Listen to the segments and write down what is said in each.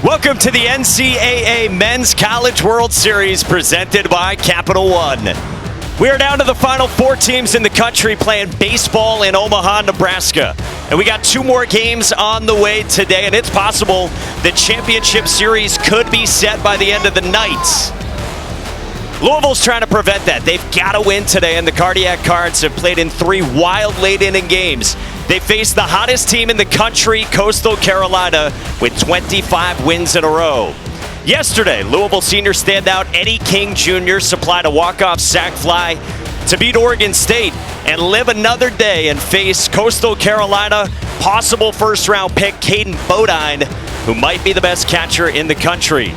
Welcome to the NCAA Men's College World Series presented by Capital One. We are down to the final 4 teams in the country playing baseball in Omaha, Nebraska. And we got 2 more games on the way today, and it's possible the championship series could be set by the end of the night. Louisville's trying to prevent that. They've got to win today, and the Cardiac Cards have played in 3 wild late-inning games. They faced the hottest team in the country, Coastal Carolina, with 25 wins in a row. Yesterday, Louisville senior standout Eddie King Jr. supplied a walk-off sac fly to beat Oregon State and live another day and face Coastal Carolina possible first-round pick Caden Bodine, who might be the best catcher in the country.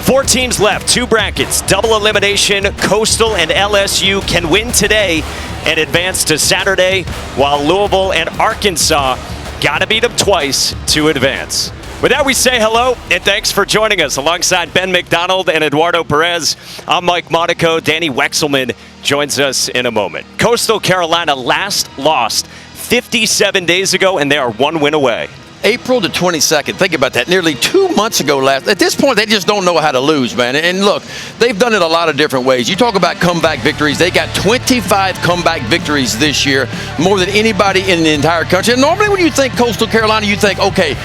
4 teams left, 2 brackets, double elimination. Coastal and LSU can win today and advance to Saturday, while Louisville and Arkansas gotta beat them twice to advance. With that, we say hello and thanks for joining us. Alongside Ben McDonald and Eduardo Perez, I'm Mike Monaco. Danny Wexelman joins us in a moment. Coastal Carolina last lost 57 days ago, and they are 1 win away. April the 22nd. Think about that. Nearly 2 months ago last. At this point, they just don't know how to lose, man. And look, they've done it a lot of different ways. You talk about comeback victories. They got 25 comeback victories this year, more than anybody in the entire country. And normally when you think Coastal Carolina, you think, okay,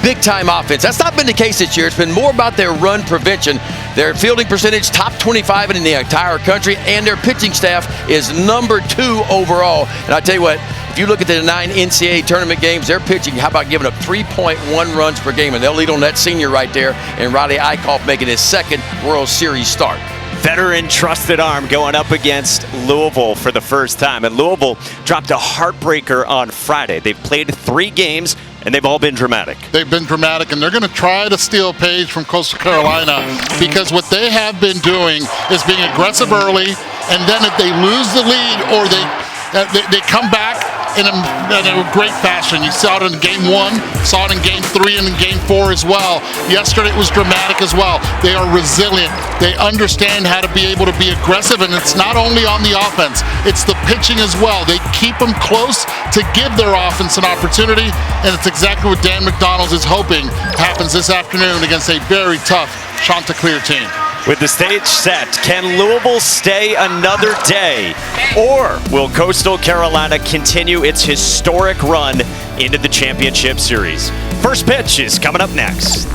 big-time offense. That's not been the case this year. It's been more about their run prevention. Their fielding percentage, top 25 in the entire country, and their pitching staff is number 2 overall. And I tell you what, if you look at the 9 NCAA tournament games, they're pitching, how about giving up 3.1 runs per game? And they'll lead on that senior right there, and Riley Eichhoff making his 2nd World Series start. Veteran trusted arm going up against Louisville for the first time. And Louisville dropped a heartbreaker on Friday. They've played 3 games, and they've all been dramatic. They've been dramatic, and they're going to try to steal a page from Coastal Carolina, because what they have been doing is being aggressive early, and then if they lose the lead or they come back in a great fashion. You saw it in game 1, saw it in game 3, and in game 4 as well. Yesterday it was dramatic as well. They are resilient. They understand how to be able to be aggressive, and it's not only on the offense, it's the pitching as well. They keep them close to give their offense an opportunity, and it's exactly what Dan McDonald is hoping happens this afternoon against a very tough Chanticleer team. With the stage set, can Louisville stay another day? Or will Coastal Carolina continue its historic run into the championship series? First pitch is coming up next.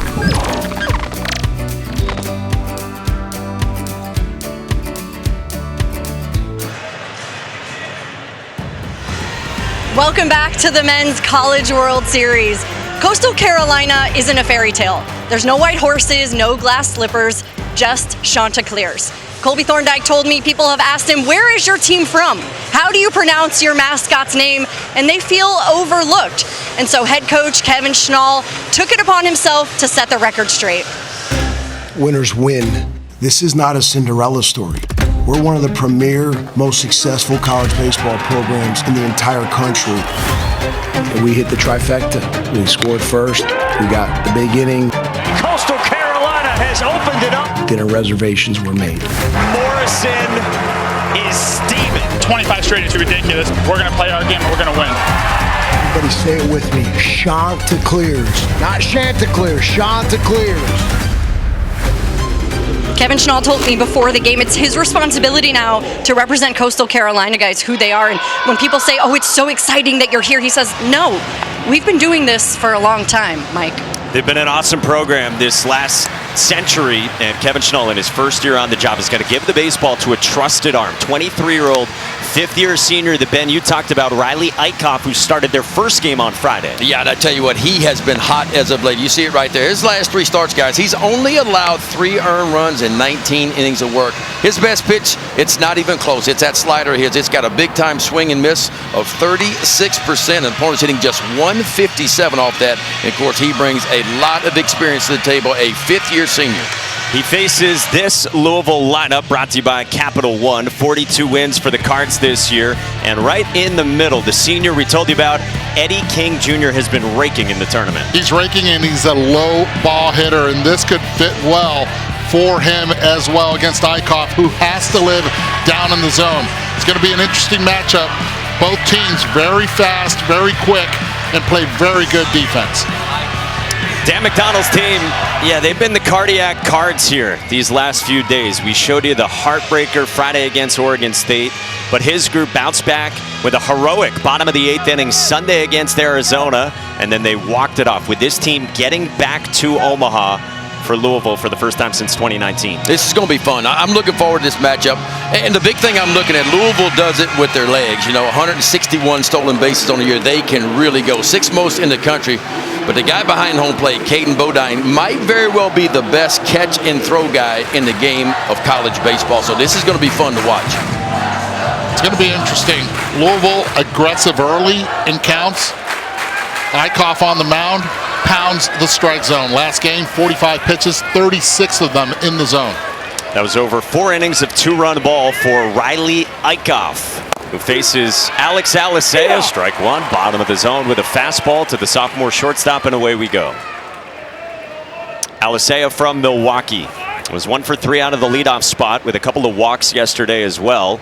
Welcome back to the Men's College World Series. Coastal Carolina isn't a fairy tale. There's no white horses, no glass slippers, just Chanticleers. Colby Thorndike told me people have asked him, where is your team from? How do you pronounce your mascot's name? And they feel overlooked. And so head coach Kevin Schnall took it upon himself to set the record straight. Winners win. This is not a Cinderella story. We're one of the premier, most successful college baseball programs in the entire country. And we hit the trifecta. We scored first. We got the big inning. Coastal Carolina has opened it up. Dinner reservations were made. Morrison is steaming. 25 straight is ridiculous. We're going to play our game and we're going to win. Everybody say it with me. Chanticleers. Not Chanticleers, Chanticleers. Kevin Schnall told me before the game it's his responsibility now to represent Coastal Carolina guys, who they are. And when people say, oh, it's so exciting that you're here, he says, no, we've been doing this for a long time, Mike. They've been an awesome program this last century, and Kevin Schnall in his first year on the job is going to give the baseball to a trusted arm. 23-year-old, 5th-year senior that, Ben, you talked about, Riley Eichhoff, who started their first game on Friday. Yeah, and I tell you what, he has been hot as of late. You see it right there. His last 3 starts, guys, he's only allowed 3 earned runs in 19 innings of work. His best pitch, it's not even close. It's that slider of his. It's got a big-time swing and miss of 36%, and the opponent's hitting just 157 off that. And, of course, he brings a lot of experience to the table, a 5th-year senior. He faces this Louisville lineup brought to you by Capital One. 42 wins for the Cards this year. And right in the middle, the senior we told you about, Eddie King Jr. has been raking in the tournament. He's raking, and he's a low ball hitter, and this could fit well for him as well against Eichhoff, who has to live down in the zone. It's going to be an interesting matchup. Both teams very fast, very quick, and play very good defense. Dan McDonald's team, yeah, they've been the cardiac cards here these last few days. We showed you the heartbreaker Friday against Oregon State, but his group bounced back with a heroic bottom of the 8th inning Sunday against Arizona, and then they walked it off with this team getting back to Omaha for Louisville for the first time since 2019. This is going to be fun. I'm looking forward to this matchup. And the big thing I'm looking at, Louisville does it with their legs. You know, 161 stolen bases on the year. They can really go. 6th most in the country. But the guy behind home plate, Caden Bodine, might very well be the best catch and throw guy in the game of college baseball. So this is going to be fun to watch. It's going to be interesting. Louisville aggressive early in counts. Eichhoff on the mound, pounds the strike zone. Last game, 45 pitches, 36 of them in the zone. That was over 4 innings of 2-run ball for Riley Eichhoff, who faces Alex Alicea. Strike 1, bottom of the zone with a fastball to the sophomore shortstop, and away we go. Alicea from Milwaukee was 1 for 3 out of the leadoff spot with a couple of walks yesterday as well,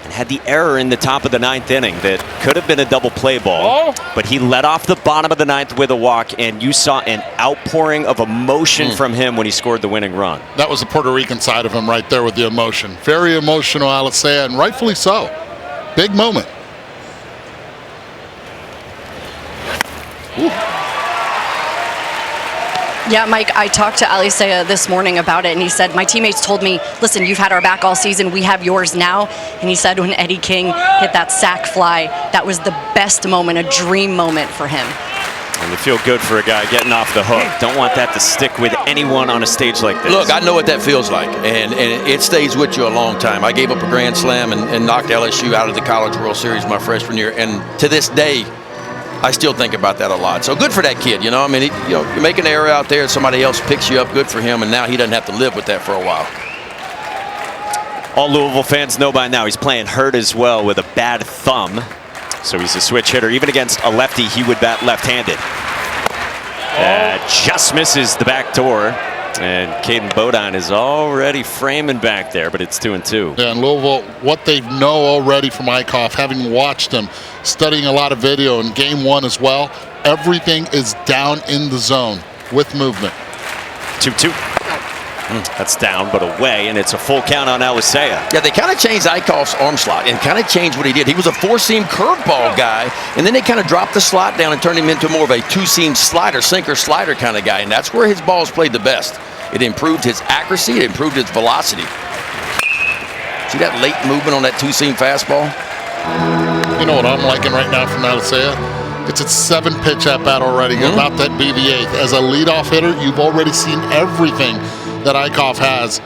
and had the error in the top of the 9th inning that could have been a double play ball, but he led off the bottom of the 9th with a walk, and you saw an outpouring of emotion from him when he scored the winning run. That was the Puerto Rican side of him right there with the emotion. Very emotional, Alicea, and rightfully so. Big moment. Ooh. Yeah, Mike, I talked to Alicea this morning about it, and he said, my teammates told me, listen, you've had our back all season, we have yours now. And he said when Eddie King hit that sac fly, that was the best moment, a dream moment for him. And you feel good for a guy getting off the hook. Don't want that to stick with anyone on a stage like this. Look, I know what that feels like, and it stays with you a long time. I gave up a grand slam and knocked LSU out of the College World Series my freshman year, and to this day, I still think about that a lot. So good for that kid, you know. I mean, you make an error out there, somebody else picks you up. Good for him, and now he doesn't have to live with that for a while. All Louisville fans know by now he's playing hurt as well with a bad thumb. So he's a switch hitter. Even against a lefty, he would bat left-handed. Just misses the back door. And Caden Bodine is already framing back there, but it's 2-2. Yeah, and Louisville, what they know already from Eichhoff, having watched him, studying a lot of video in game 1 as well, everything is down in the zone with movement. 2-2. That's down, but away, and it's a full count on Alicea. Yeah, they kind of changed Eichhoff's arm slot and kind of changed what he did. He was a 4-seam curveball guy, and then they kind of dropped the slot down and turned him into more of a 2-seam slider, sinker slider kind of guy, and that's where his balls played the best. It improved his accuracy, it improved his velocity. See that late movement on that 2-seam fastball? You know what I'm liking right now from Alicea? It's its 7-pitch at bat already, about that be the 8th. As a leadoff hitter, you've already seen everything that Eichhoff has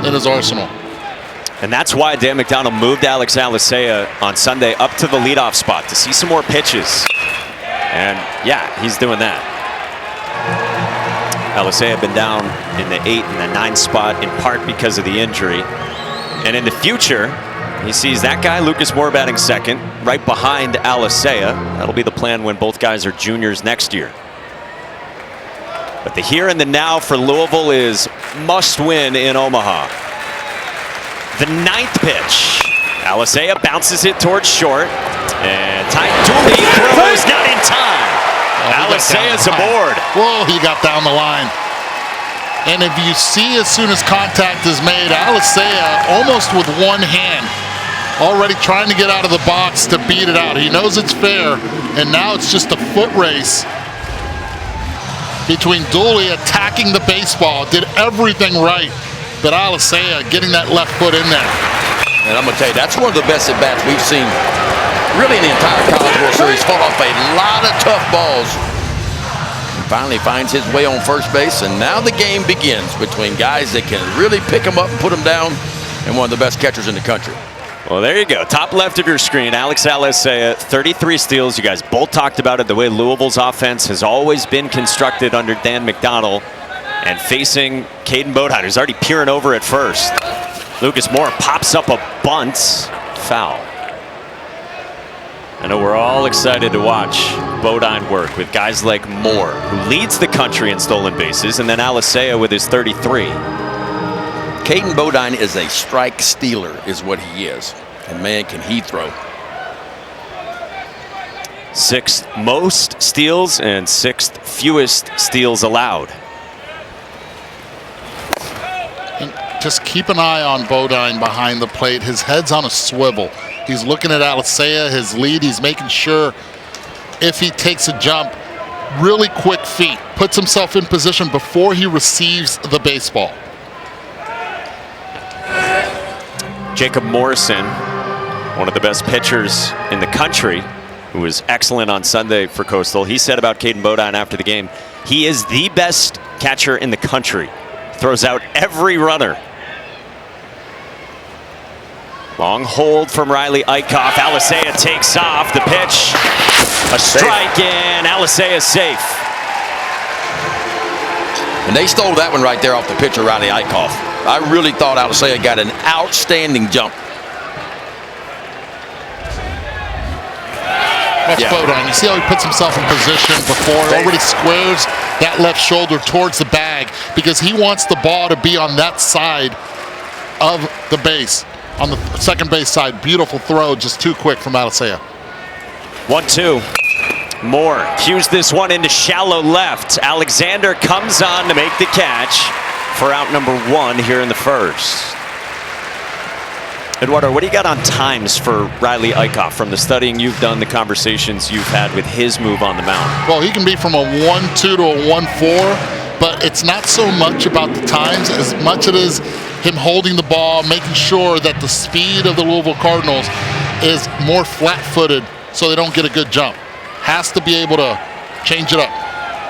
in his arsenal. And that's why Dan McDonald moved Alex Alicea on Sunday up to the leadoff spot to see some more pitches. And yeah, he's doing that. Alicea had been down in the 8 and the 9 spot in part because of the injury. And in the future, he sees that guy, Lucas Moore, batting second, right behind Alicea. That'll be the plan when both guys are juniors next year. But the here and the now for Louisville is must win in Omaha. The 9th pitch. Alicea bounces it towards short. And Ty Dooley throws not in time. Alicea's aboard. Whoa, he got down the line. And if you see as soon as contact is made, Alicea almost with one hand, already trying to get out of the box to beat it out. He knows it's fair, and now it's just a foot race between Dooley attacking the baseball, did everything right, but Alicea getting that left foot in there. And I'm going to tell you, that's one of the best at-bats we've seen really in the entire College World Series. Fought off a lot of tough balls. And finally finds his way on first base, and now the game begins between guys that can really pick him up and put him down, and one of the best catchers in the country. Well, there you go. Top left of your screen, Alex Alicea, 33 steals. You guys both talked about it, the way Louisville's offense has always been constructed under Dan McDonald. And facing Caden Bodine, who's already peering over at first. Lucas Moore pops up a bunt. Foul. I know we're all excited to watch Bodine work with guys like Moore, who leads the country in stolen bases, and then Alicea with his 33. Caden Bodine is a strike stealer, is what he is. And man, can he throw. 6th most steals and 6th fewest steals allowed. And just keep an eye on Bodine behind the plate. His head's on a swivel. He's looking at Alisea, his lead. He's making sure if he takes a jump, really quick feet, puts himself in position before he receives the baseball. Jacob Morrison, one of the best pitchers in the country, who was excellent on Sunday for Coastal. He said about Caden Bodine after the game, he is the best catcher in the country. Throws out every runner. Long hold from Riley Eichhoff. Alisea takes off. The pitch, a strike, and Alisea is safe. And they stole that one right there off the pitcher, Riley Eichhoff. I really thought Alisea got an outstanding jump. Watch Bodine. You see how he puts himself in position before, already squares that left shoulder towards the bag because he wants the ball to be on that side of the base, on the second base side. Beautiful throw, just too quick from Alisea. 1-2. Moore cues this one into shallow left. Alexander comes on to make the catch for out number 1 here in the first. Eduardo, what do you got on times for Riley Eichhoff from the studying you've done, the conversations you've had with his move on the mound? Well, he can be from a 1-2 to a 1-4, but it's not so much about the times as much it is him holding the ball, making sure that the speed of the Louisville Cardinals is more flat-footed so they don't get a good jump. Has to be able to change it up.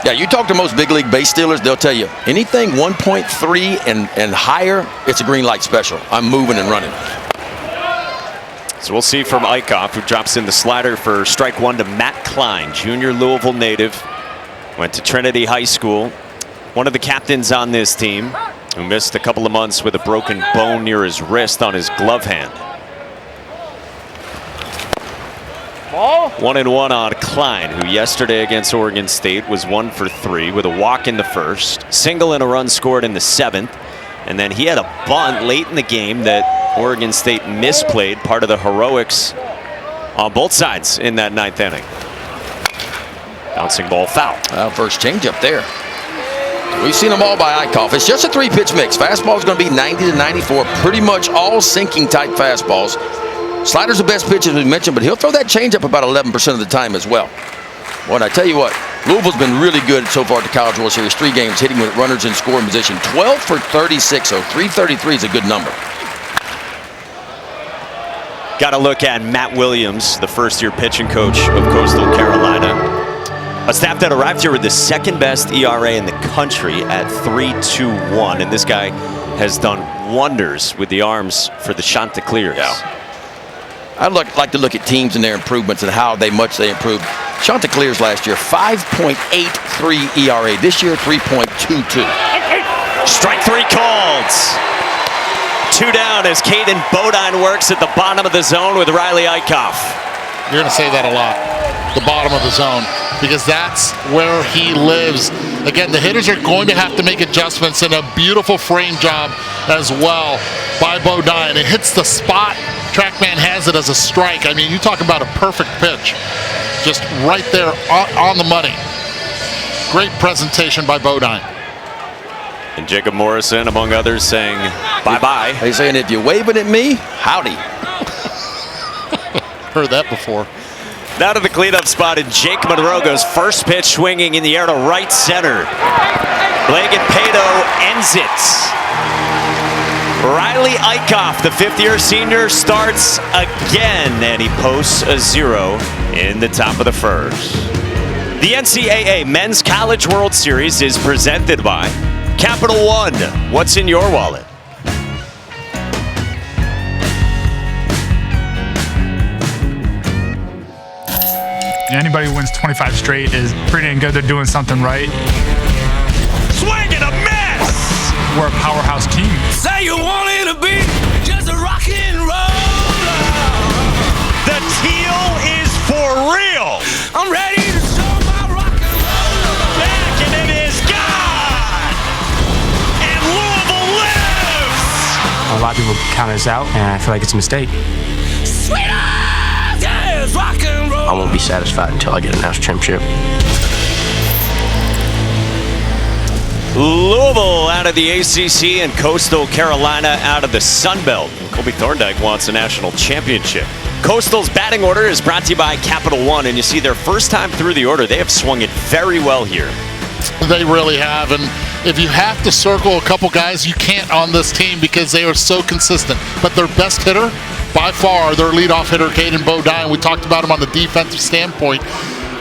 Yeah, you talk to most big league base stealers, they'll tell you anything 1.3 and higher, it's a green light special. I'm moving and running. So we'll see from Eichhoff, who drops in the slider for strike 1 to Matt Klein, junior Louisville native. Went to Trinity High School. One of the captains on this team, who missed a couple of months with a broken bone near his wrist on his glove hand. 1-1 on Klein, who yesterday against Oregon State was 1 for 3 with a walk in the first, single and a run scored in the 7th, and then he had a bunt late in the game that Oregon State misplayed, part of the heroics on both sides in that 9th inning. Bouncing ball foul. First changeup there. We've seen them all by Eichhoff. It's just a 3-pitch mix. Fastball is going to be 90 to 94, pretty much all sinking type fastballs. Slider's the best pitch as we mentioned, but he'll throw that changeup about 11% of the time as well. Well, and I tell you what, Louisville's been really good so far at the College World Series. 3 games hitting with runners in scoring position. 12 for 36, so 333 is a good number. Got to look at Matt Williams, the first-year pitching coach of Coastal Carolina. A staff that arrived here with the 2nd best ERA in the country at 3.21, and this guy has done wonders with the arms for the Chanticleers. Yeah. I'd like to look at teams and their improvements and how much they improved. Chanticleers last year, 5.83 ERA. This year, 3.22. Strike 3 called. 2 down as Caden Bodine works at the bottom of the zone with Riley Eichhoff. You're going to say that a lot, the bottom of the zone, because that's where he lives. Again, the hitters are going to have to make adjustments, and a beautiful frame job as well by Bodine. It hits the spot. Trackman has it as a strike. I mean, you talk about a perfect pitch. Just right there on the money. Great presentation by Bodine. And Jacob Morrison, among others, saying bye-bye. He's saying, if you're waving at me, howdy. Heard that before. Now to the cleanup spot, and Jake Monroe goes first pitch swinging in the air to right center. Blagan Pato ends it. Riley Eichhoff, the 5th-year senior, starts again, and he posts a 0 in the top of the first. The NCAA Men's College World Series is presented by Capital One. What's in your wallet? Anybody who wins 25 straight is pretty dang good. They're doing something right. Swing and a miss! We're a powerhouse team. Say you want it to be just a rock and roll. The teal is for real. I'm ready to show my rock and roll. Back and it is gone. And Louisville lives. A lot of people count us out, and I feel like it's a mistake. Sweet as rock and roll. I won't be satisfied until I get a national championship. Louisville out of the ACC and Coastal Carolina out of the Sun Belt. Colby Thorndike wants a national championship. Coastal's batting order is brought to you by Capital One, and you see their first time through the order, they have swung it very well here. They really have, and if you have to circle a couple guys, you can't on this team because they are so consistent. But their best hitter, by far, their leadoff hitter, Caden Bodine, we talked about him on the defensive standpoint.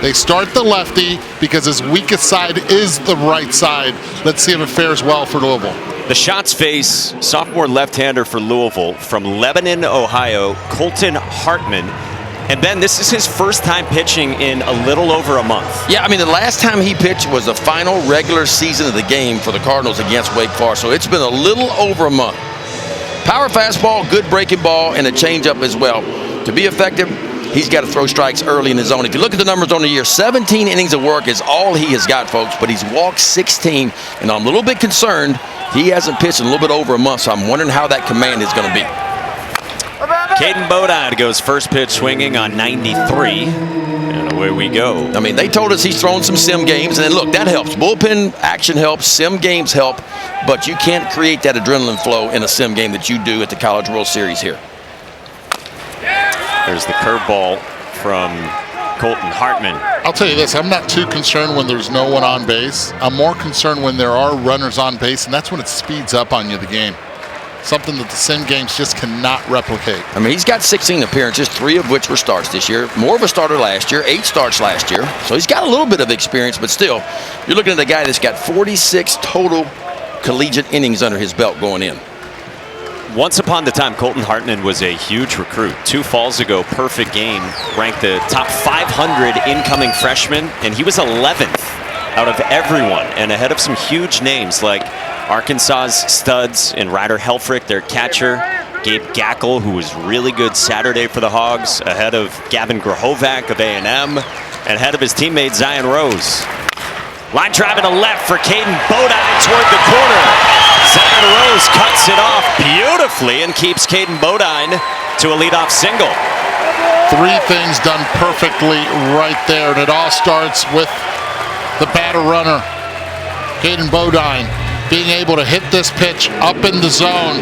They start the lefty because his weakest side is the right side. Let's see if it fares well for Louisville. The shots face sophomore left-hander for Louisville from Lebanon, Ohio, Colton Hartman. And Ben, this is his first time pitching in a little over a month. Yeah, I mean, the last time he pitched was the final regular season of the game for the Cardinals against Wake Forest. So it's been a little over a month. Power fastball, good breaking ball, and a changeup as well. To be effective, he's got to throw strikes early in his zone. If you look at the numbers on the year, 17 innings of work is all he has got, folks, but he's walked 16, and I'm a little bit concerned he hasn't pitched in a little bit over a month, so I'm wondering how that command is going to be. Caden Bodine goes first pitch swinging on 93, and away we go. I mean, they told us he's thrown some sim games, and look, that helps. Bullpen action helps, sim games help, but you can't create that adrenaline flow in a sim game that you do at the College World Series here. There's the curveball from Colton Hartman. I'll tell you this, I'm not too concerned when there's no one on base. I'm more concerned when there are runners on base, and that's when it speeds up on you, the game. Something that the sim games just cannot replicate. I mean, he's got 16 appearances, 3 of which were starts this year. More of a starter last year, 8 starts last year. So he's got a little bit of experience, but still, you're looking at a guy that's got 46 total collegiate innings under his belt going in. Once upon a time, Colton Hartman was a huge recruit. 2 falls ago, perfect game, ranked the top 500 incoming freshman, and he was 11th out of everyone, and ahead of some huge names like Arkansas's studs and Ryder Helfrich, their catcher, Gabe Gackel, who was really good Saturday for the Hogs, ahead of Gavin Grahovac of A&M, and ahead of his teammate Zion Rose. Line drive to left for Caden Bodine toward the corner. Zion Rose cuts it off beautifully and keeps Caden Bodine to a leadoff single. 3 things done perfectly right there, and it all starts with the batter runner, Caden Bodine, being able to hit this pitch up in the zone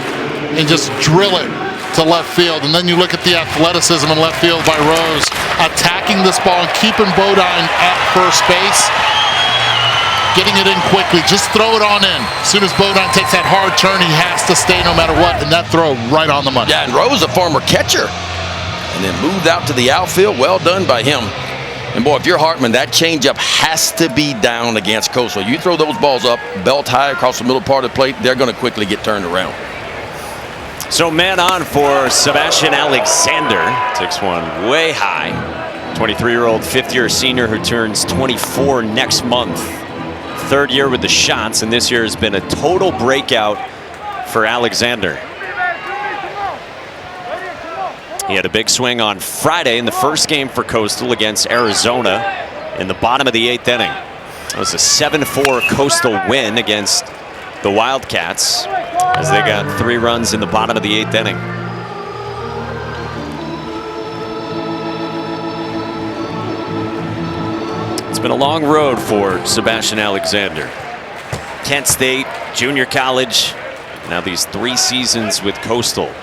and just drill it to left field. And then you look at the athleticism in left field by Rose, attacking this ball and keeping Bodine at first base, getting it in quickly. Just throw it on in. As soon as Bodine takes that hard turn, he has to stay no matter what, and that throw right on the money. Yeah, and Rose, a former catcher, and then moved out to the outfield. Well done by him. And boy, if you're Hartman, that changeup has to be down against Coastal. You throw those balls up, belt high across the middle part of the plate, they're going to quickly get turned around. So man on for Sebastian Alexander. Takes one way high. 23-year-old fifth-year senior who turns 24 next month. 3rd year with the shots, and this year has been a total breakout for Alexander. He had a big swing on Friday in the first game for Coastal against Arizona in the bottom of the 8th inning. It was a 7-4 Coastal win against the Wildcats as they got 3 runs in the bottom of the 8th inning. It's been a long road for Sebastian Alexander. Kent State, junior college, now these 3 seasons with Coastal.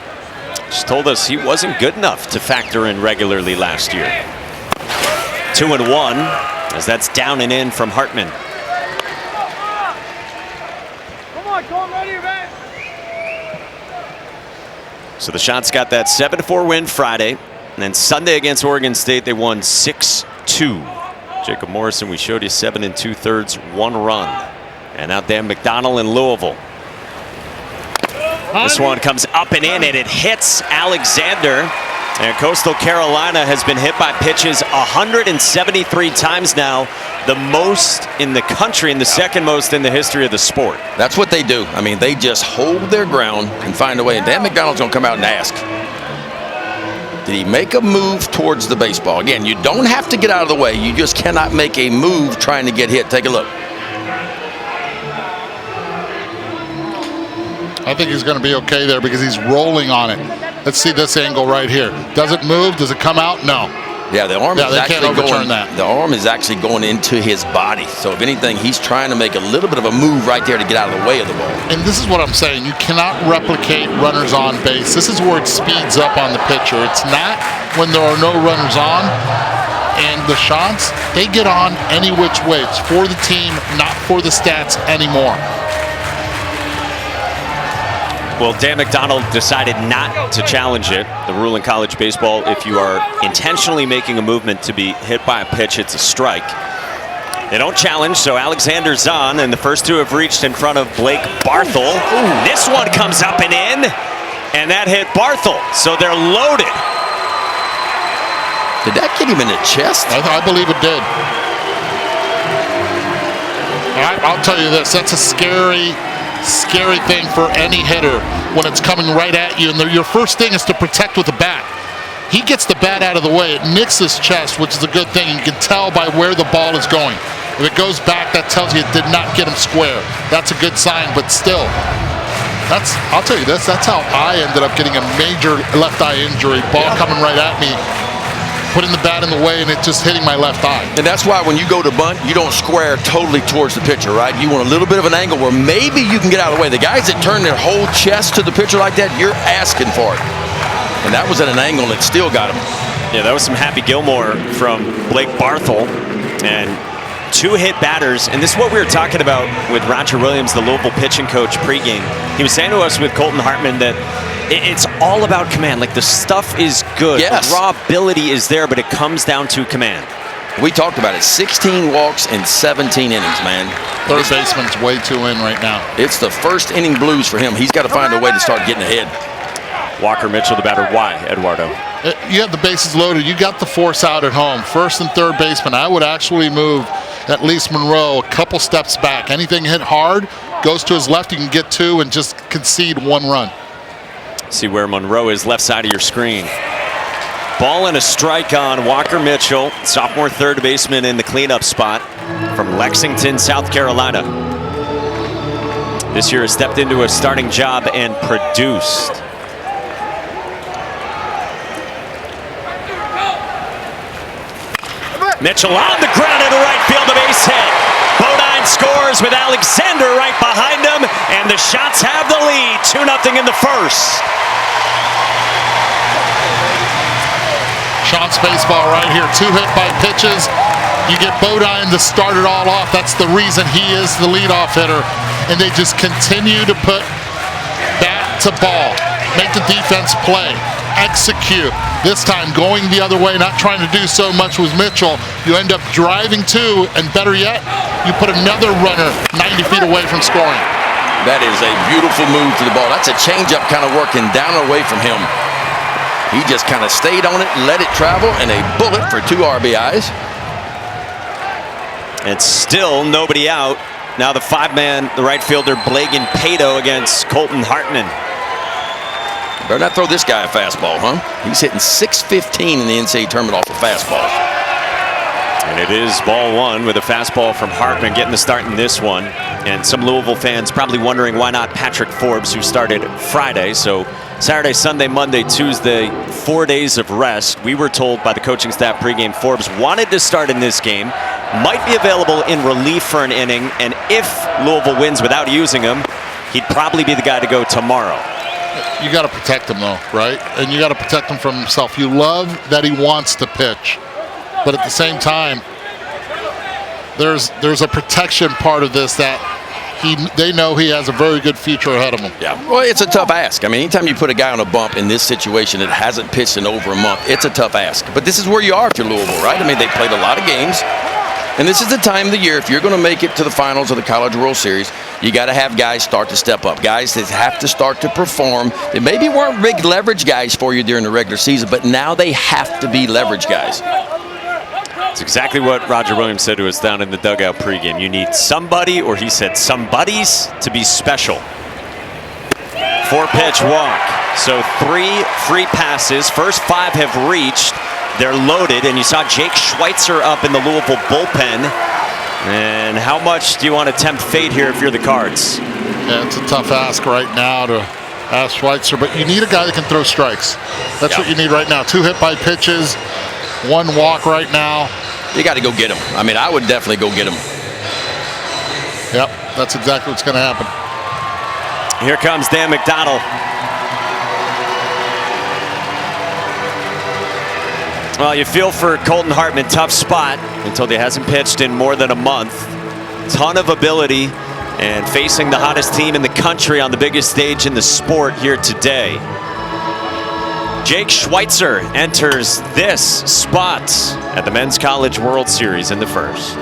Just told us he wasn't good enough to factor in regularly last year. 2-1 as that's down and in from Hartman. Come on, ready, man. So the Shots got that 7-4 win Friday, and then Sunday against Oregon State they won 6-2. Jacob Morrison, we showed you 7 2/3, 1 run. And now Dan McDonald in Louisville. This one comes up and in, and it hits Alexander. And Coastal Carolina has been hit by pitches 173 times now, the most in the country and the 2nd most in the history of the sport. That's what they do. I mean, they just hold their ground and find a way. And Dan McDonald's going to come out and ask, did he make a move towards the baseball? Again, you don't have to get out of the way. You just cannot make a move trying to get hit. Take a look. I think he's going to be okay there because he's rolling on it. Let's see this angle right here. Does it move? Does it come out? No. Yeah, the arm Yeah, is they actually can't overturn going. that. The arm is actually going into his body. So if anything, he's trying to make a little bit of a move right there to get out of the way of the ball. And this is what I'm saying. You cannot replicate runners on base. This is where it speeds up on the pitcher. It's not when there are no runners on. And the shots, they get on any which way. It's for the team, not for the stats anymore. Well, Dan McDonald decided not to challenge it. The rule in college baseball, if you are intentionally making a movement to be hit by a pitch, it's a strike. They don't challenge, so Alexander's on, and the first two have reached in front of Blake Barthel. This one comes up and in, and that hit Barthel, so they're loaded. Did that get him in the chest? I believe it did. I'll tell you this, that's a scary thing for any hitter when it's coming right at you, and your first thing is to protect with the bat. He gets the bat out of the way. It nicks his chest, which is a good thing. You can tell by where the ball is going. If it goes back, that tells you it did not get him square. That's a good sign, but still, I'll tell you this, that's how I ended up getting a major left eye injury. Ball coming right at me, putting the bat in the way, and it just hitting my left eye. And that's why when you go to bunt, you don't square totally towards the pitcher, right? You want a little bit of an angle where maybe you can get out of the way. The guys that turn their whole chest to the pitcher like that, you're asking for it. And that was at an angle that still got him. Yeah, that was some Happy Gilmore from Blake Barthel. And two hit batters. And this is what we were talking about with Roger Williams, the Louisville pitching coach pregame. He was saying to us with Colton Hartman that it's all about command. Like, the stuff is good. Yes. The raw ability is there, but it comes down to command. We talked about it. 16 walks in 17 innings, man. Third baseman's way too in right now. It's the first inning blues for him. He's got to find a way to start getting ahead. Walker Mitchell, the batter. Why, Eduardo? You have the bases loaded. You got the force out at home. First and third baseman. I would actually move at least Monroe a couple steps back. Anything hit hard goes to his left. You can get two and just concede one run. See where Monroe is, left side of your screen. Ball and a strike on Walker Mitchell, sophomore third baseman in the cleanup spot from Lexington, South Carolina. This year has stepped into a starting job and produced. Mitchell on the ground into right field, a base hit. Bodine scores with Alexander right behind him, and the Shots have the lead, 2-0 in the first. Shots baseball right here. Two hit by pitches. You get Bodine to start it all off. That's the reason he is the leadoff hitter. And they just continue to put bat to ball, make the defense play, execute. This time going the other way, not trying to do so much with Mitchell. You end up driving two, and better yet, you put another runner 90 feet away from scoring. That is a beautiful move to the ball. That's a changeup kind of working down away from him. He just kind of stayed on it, let it travel, and a bullet for 2 RBIs. And still nobody out. Now the 5-man, the right fielder, Blagan Pato against Colton Hartman. Better not throw this guy a fastball, huh? He's hitting .615 in the NCAA tournament off a fastball. And it is ball one with a fastball from Hartman getting the start in this one. And some Louisville fans probably wondering why not Patrick Forbes, who started Friday. So Saturday, Sunday, Monday, Tuesday, 4 days of rest. We were told by the coaching staff pregame Forbes wanted to start in this game, might be available in relief for an inning, and if Louisville wins without using him, he'd probably be the guy to go tomorrow. You got to protect him, though, right? And you got to protect him from himself. You love that he wants to pitch, but at the same time, there's a protection part of this that they know he has a very good future ahead of him. Yeah, well, it's a tough ask. I mean, anytime you put a guy on a bump in this situation that hasn't pitched in over a month, it's a tough ask. But this is where you are if you're Louisville, right? I mean, they played a lot of games. And this is the time of the year, if you're going to make it to the finals of the College World Series, you got to have guys start to step up. Guys that have to start to perform. They maybe weren't big leverage guys for you during the regular season, but now they have to be leverage guys. It's exactly what Roger Williams said to us down in the dugout pregame. You need somebody, or he said somebodies, to be special. 4-pitch walk. So 3 free passes. First 5 have reached. They're loaded, and you saw Jake Schweitzer up in the Louisville bullpen. And how much do you want to tempt fate here if you're the Cards? Yeah, it's a tough ask right now to ask Schweitzer, but you need a guy that can throw strikes. That's what you need right now. 2 hit by pitches. 1 walk right now. You got to go get him. I mean, I would definitely go get him. Yep, that's exactly what's going to happen. Here comes Dan McDonald. Well, you feel for Colton Hartman, tough spot until he hasn't pitched in more than a month. Ton of ability and facing the hottest team in the country on the biggest stage in the sport here today. Jake Schweitzer enters this spot at the Men's College World Series in the first.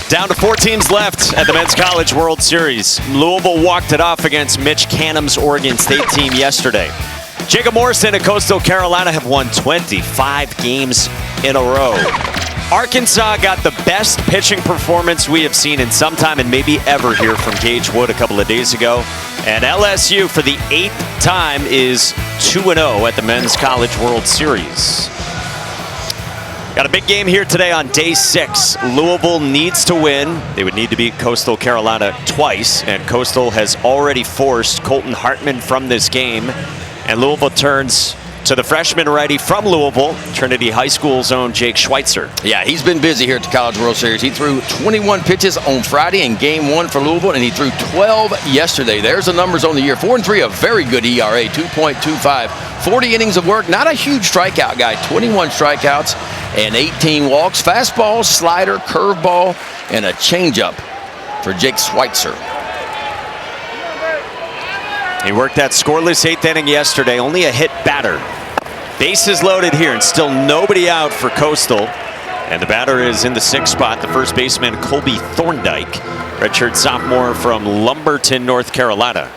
Down to 4 teams left at the Men's College World Series. Louisville walked it off against Mitch Canham's Oregon State team yesterday. Jacob Morrison and Coastal Carolina have won 25 games in a row. Arkansas got the best pitching performance we have seen in some time and maybe ever here from Gage Wood a couple of days ago. And LSU, for the 8th time, is 2-0 at the Men's College World Series. Got a big game here today on day 6. Louisville needs to win. They would need to beat Coastal Carolina twice, and Coastal has already forced Colton Hartman from this game. And Louisville turns to the freshman righty from Louisville, Trinity High School's own Jake Schweitzer. Yeah, he's been busy here at the College World Series. He threw 21 pitches on Friday in Game 1 for Louisville, and he threw 12 yesterday. There's the numbers on the year. 4-3, a very good ERA, 2.25. 40 innings of work, not a huge strikeout guy. 21 strikeouts and 18 walks. Fastball, slider, curveball, and a changeup for Jake Schweitzer. He worked that scoreless 8th inning yesterday, only a hit batter. Bases loaded here and still nobody out for Coastal. And the batter is in the 6th spot, the first baseman Colby Thorndike, redshirt sophomore from Lumberton, North Carolina.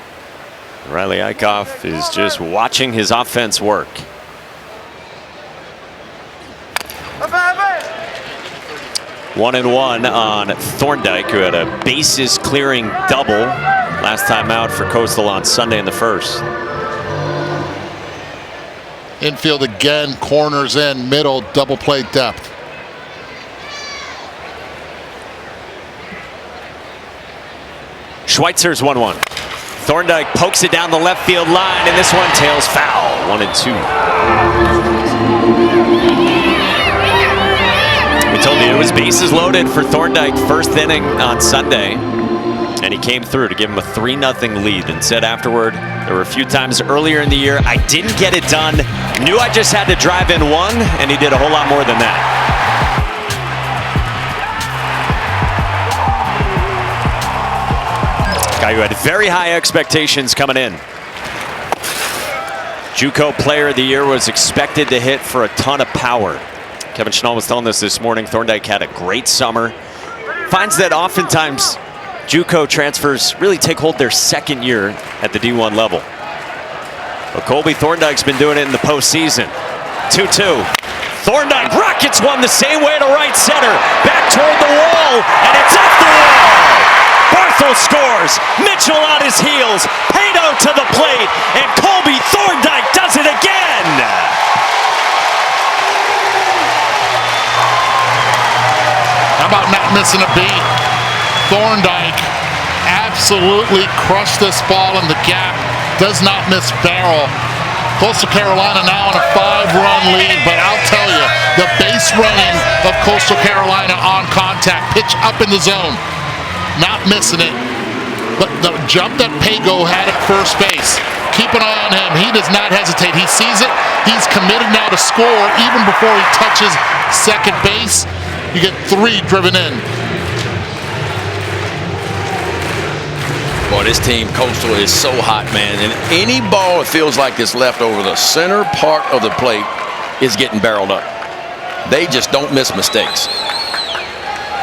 Riley Eichhoff is just watching his offense work. One and one on Thorndike, who had a bases clearing double last time out for Coastal on Sunday in the first. Infield again, corners in, middle, double play depth. Schweitzer's 1-1. Thorndike pokes it down the left field line, and this one tails foul. 1-2. We told you it was bases loaded for Thorndike first inning on Sunday, and he came through to give him a 3-0 lead and said afterward, there were a few times earlier in the year I didn't get it done, knew I just had to drive in one, and he did a whole lot more than that. Guy who had very high expectations coming in. JUCO Player of the Year was expected to hit for a ton of power. Kevin Schnall was telling us this morning, Thorndike had a great summer. Finds that oftentimes JUCO transfers really take hold their second year at the D1 level. But Colby Thorndike's been doing it in the postseason. 2-2. Thorndike rockets one the same way to right center. Back toward the wall, and it's off the wall. Barthel scores. Mitchell on his heels. Pato to the plate. And Colby Thorndike does it again. How about not missing a beat? Thorndike absolutely crushed this ball in the gap. Does not miss barrel. Coastal Carolina now on a 5-run lead, but I'll tell you, the base running of Coastal Carolina on contact, pitch up in the zone, not missing it. But the jump that Pago had at first base, keep an eye on him. He does not hesitate. He sees it. He's committed now to score even before he touches second base. You get 3 driven in. Boy, this team, Coastal, is so hot, man. And any ball it feels like is left over the center part of the plate is getting barreled up. They just don't miss mistakes.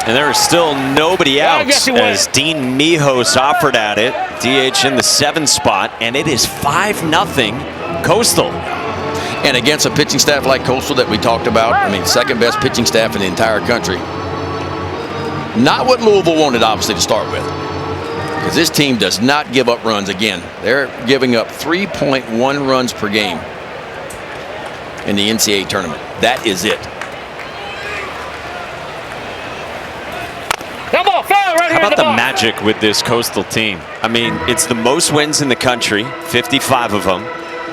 And there is still nobody out as Dean Mijos offered at it. DH in the 7 spot, and it is 5-0 Coastal. And against a pitching staff like Coastal that we talked about, I mean, second best pitching staff in the entire country. Not what Louisville wanted, obviously, to start with. Because this team does not give up runs. Again, they're giving up 3.1 runs per game in the NCAA tournament. That is it. How about the magic with this Coastal team? I mean, it's the most wins in the country, 55 of them.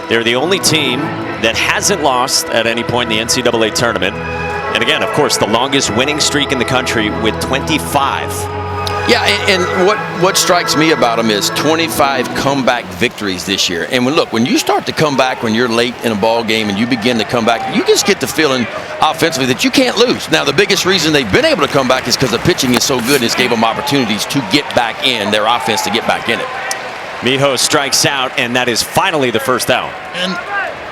They're the only team that hasn't lost at any point in the NCAA tournament. And again, of course, the longest winning streak in the country with 25. Yeah, and what strikes me about them is 25 comeback victories this year. And when you start to come back when you're late in a ball game and you begin to come back, you just get the feeling offensively that you can't lose. Now, the biggest reason they've been able to come back is because the pitching is so good and it's gave them opportunities to get back in, their offense to get back in it. Mijos strikes out, and that is finally the first out. And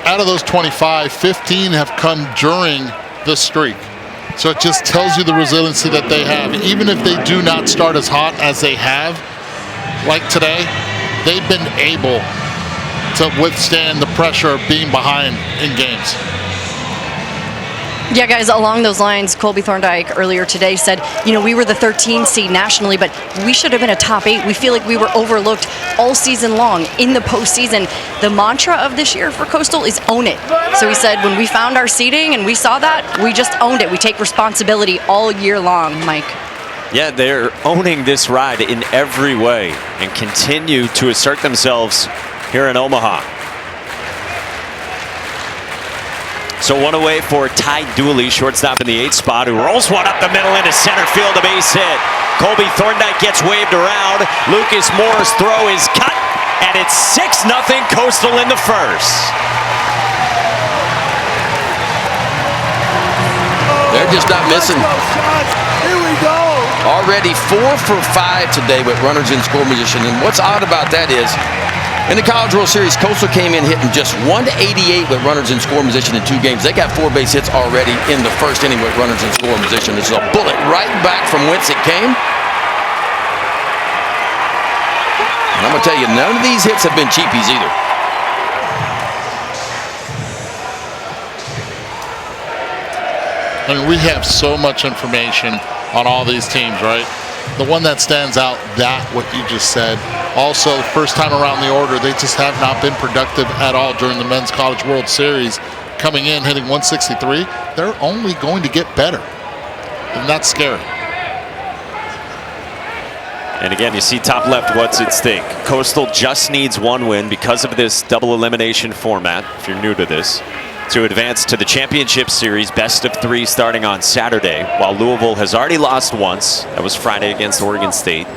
out of those 25, 15 have come during the streak. So it just tells you the resiliency that they have. Even if they do not start as hot as they have, like today, they've been able to withstand the pressure of being behind in games. Yeah, guys, along those lines, Colby Thorndike earlier today said, you know, we were the 13th seed nationally, but we should have been a top 8. We feel like we were overlooked all season long in the postseason. The mantra of this year for Coastal is own it. So he said when we found our seeding and we saw that, we just owned it. We take responsibility all year long, Mike. Yeah, they're owning this ride in every way and continue to assert themselves here in Omaha. So one away for Ty Dooley, shortstop in the 8th spot, who rolls one up the middle into center field, a base hit. Colby Thorndike gets waved around. Lucas Moore's throw is cut, and it's 6-0 Coastal in the first. They're just not missing. Here we go. Already 4 for 5 today with runners in score position. And what's odd about that is, in the College World Series, Coastal came in hitting just 1-88 with runners in score position in 2 games. They got 4 base hits already in the first inning with runners in score position. This is a bullet right back from whence it came. And I'm going to tell you, none of these hits have been cheapies either. I mean, we have so much information on all these teams, right? The one that stands out, what you just said. Also, first time around the order, they just have not been productive at all during the Men's College World Series. Coming in, hitting 163, they're only going to get better. And that's scary. And again, you see top left, what's at stake. Coastal just needs 1 win because of this double elimination format, if you're new to this, to advance to the championship series, best of 3 starting on Saturday, while Louisville has already lost once. That was Friday against Oregon State.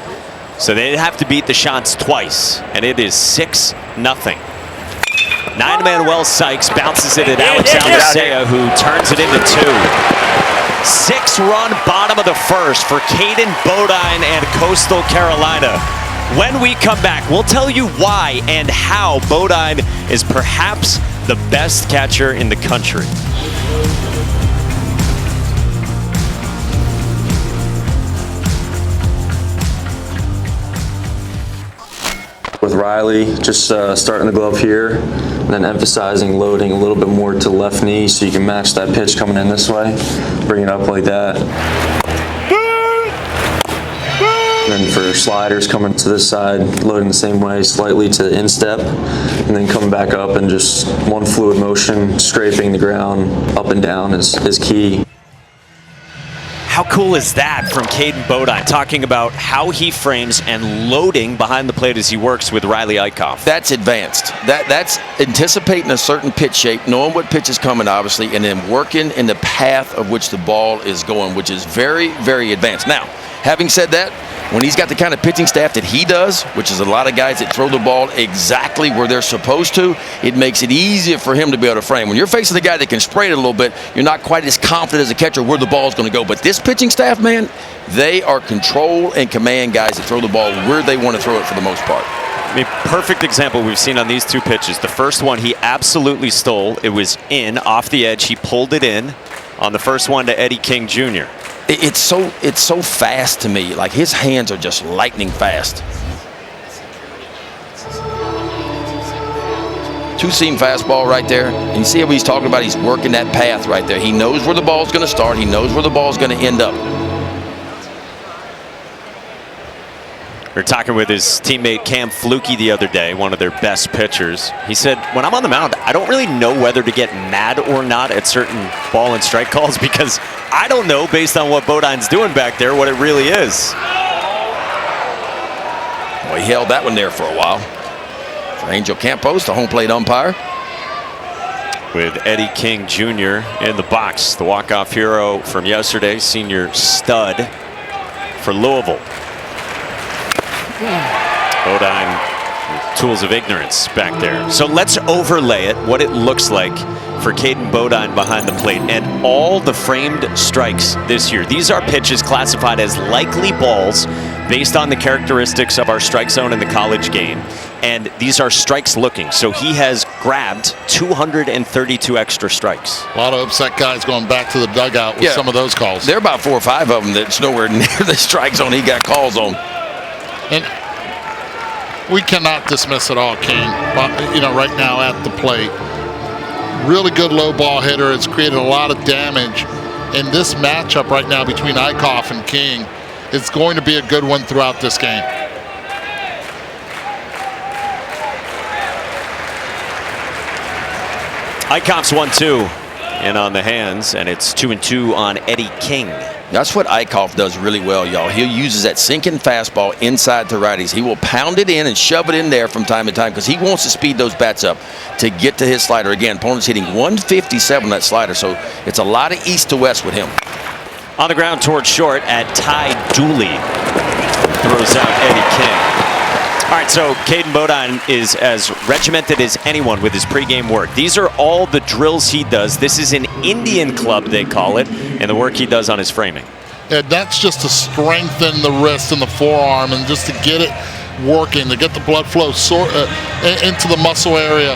So they'd have to beat the Chants twice, and it is 6-0. 9-man Sykes bounces it at Alex Almacea, who turns it into 2. 6-run bottom of the first for Caden Bodine and Coastal Carolina. When we come back, we'll tell you why and how Bodine is perhaps the best catcher in the country. With Riley, just starting the glove here, and then emphasizing loading a little bit more to the left knee so you can match that pitch coming in this way. Bring it up like that. Then for sliders, coming to this side, loading the same way, slightly to the instep, and then coming back up and just one fluid motion, scraping the ground up and down is key. How cool is that from Caden Bodine, talking about how he frames and loading behind the plate as he works with Riley Eichhoff? That's advanced. That's anticipating a certain pitch shape, knowing what pitch is coming, obviously, and then working in the path of which the ball is going, which is very, very advanced. Now, having said that, when he's got the kind of pitching staff that he does, which is a lot of guys that throw the ball exactly where they're supposed to, it makes it easier for him to be able to frame. When you're facing a guy that can spray it a little bit, you're not quite as confident as a catcher where the ball's going to go. But this pitching staff, man, they are control and command guys that throw the ball where they want to throw it for the most part. I mean, perfect example we've seen on these two pitches. The first one he absolutely stole. It was in, off the edge. He pulled it in on the first one to Eddie King Jr. It's so fast to me. Like, his hands are just lightning fast. Two-seam fastball right there. And you see how he's talking about he's working that path right there. He knows where the ball's going to start. He knows where the ball's going to end up. We were talking with his teammate Cam Flukie the other day, one of their best pitchers. He said, when I'm on the mound, I don't really know whether to get mad or not at certain ball and strike calls because I don't know, based on what Bodine's doing back there, what it really is. Well, he held that one there for a while. For Angel Campos, the home plate umpire. With Eddie King Jr. in the box, the walk-off hero from yesterday, senior stud for Louisville. Bodine, tools of ignorance back there. So let's overlay it, what it looks like for Caden Bodine behind the plate and all the framed strikes this year. These are pitches classified as likely balls based on the characteristics of our strike zone in the college game. And these are strikes looking. So he has grabbed 232 extra strikes. A lot of upset guys going back to the dugout with some of those calls. There are about 4 or 5 of them that's nowhere near the strike zone he got calls on. And we cannot dismiss it all, King. You know, right now at the plate, really good low ball hitter. It's created a lot of damage. And this matchup right now between Eichhoff and King is going to be a good one throughout this game. Eichhoff's 1-2 in on the hands, and it's 2-2 on Eddie King. That's what Eichhoff does really well, y'all. He uses that sinking fastball inside to righties. He will pound it in and shove it in there from time to time because he wants to speed those bats up to get to his slider. Again, opponent's hitting 157 on that slider, so it's a lot of east to west with him. On the ground towards short at Ty Dooley. Throws out Eddie King. All right, so Caden Bodine is as regimented as anyone with his pregame work. These are all the drills he does. This is an Indian club, they call it, and the work he does on his framing. And that's just to strengthen the wrist and the forearm and just to get it working, to get the blood flow into the muscle area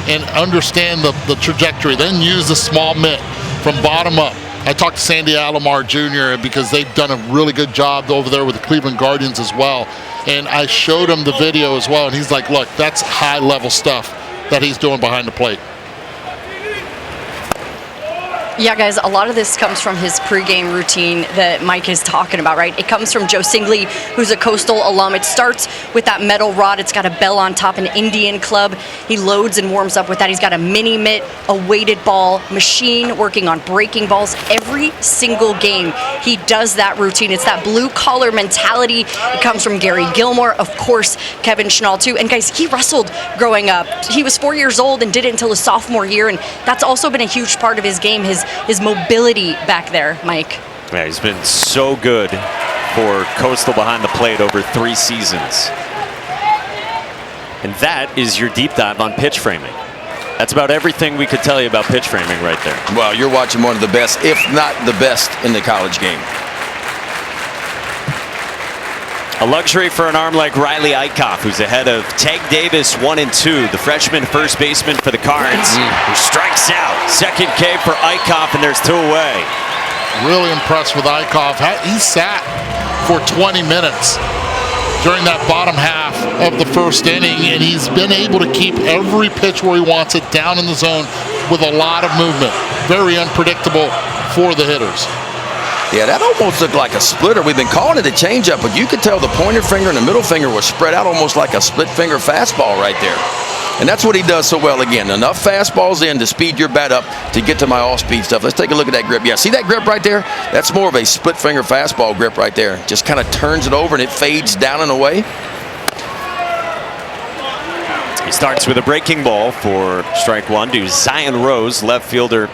and understand the trajectory. Then use the small mitt from bottom up. I talked to Sandy Alomar Jr. because they've done a really good job over there with the Cleveland Guardians as well. And I showed him the video as well, and he's like, look, that's high-level stuff that he's doing behind the plate. Yeah, guys, a lot of this comes from his pregame routine that Mike is talking about, right? It comes from Joe Singley, who's a Coastal alum. It starts with that metal rod. It's got a bell on top, an Indian club. He loads and warms up with that. He's got a mini mitt, a weighted ball, machine working on breaking balls. Every single game, he does that routine. It's that blue-collar mentality. It comes from Gary Gilmore, of course, Kevin Schnall, too. And, guys, he wrestled growing up. He was 4 years old and did it until his sophomore year, and that's also been a huge part of his game, his mobility back there, Mike. Yeah, he's been so good for Coastal behind the plate over 3 seasons. And that is your deep dive on pitch framing. That's about everything we could tell you about pitch framing right there. Well, you're watching one of the best, if not the best, in the college game. A luxury for an arm like Riley Eichhoff, who's ahead of Teg Davis 1-2, the freshman first baseman for the Cards, who strikes out. Second K for Eichhoff, and there's 2 away. Really impressed with Eichhoff. He sat for 20 minutes during that bottom half of the first inning, and he's been able to keep every pitch where he wants it down in the zone with a lot of movement. Very unpredictable for the hitters. Yeah, that almost looked like a splitter. We've been calling it a changeup, but you could tell the pointer finger and the middle finger was spread out almost like a split finger fastball right there. And that's what he does so well. Again, enough fastballs in to speed your bat up to get to my off-speed stuff. Let's take a look at that grip. Yeah, see that grip right there? That's more of a split finger fastball grip right there. Just kind of turns it over and it fades down and away. He starts with a breaking ball for strike one to Zion Rose, left fielder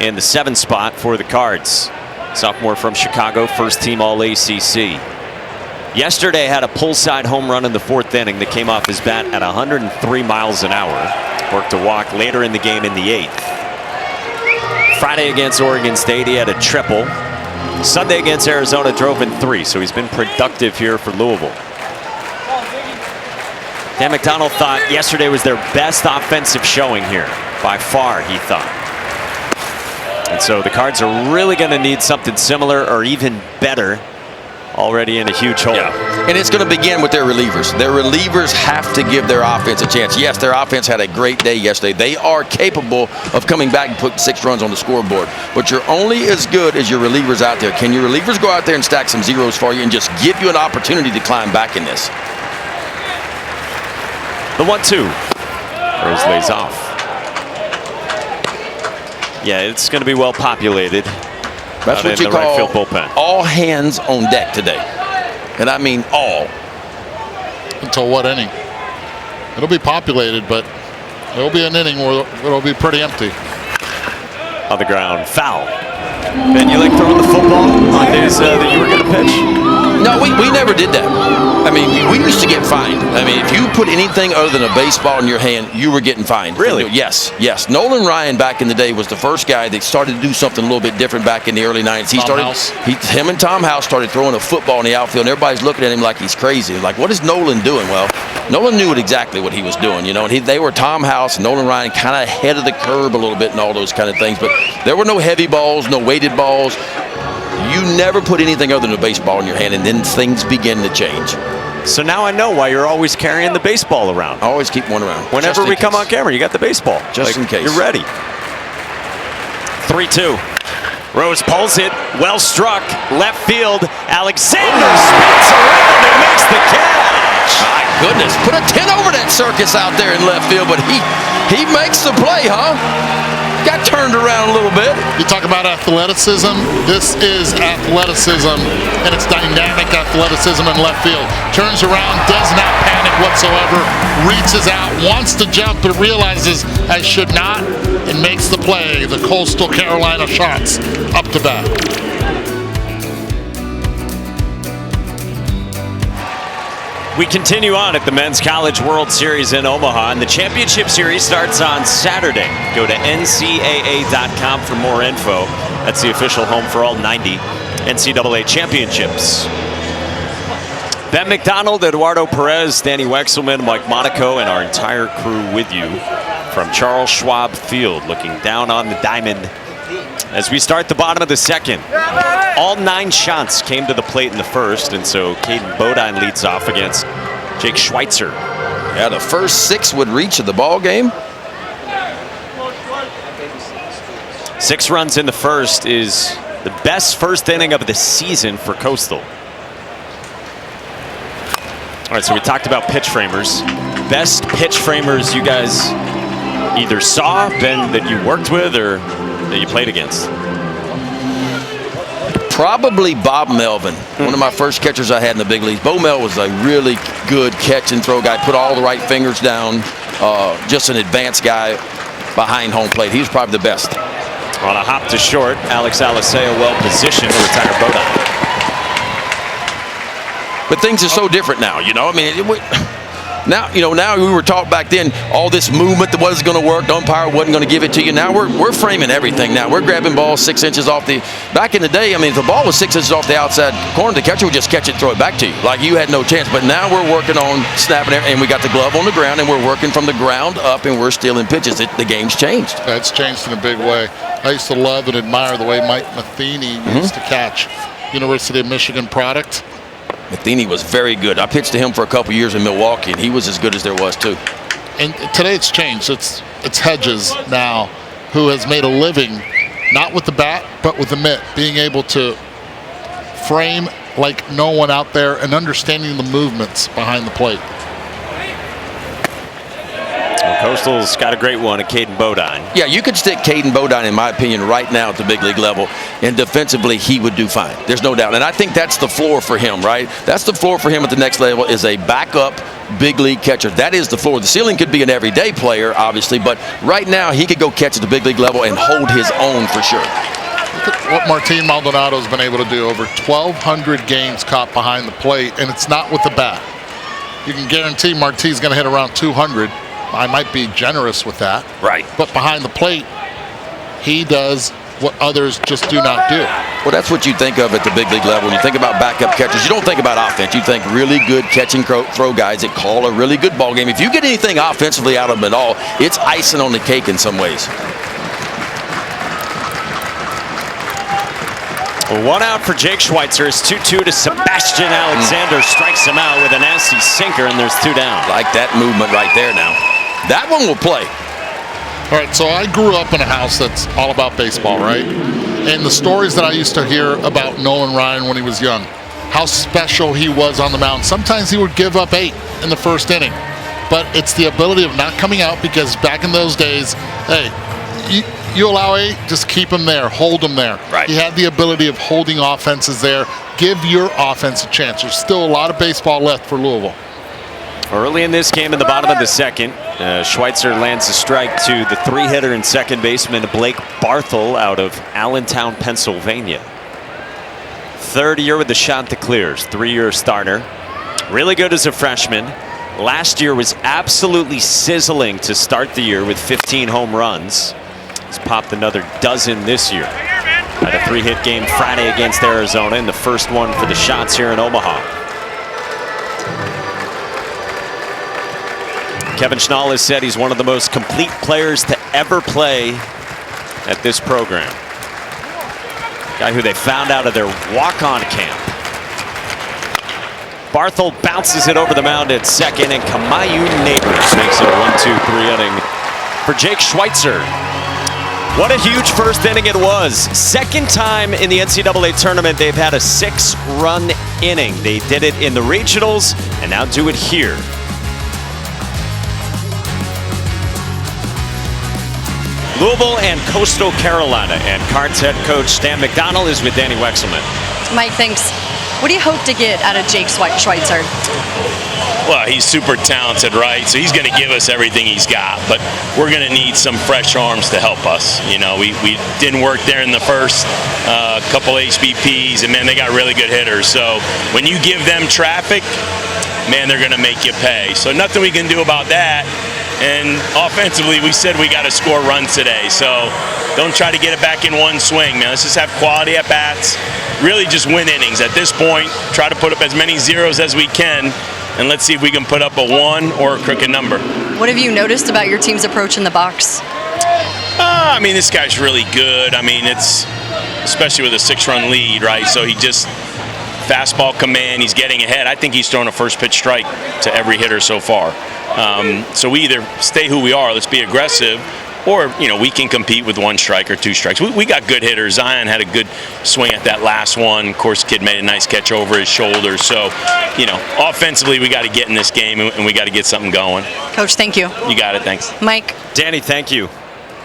in the 7th spot for the Cards. Sophomore from Chicago, first team All-ACC. Yesterday had a pull-side home run in the 4th inning that came off his bat at 103 miles an hour. Worked a walk later in the game in the 8th. Friday against Oregon State, he had a triple. Sunday against Arizona, drove in 3, so he's been productive here for Louisville. Dan McDonald thought yesterday was their best offensive showing here. By far, he thought. And so the Cards are really going to need something similar or even better. Already in a huge hole. Yeah. And it's going to begin with their relievers. Their relievers have to give their offense a chance. Yes, their offense had a great day yesterday. They are capable of coming back and putting 6 runs on the scoreboard. But you're only as good as your relievers out there. Can your relievers go out there and stack some zeros for you and just give you an opportunity to climb back in this? The 1-2. Rose lays off. Yeah, it's going to be well populated. That's what you call right field bullpen. All hands on deck today. And I mean all. Until what inning? It'll be populated, but it'll be an inning where it'll be pretty empty. On the ground, foul. Ben, you like throwing the football on days that you were going to pitch? No, we never did that. I mean, we used to get fined. I mean, if you put anything other than a baseball in your hand, you were getting fined. Really? Yes. Nolan Ryan back in the day was the first guy that started to do something a little bit different back in the early 90s. Him and Tom House started throwing a football in the outfield, and everybody's looking at him like he's crazy. Like, what is Nolan doing? Well, Nolan knew exactly what he was doing, you know, and they were Tom House, Nolan Ryan, kind of ahead of the curve a little bit and all those kind of things. But there were no heavy balls, no weighted balls. You never put anything other than a baseball in your hand, and then things begin to change. So now I know why you're always carrying the baseball around. I always keep one around. Whenever we come on camera, you got the baseball. Just in case. You're ready. 3-2. Rose pulls it. Well struck. Left field. Alexander spins around and makes the catch. My goodness. Put a 10 over that circus out there in left field, but he makes the play, huh? Got turned around a little bit. You talk about athleticism. This is athleticism, and it's dynamic athleticism in left field. Turns around, does not panic whatsoever, reaches out, wants to jump, but realizes I should not, and makes the play. The Coastal Carolina shots up to bat. We continue on at the Men's College World Series in Omaha, and the championship series starts on Saturday. Go to ncaa.com for more info. That's the official home for all 90 NCAA championships. Ben McDonald, Eduardo Perez, Danny Wexelman, Mike Monaco, and our entire crew with you from Charles Schwab Field, looking down on the diamond as we start the bottom of the 2nd. All 9 shots came to the plate in the 1st, and so Caden Bodine leads off against Jake Schweitzer. Yeah, the first 6 would reach of the ball game. 6 runs in the 1st is the best 1st inning of the season for Coastal. All right, so we talked about pitch framers. Best pitch framers you guys either saw, Ben, that you worked with, or that you played against? Probably Bob Melvin, one of my first catchers I had in the big leagues. Bo Mel was a really good catch and throw guy, put all the right fingers down, just an advanced guy behind home plate. He was probably the best. On a hop to short, Alex Aliseo well positioned to retire Bodine. But things are so different now, you know. I mean, now we were taught back then all this movement that wasn't going to work. The umpire wasn't going to give it to you. Now we're framing everything. Now we're grabbing balls 6 inches off the. Back in the day, I mean, if the ball was 6 inches off the outside corner, the catcher would just catch it and throw it back to you. Like you had no chance. But now we're working on snapping it, and we got the glove on the ground, and we're working from the ground up, and we're stealing pitches. The game's changed. It's changed in a big way. I used to love and admire the way Mike Matheny used to catch. University of Michigan product. Matheny was very good. I pitched to him for a couple years in Milwaukee, and he was as good as there was too. And today it's changed. It's Hedges now, who has made a living, not with the bat, but with the mitt, being able to frame like no one out there and understanding the movements behind the plate. Coastal's got a great one at Caden Bodine. Yeah, you could stick Caden Bodine, in my opinion, right now at the big league level, and defensively he would do fine. There's no doubt. And I think that's the floor for him, right? That's the floor for him at the next level, is a backup big league catcher. That is the floor. The ceiling could be an everyday player, obviously, but right now he could go catch at the big league level and hold his own for sure. Look at what Martin Maldonado's been able to do. Over 1,200 games caught behind the plate, and it's not with the bat. You can guarantee Martin's going to hit around 200. I might be generous with that. Right. But behind the plate, he does what others just do not do. Well, that's what you think of at the big league level. When you think about backup catchers, you don't think about offense. You think really good catch and throw guys that call a really good ball game. If you get anything offensively out of them at all, it's icing on the cake in some ways. Well, one out for Jake Schweitzer. It's 2-2 to Sebastian Alexander. Strikes him out with a nasty sinker, and there's 2 down. Like that movement right there now. That one will play. All right, so I grew up in a house that's all about baseball, right? And the stories that I used to hear about Nolan Ryan when he was young, how special he was on the mound. Sometimes he would give up 8 in the first inning. But it's the ability of not coming out, because back in those days, hey, you allow 8, just keep him there, hold him there. Right. He had the ability of holding offenses there. Give your offense a chance. There's still a lot of baseball left for Louisville. Early in this game, in the bottom of the second, Schweitzer lands a strike to the 3-hitter and second baseman Blake Barthel out of Allentown, Pennsylvania. 3rd year with the Chanticleers, 3-year starter. Really good as a freshman. Last year was absolutely sizzling to start the year with 15 home runs. He's popped another dozen this year. Had a 3-hit game Friday against Arizona, and the first one for the Shots here in Omaha. Kevin Schnall has said he's one of the most complete players to ever play at this program. Guy who they found out of their walk-on camp. Barthel bounces it over the mound at second, and Kamayu Neighbors makes it a 1-2-3 inning for Jake Schweitzer. What a huge first inning it was. Second time in the NCAA tournament they've had a 6-run inning. They did it in the regionals and now do it here. Louisville and Coastal Carolina, and Cards head coach Dan McDonnell is with Danny Wexelman. Mike, thanks. What do you hope to get out of Jake Schweitzer? Well, he's super talented, right? So he's going to give us everything he's got, but we're going to need some fresh arms to help us. You know, we didn't work there in the first couple HBPs, and man, they got really good hitters. So when you give them traffic, man, they're going to make you pay. So nothing we can do about that. And offensively, we said we got to score runs today. So don't try to get it back in one swing, man. Let's just have quality at bats. Really just win innings. At this point, try to put up as many zeros as we can. And let's see if we can put up a 1 or a crooked number. What have you noticed about your team's approach in the box? I mean, this guy's really good. I mean, it's especially with a 6-run lead, right? So he just fastball command. He's getting ahead. I think he's thrown a first pitch strike to every hitter so far. So we either stay who we are, let's be aggressive, or, you know, we can compete with 1 strike or 2 strikes. We got good hitters. Zion had a good swing at that last one. Of course, kid made a nice catch over his shoulder. So, you know, offensively, we got to get in this game, and we got to get something going. Coach, thank you. You got it. Thanks. Mike. Danny, thank you.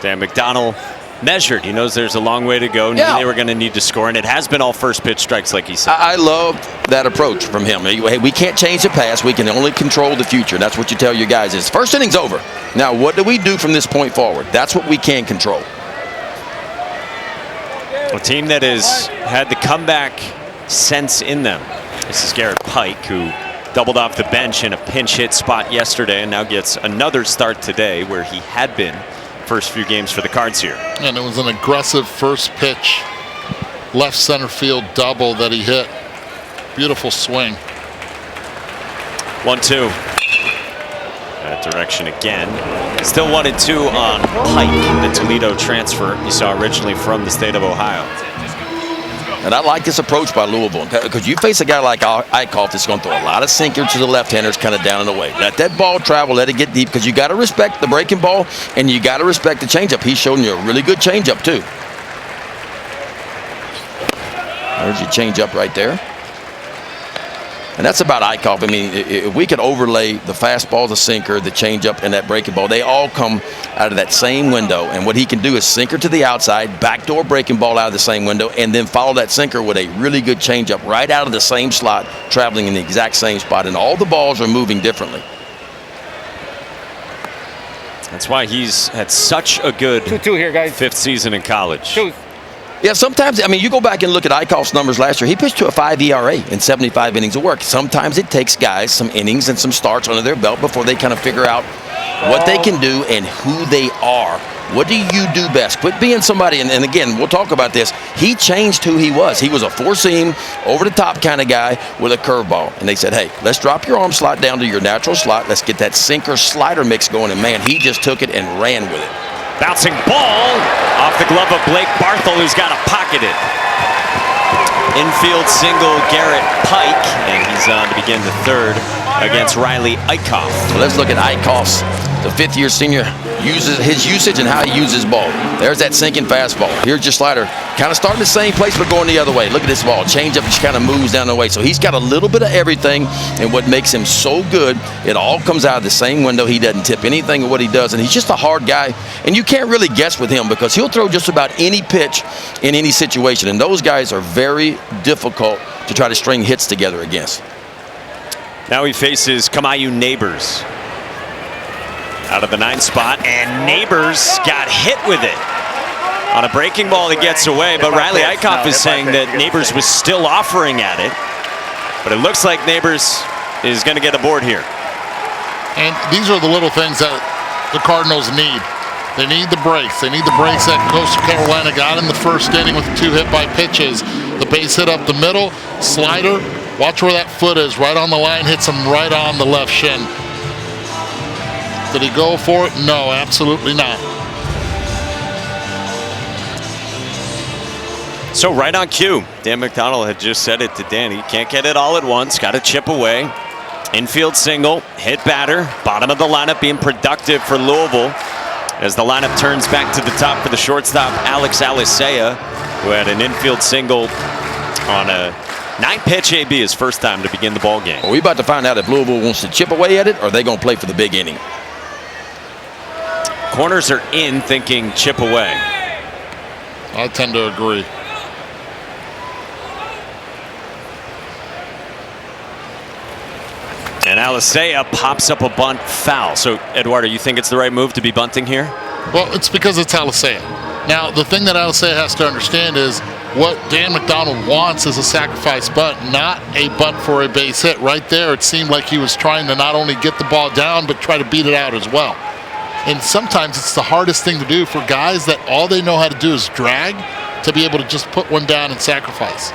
Dan McDonnell measured. He knows there's a long way to go. Knew they were going to need to score, and it has been all first pitch strikes, like he said. I love that approach from him. Hey, we can't change the past. We can only control the future. That's what you tell your guys is first inning's over. Now, what do we do from this point forward? That's what we can control. A team that has had the comeback sense in them. This is Garrett Pike, who doubled off the bench in a pinch hit spot yesterday and now gets another start today where he had been first few games for the Cards here. And it was an aggressive first pitch, left center field double that he hit. Beautiful swing. 1-2. That direction again. Still 1-2 on Pike, the Toledo transfer you saw originally from the state of Ohio. And I like this approach by Louisville, because you face a guy like Eichhoff that's going to throw a lot of sinker to the left-handers kind of down and away. Let that ball travel, let it get deep, because you got to respect the breaking ball, and you got to respect the changeup. He's showing you a really good changeup, too. There's your change up right there. And that's about Eichhoff. I mean, if we could overlay the fastball, the sinker, the changeup, and that breaking ball, they all come out of that same window. And what he can do is sinker to the outside, backdoor breaking ball out of the same window, and then follow that sinker with a really good changeup right out of the same slot, traveling in the exact same spot. And all the balls are moving differently. That's why he's had such a good 2-2 here, guys. 5th season in college. Yeah, sometimes, I mean, you go back and look at Eichhoff's numbers last year. He pitched to a 5 ERA in 75 innings of work. Sometimes it takes guys some innings and some starts under their belt before they kind of figure out what they can do and who they are. What do you do best? Quit being somebody, and again, we'll talk about this. He changed who he was. He was a four-seam, over-the-top kind of guy with a curveball. And they said, hey, let's drop your arm slot down to your natural slot. Let's get that sinker-slider mix going. And, man, he just took it and ran with it. Bouncing ball off the glove of Blake Barthel, who's got to pocket it. Infield single Garrett Pike, and he's on to begin the 3rd against Riley Eichhoff. So let's look at Eichhoff's, the 5th-year senior, his usage and how he uses ball. There's that sinking fastball. Here's your slider. Kind of starting the same place but going the other way. Look at this ball. Change up just kind of moves down the way. So he's got a little bit of everything, and what makes him so good, it all comes out of the same window. He doesn't tip anything of what he does, and he's just a hard guy. And you can't really guess with him because he'll throw just about any pitch in any situation, and those guys are very difficult to try to string hits together against. Now he faces Kamayu Neighbors out of the 9th spot, and Neighbors got hit with it on a breaking ball that gets away, but Riley Eichhoff is saying that Neighbors was still offering at it, but it looks like Neighbors is going to get aboard here. And these are the little things that the Cardinals need. They need the breaks. They need the breaks that Coastal Carolina got in the 1st inning with 2 hit-by pitches. The base hit up the middle, slider. Watch where that foot is, right on the line, hits him right on the left shin. Did he go for it? No, absolutely not. So right on cue, Dan McDonald had just said it to Dan. He can't get it all at once, got to chip away. Infield single, hit batter, bottom of the lineup being productive for Louisville as the lineup turns back to the top for the shortstop, Alex Alicea, who had an infield single on a 9-pitch AB his first time to begin the ball game. Well, we're about to find out if Louisville wants to chip away at it or are they going to play for the big inning. Corners are in thinking chip away. I tend to agree. And Alicea pops up a bunt foul. So, Eduardo, you think it's the right move to be bunting here? Well, it's because it's Alicea. Now, the thing that Alicea has to understand is what Dan McDonald wants is a sacrifice bunt, not a bunt for a base hit. Right there, it seemed like he was trying to not only get the ball down, but try to beat it out as well. And sometimes it's the hardest thing to do for guys that all they know how to do is drag, to be able to just put one down and sacrifice.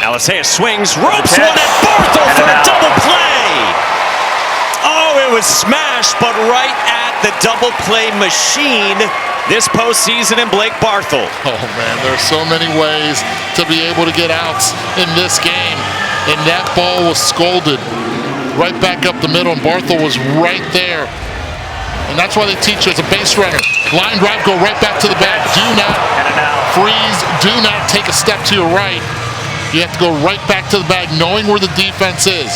Alicea swings, ropes one at Barthel for a double play. Oh, it was smashed, but right at the double play machine this postseason in Blake Barthel. Oh, man, there are so many ways to be able to get outs in this game. And that ball was scolded right back up the middle, and Barthel was right there. And that's why they teach you as a base runner. Line drive, go right back to the bag. Do not freeze. Do not take a step to your right. You have to go right back to the bag, knowing where the defense is.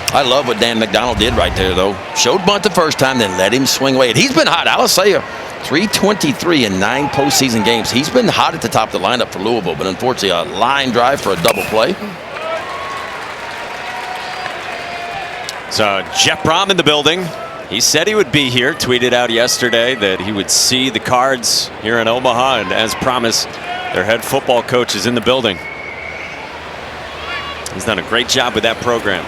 I love what Dan McDonald did right there, though. Showed bunt the first time, then let him swing away. And he's been hot. Alicea, 323 in 9 postseason games. He's been hot at the top of the lineup for Louisville, but unfortunately a line drive for a double play. So Jeff Brom in the building. He said he would be here, tweeted out yesterday that he would see the Cards here in Omaha, and as promised, their head football coach is in the building. He's done a great job with that program.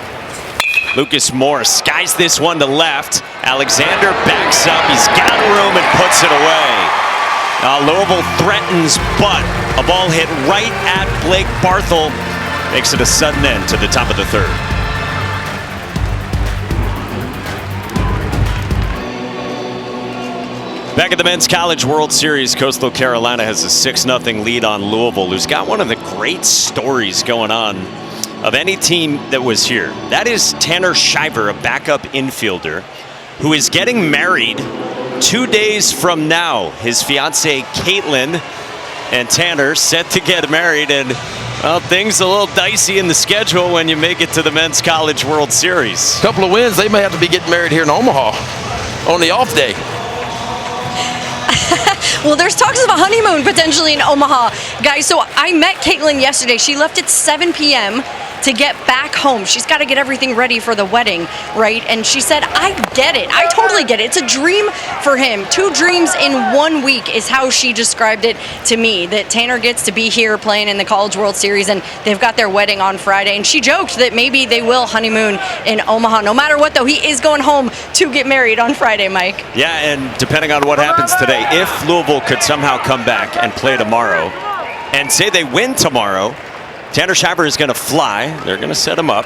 Lucas Moore skies this one to left. Alexander backs up. He's got room and puts it away. Louisville threatens, but a ball hit right at Blake Barthel makes it a sudden end to the top of the 3rd. Back at the Men's College World Series, Coastal Carolina has a 6-0 lead on Louisville, who's got one of the great stories going on of any team that was here. That is Tanner Shiver, a backup infielder, who is getting married 2 days from now, his fiancee Caitlin and Tanner set to get married, and well, things a little dicey in the schedule when you make it to the Men's College World Series. Couple of wins, they may have to be getting married here in Omaha on the off day. Well, there's talks of a honeymoon potentially in Omaha. Guys, so I met Caitlin yesterday. She left at 7 p.m. to get back home. She's got to get everything ready for the wedding, right? And she said, I get it. I totally get it. It's a dream for him. 2 dreams in 1 week is how she described it to me, that Tanner gets to be here playing in the College World Series, and they've got their wedding on Friday. And she joked that maybe they will honeymoon in Omaha. No matter what, though, he is going home to get married on Friday, Mike. Yeah, and depending on what happens today, if Louisville could somehow come back and play tomorrow, and say they win tomorrow, Tanner Schreiber is going to fly. They're going to set him up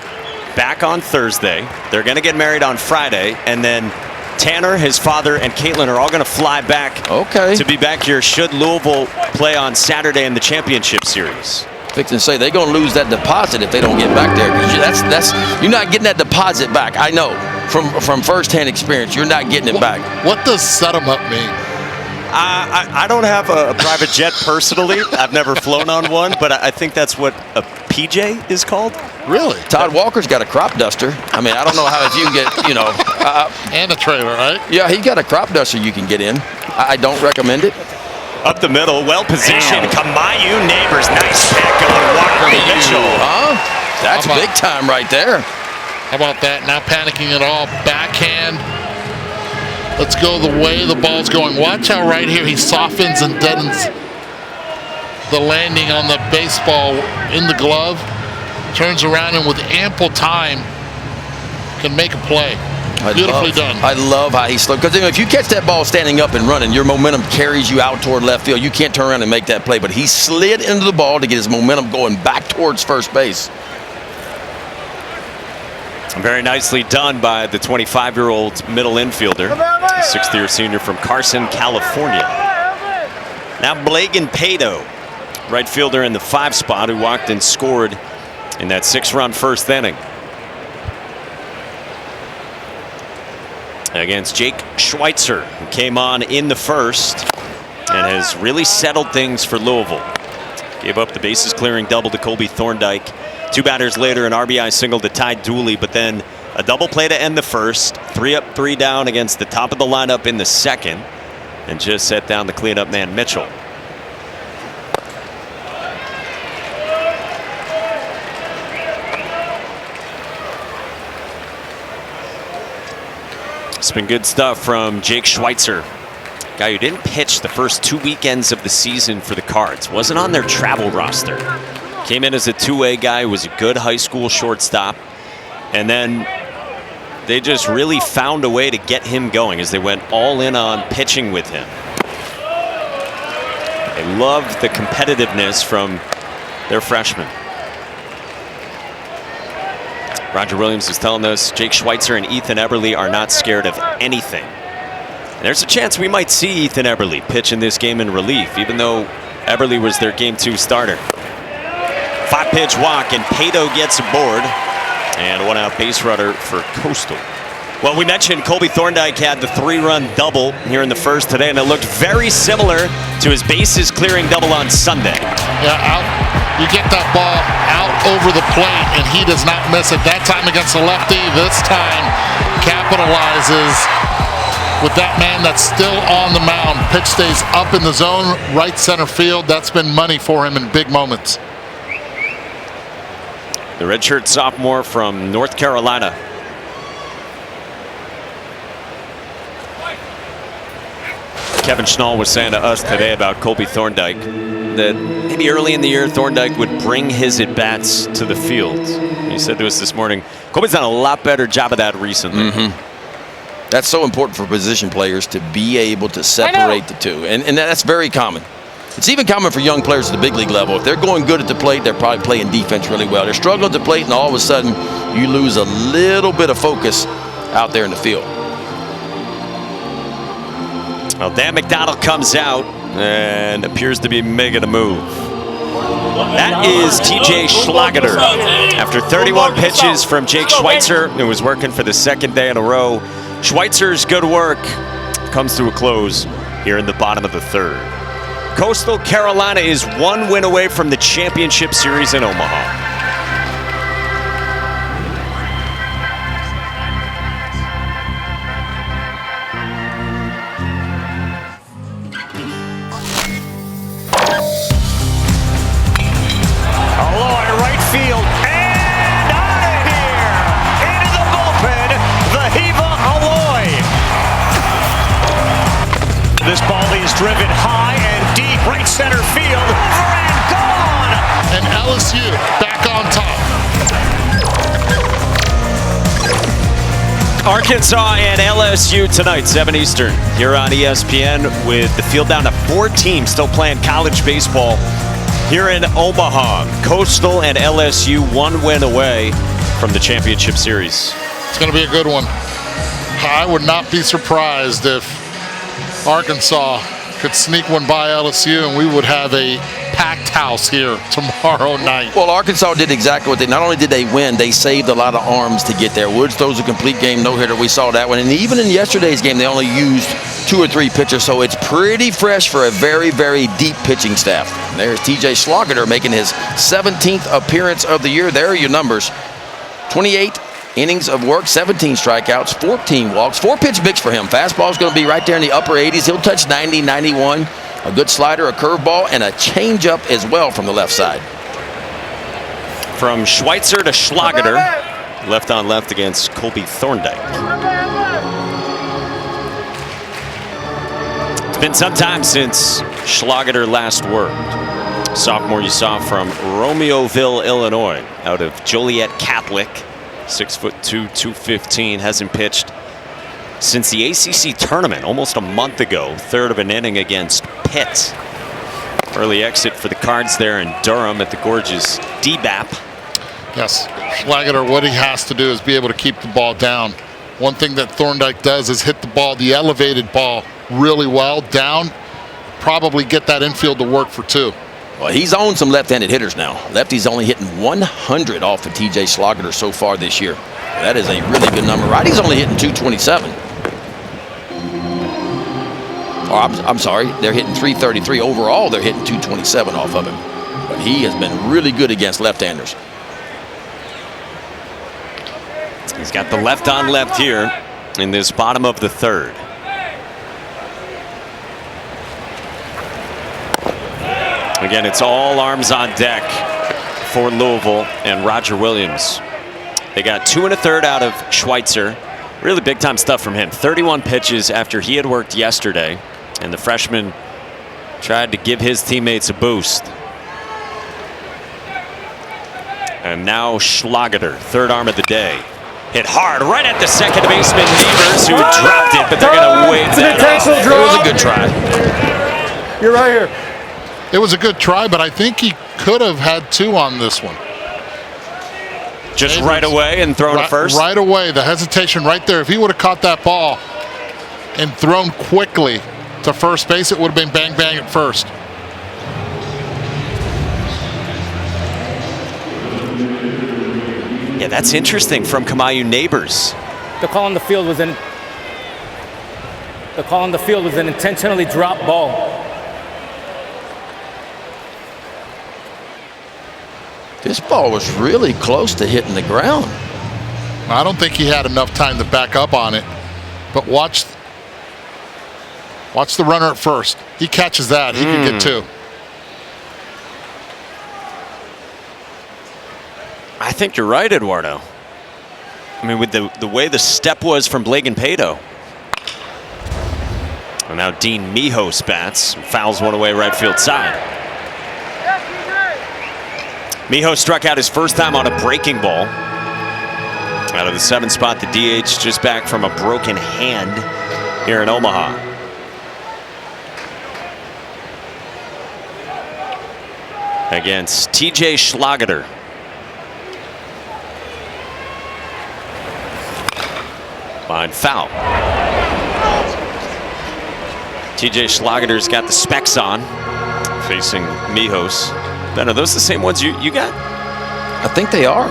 back on Thursday. They're going to get married on Friday, and then Tanner, his father, and Caitlin are all going to fly back to be back here should Louisville play on Saturday in the championship series. Fixing to say they're going to lose that deposit if they don't get back there. That's you're not getting that deposit back. I know from firsthand experience, you're not getting it back. What does set them up mean? I don't have a private jet personally. I've never flown on one, but I think that's what a PJ is called. Really? Todd Walker's got a crop duster. I mean, I don't know how if you can get, and a trailer, right? Yeah, he's got a crop duster you can get in. I don't recommend it. Up the middle, well positioned. Kamayu Neighbors, nice pick on Walker Mitchell. That's big time right there. How about that? Not panicking at all. Backhand. Let's go the way the ball's going. Watch how right here he softens and deadens the landing on the baseball in the glove. Turns around and with ample time can make a play. Beautifully done. I love how he slowed. Because if you catch that ball standing up and running, your momentum carries you out toward left field. You can't turn around and make that play. But he slid into the ball to get his momentum going back towards first base. Very nicely done by the 25-year-old middle infielder, 6th-year senior from Carson, California. Now Blagan Pato, right fielder in the 5 spot, who walked and scored in that 6-run first inning against Jake Schweitzer, who came on in the first and has really settled things for Louisville. Gave up the bases clearing double to Colby Thorndike. 2 batters later, an RBI single to Ty Dooley, but then a double play to end the first. 3 up, 3 down against the top of the lineup in the second, and just set down the cleanup man Mitchell. It's been good stuff from Jake Schweitzer, guy who didn't pitch the first 2 weekends of the season for the Cards. Wasn't on their travel roster. Came in as a 2-way guy, was a good high school shortstop, and then they just really found a way to get him going as they went all in on pitching with him. They loved the competitiveness from their freshman. Roger Williams was telling us Jake Schweitzer and Ethan Eberle are not scared of anything. And there's a chance we might see Ethan Eberle pitch in this game in relief, even though Eberle was their Game 2 starter. 5-pitch walk, and Pato gets aboard. And a 1-out base runner for Coastal. Well, we mentioned Colby Thorndike had the 3-run double here in the first today, and it looked very similar to his bases clearing double on Sunday. Yeah, out. You get that ball out over the plate, and he does not miss it. That time against the lefty, this time capitalizes with that man that's still on the mound. Pitch stays up in the zone, right center field. That's been money for him in big moments. The redshirt sophomore from North Carolina. Kevin Schnall was saying to us today about Colby Thorndike that maybe early in the year Thorndike would bring his at-bats to the field. He said to us this morning, Colby's done a lot better job of that recently. That's so important for position players to be able to separate the two. And that's very common. It's even common for young players at the big league level. If they're going good at the plate, they're probably playing defense really well. They're struggling at the plate, and all of a sudden, you lose a little bit of focus out there in the field. Well, Dan McDonald comes out and appears to be making a move. That is TJ Schlageter. After 31 pitches from Jake Schweitzer, who was working for the 2nd day in a row, Schweitzer's good work half comes to a close here in the bottom of the third. Coastal Carolina is 1 win away from the championship series in Omaha. Field and out of here into the bullpen, the Hiva Aloy. This ball is driven high and deep, right center field, over and gone. And LSU back on top. Arkansas and LSU tonight, 7 Eastern, here on ESPN, with the field down to 4 teams still playing college baseball. Here in Omaha, Coastal and LSU 1 win away from the championship series. It's going to be a good one. I would not be surprised if Arkansas could sneak one by LSU and we would have a packed house here tomorrow night. Well, Arkansas did exactly what not only did they win, they saved a lot of arms to get there. Woods throws a complete game no-hitter. We saw that one. And even in yesterday's game, they only used 2 or 3 pitchers, so it's pretty fresh for a very, very deep pitching staff. And there's TJ Schlageter making his 17th appearance of the year. There are your numbers. 28 innings of work, 17 strikeouts, 14 walks, 4-pitch mix for him. Fastball's going to be right there in the upper 80s. He'll touch 90, 91. A good slider, a curveball, and a changeup as well from the left side. From Schweitzer to Schlageter, left on left against Colby Thorndike. It's been some time since Schlageter last worked. Sophomore you saw from Romeoville, Illinois, out of Joliet Catholic. 6'2", 215, hasn't pitched since the ACC tournament almost a month ago. Third of an inning against Pitt. Early exit for the Cards there in Durham at the gorgeous DBAP. Yes, Schlageter, what he has to do is be able to keep the ball down. One thing that Thorndike does is hit the ball, the elevated ball, really well down. Probably get that infield to work for 2. Well, he's owned some left-handed hitters now. Lefty's only hitting 100 off of TJ Schlageter so far this year. That is a really good number. Righty's only hitting 227. Oh, I'm sorry, they're hitting 333. Overall, they're hitting 227 off of him. But he has been really good against left-handers. He's got the left on left here in this bottom of the third. Again, it's all arms on deck for Louisville and Roger Williams. They got 2 1/3 out of Schweitzer. Really big time stuff from him. 31 pitches after he had worked yesterday, and the freshman tried to give his teammates a boost. And now Schlageter, third arm of the day. Hit hard right at the second baseman Nevers, who dropped it, but they're going to wave that off. It was a good try. You're right here. It was a good try, but I think he could have had 2 on this one. Just Nevers, right away and thrown it first? Right away, the hesitation right there. If he would have caught that ball and thrown quickly to first base, it would have been bang, bang at first. Yeah, that's interesting from Kamayu Neighbors. The call on the field was an intentionally dropped ball. This ball was really close to hitting the ground. I don't think he had enough time to back up on it, but watch the runner at first. He catches that, he can get 2. I think you're right, Eduardo. I mean, with the way the step was from Blagan Pato. And now Dean Mijos bats, fouls one away right field side. Mijos struck out his first time on a breaking ball. Out of the 7th spot, the DH just back from a broken hand here in Omaha. Against TJ Schlageter. Line foul. TJ Schlageter's got the specs on, facing Mijos. Ben, are those the same ones you got? I think they are.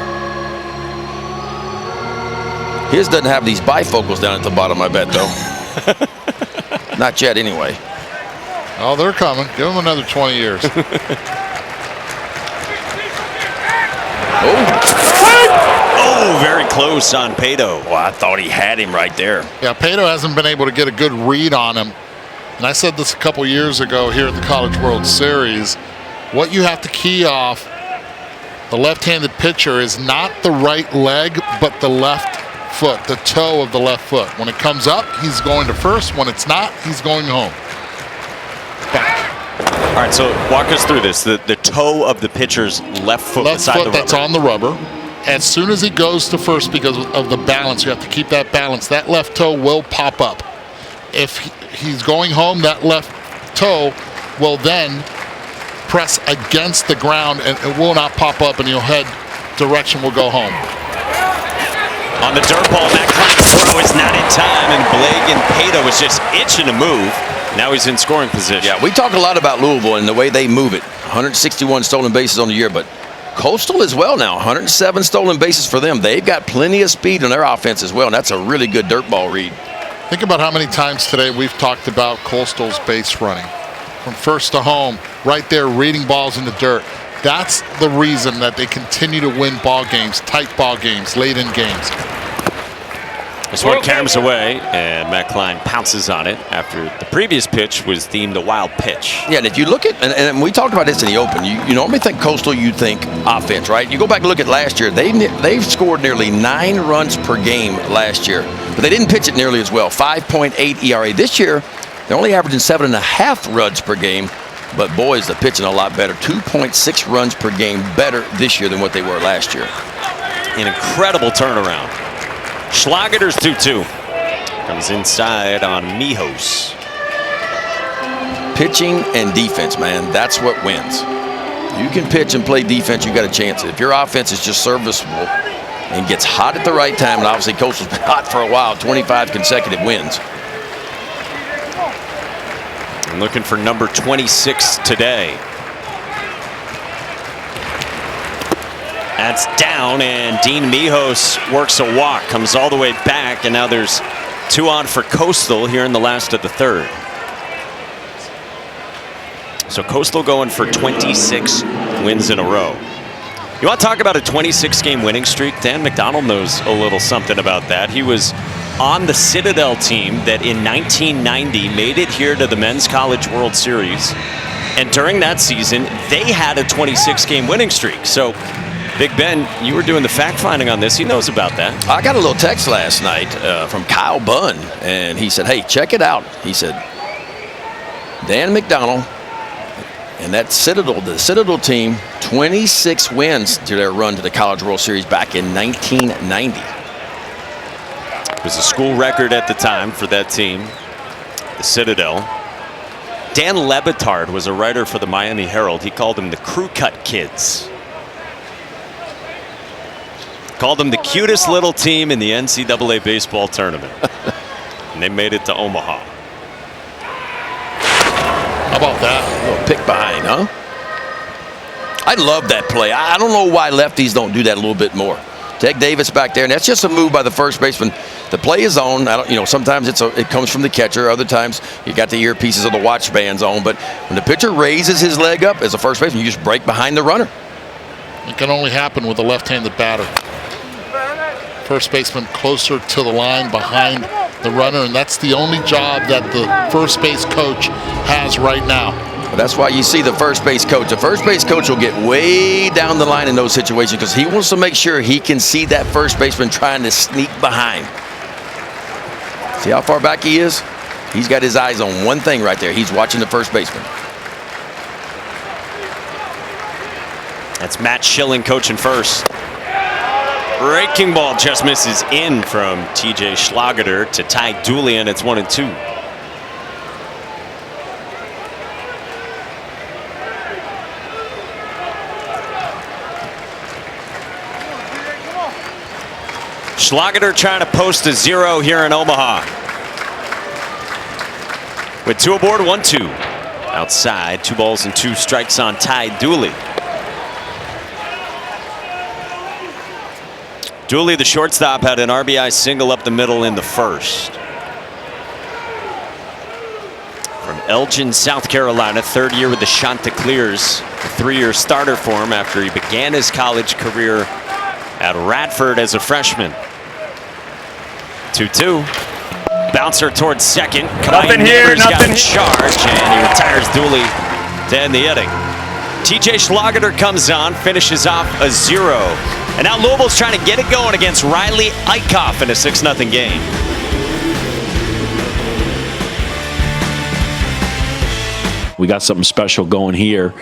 His doesn't have these bifocals down at the bottom, I bet, though. Not yet, anyway. Oh, they're coming. Give them another 20 years. Oh, very close on Pato. Well, I thought he had him right there. Yeah, Pato hasn't been able to get a good read on him. And I said this a couple years ago here at the College World Series. What you have to key off the left-handed pitcher is not the right leg, but the left foot, the toe of the left foot. When it comes up, he's going to first. When it's not, he's going home. Back. All right, so walk us through this. The toe of the pitcher's left foot beside the rubber. That's on the rubber. As soon as he goes to first, because of the balance, you have to keep that balance. That left toe will pop up. If he's going home, that left toe will then press against the ground and it will not pop up, and your head direction will go home. On the dirt ball, that throw is not in time, and Blake and Pato was just itching to move. Now he's in scoring position. Yeah, we talk a lot about Louisville and the way they move it. 161 stolen bases on the year, but Coastal as well now. 107 stolen bases for them. They've got plenty of speed on their offense as well, and that's a really good dirt ball read. Think about how many times today we've talked about Coastal's base running. From first to home, right there reading balls in the dirt. That's the reason that they continue to win ball games, tight ball games, late in games. This one caroms away, and Matt Klein pounces on it after the previous pitch was deemed a wild pitch. Yeah, and if you look at, and we talked about this in the open, you normally think Coastal, you think offense, right? You go back and look at last year, they've scored nearly 9 runs per game last year, but they didn't pitch it nearly as well. 5.8 ERA. This year, they're only averaging 7.5 runs per game, but boys, they're pitching a lot better. 2.6 runs per game better this year than what they were last year. An incredible turnaround. Schlager's 2-2. Comes inside on Mijos. Pitching and defense, man, that's what wins. You can pitch and play defense, you got a chance. If your offense is just serviceable and gets hot at the right time, and obviously Coastal's been hot for a while, 25 consecutive wins. And looking for number 26 today. That's down, and Dean Mijos works a walk, comes all the way back, and now there's 2 on for Coastal here in the last of the third. So Coastal going for 26 wins in a row. You want to talk about a 26-game winning streak? Dan McDonald knows a little something about that. He was on the Citadel team that in 1990 made it here to the Men's College World Series. And during that season, they had a 26-game winning streak. So Big Ben, you were doing the fact-finding on this. He knows about that. I got a little text last night from Kyle Bunn, and he said, hey, check it out. He said, Dan McDonald and that the Citadel team, 26 wins to their run to the College World Series back in 1990. It was a school record at the time for that team, the Citadel. Dan Lebitard was a writer for the Miami Herald. He called them the Crew Cut Kids. Called them the cutest little team in the NCAA baseball tournament. And they made it to Omaha. How about that? A little pick behind, huh? I love that play. I don't know why lefties don't do that a little bit more. Ted Davis back there, and that's just a move by the first baseman. The play is on. Sometimes it comes from the catcher. Other times you got the earpieces or the watch bands on. But when the pitcher raises his leg up as a first baseman, you just break behind the runner. It can only happen with a left-handed batter. First baseman closer to the line behind the runner, and that's the only job that the first base coach has right now. Well, that's why you see the first base coach. The first base coach will get way down the line in those situations because he wants to make sure he can see that first baseman trying to sneak behind. See how far back he is? He's got his eyes on one thing right there. He's watching the first baseman. That's Matt Schilling coaching first. Breaking ball just misses in from TJ Schlager to Ty Dooley, and it's 1-2. Schlager trying to post a 0 here in Omaha. With 2 aboard, 1-2. Outside, 2 balls and 2 strikes on Ty Dooley. Dooley, the shortstop, had an RBI single up the middle in the first. Elgin, South Carolina, third year with the Chanticleers. A 3-year starter for him after he began his college career at Radford as a freshman. 2-2. Bouncer towards second. Nothing here, Got nothing a charge, and he retires Dooley to end the inning. TJ Schlageter comes on, finishes off a 0. And now Louisville's trying to get it going against Riley Eichhoff in a 6-0 game. We got something special going here,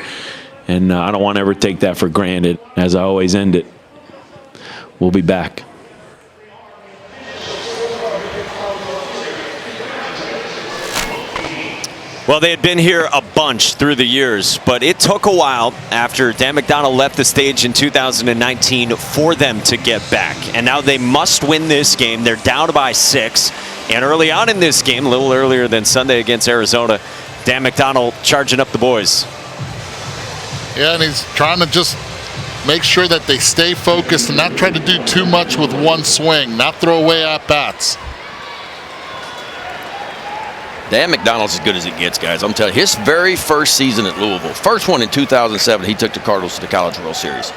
and I don't want to ever take that for granted. As I always end it, we'll be back. Well, they had been here a bunch through the years, but it took a while after Dan McDonnell left the stage in 2019 for them to get back. And now they must win this game. They're down by 6. And early on in this game, a little earlier than Sunday against Arizona, Dan McDonnell charging up the boys. Yeah, and he's trying to just make sure that they stay focused and not try to do too much with one swing, not throw away at-bats. Dan McDonnell's as good as it gets, guys. I'm telling you, his very first season at Louisville, first one in 2007, he took the Cardinals to the College World Series.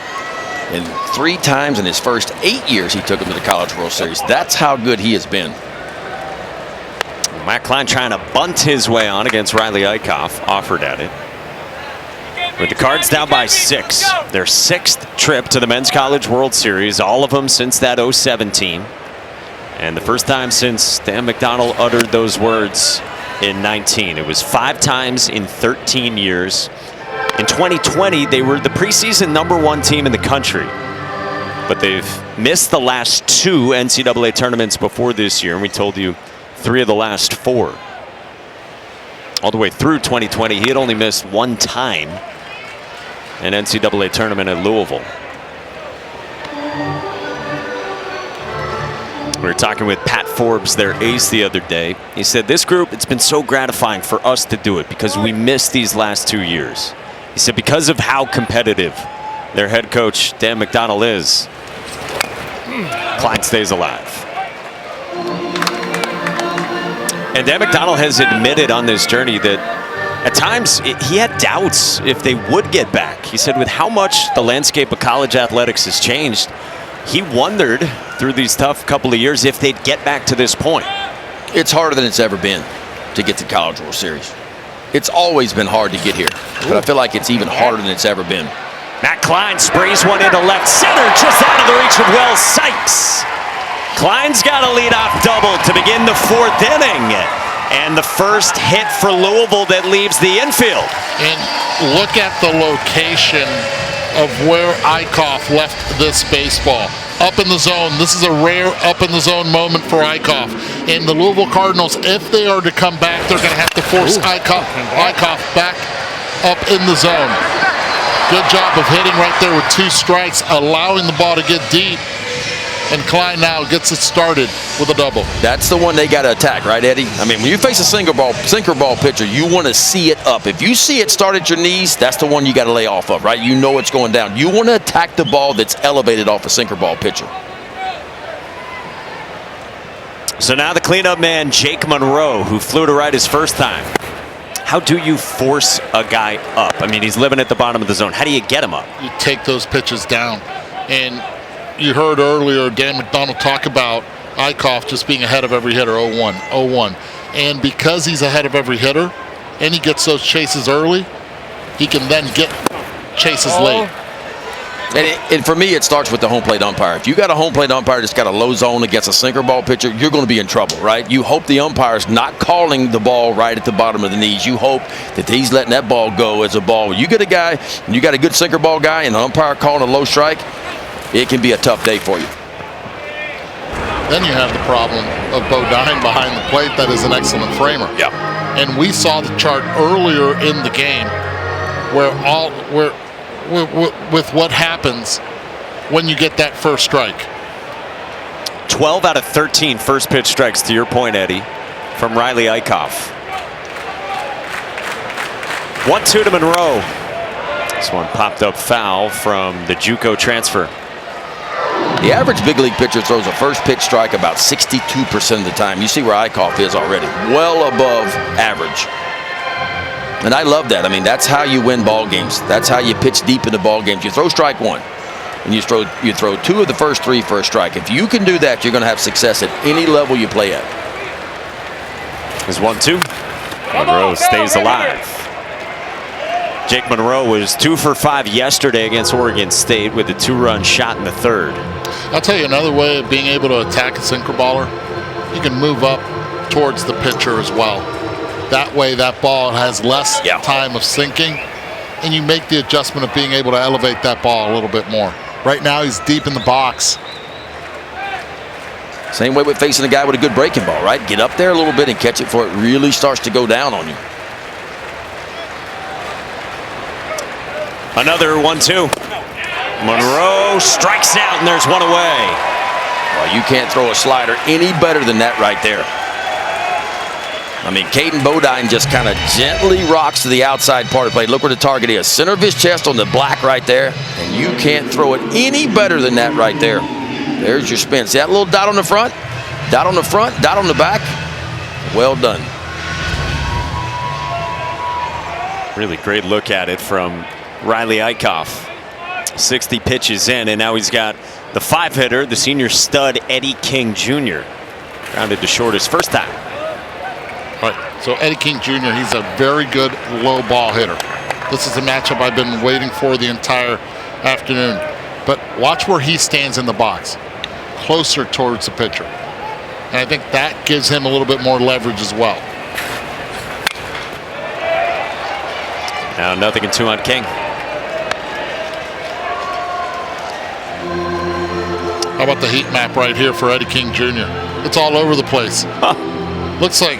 And 3 times in his first 8 years, he took them to the College World Series. That's how good he has been. Matt Klein trying to bunt his way on against Riley Eichhoff, offered at it. With the Cards down by 6, their 6th trip to the Men's College World Series, all of them since that 07 team. And the first time since Dan McDonnell uttered those words in 19. It was 5 times in 13 years. In 2020, they were the preseason #1 team in the country. But they've missed the last 2 NCAA tournaments before this year, and we told you 3 of the last 4. All the way through 2020, he had only missed 1 time an NCAA tournament at Louisville. We were talking with Pat Forbes, their ace, the other day. He said, this group, it's been so gratifying for us to do it because we missed these last 2 years. He said because of how competitive their head coach, Dan McDonnell, is, Klein stays alive. And Dan McDonnell has admitted on this journey that at times he had doubts if they would get back. He said with how much the landscape of college athletics has changed, he wondered through these tough couple of years if they'd get back to this point. It's harder than it's ever been to get to College World Series. It's always been hard to get here, but I feel like it's even harder than it's ever been. Matt Klein sprays one into left center, just out of the reach of Wells Sykes. Klein's got a leadoff double to begin the 4th inning. And the first hit for Louisville that leaves the infield. And look at the location of where Eichhoff left this baseball. Up in the zone. This is a rare up in the zone moment for Eichhoff. And the Louisville Cardinals, if they are to come back, they're going to have to force Eichhoff back up in the zone. Good job of hitting right there with 2 strikes, allowing the ball to get deep. And Klein now gets it started with a double. That's the one they got to attack, right, Eddie? I mean, when you face a sinker ball pitcher, you want to see it up. If you see it start at your knees, that's the one you got to lay off of, right? You know it's going down. You want to attack the ball that's elevated off a sinker ball pitcher. So now the cleanup man, Jake Monroe, who flew to right his first time. How do you force a guy up? I mean, he's living at the bottom of the zone. How do you get him up? You take those pitches down. And you heard earlier Dan McDonnell talk about Eichhoff just being ahead of every hitter, 0-1. And because he's ahead of every hitter and he gets those chases early, he can then get chases late. And for me, it starts with the home plate umpire. If you got a home plate umpire that's got a low zone against a sinker ball pitcher, you're going to be in trouble, right? You hope the umpire's not calling the ball right at the bottom of the knees. You hope that he's letting that ball go as a ball. When you get a guy, and you got a good sinker ball guy, and the umpire calling a low strike, it can be a tough day for you. Then you have the problem of Bodine behind the plate that is an excellent framer. Yeah. And we saw the chart earlier in the game with what happens when you get that first strike. 12 out of 13 first pitch strikes, to your point, Eddie, from Riley Eichhoff. 1-2 to Monroe. This one popped up foul from the JUCO transfer. The average big league pitcher throws a first pitch strike about 62% of the time. You see where Eichhoff is already, well above average. And I love that. I mean, that's how you win ball games. That's how you pitch deep into ball games. You throw strike one, and you throw 2 of the first 3 for a strike. If you can do that, you're going to have success at any level you play at. There's 1-2. Monroe stays alive. Jake Monroe was 2 for 5 yesterday against Oregon State with a 2-run shot in the 3rd. I'll tell you another way of being able to attack a sinker baller. You can move up towards the pitcher as well. That way that ball has less time of sinking, and you make the adjustment of being able to elevate that ball a little bit more. Right now he's deep in the box. Same way with facing a guy with a good breaking ball, right? Get up there a little bit and catch it before it really starts to go down on you. Another 1-2. Monroe strikes out, and there's one away. Well, you can't throw a slider any better than that right there. I mean, Caden Bodine just kind of gently rocks to the outside part of the plate. Look where the target is. Center of his chest on the black right there. And you can't throw it any better than that right there. There's your spin. See that little dot on the front? Dot on the front, dot on the back. Well done. Really great look at it from Riley Eichhoff. 60 pitches in, and now he's got the 5-hitter, the senior stud Eddie King Jr. Grounded to short his first time. Right. So Eddie King Jr., he's a very good low ball hitter. This is a matchup I've been waiting for the entire afternoon. But watch where he stands in the box, closer towards the pitcher. And I think that gives him a little bit more leverage as well. Now 0-2 on King. How about the heat map right here for Eddie King Jr.? It's all over the place. Looks like,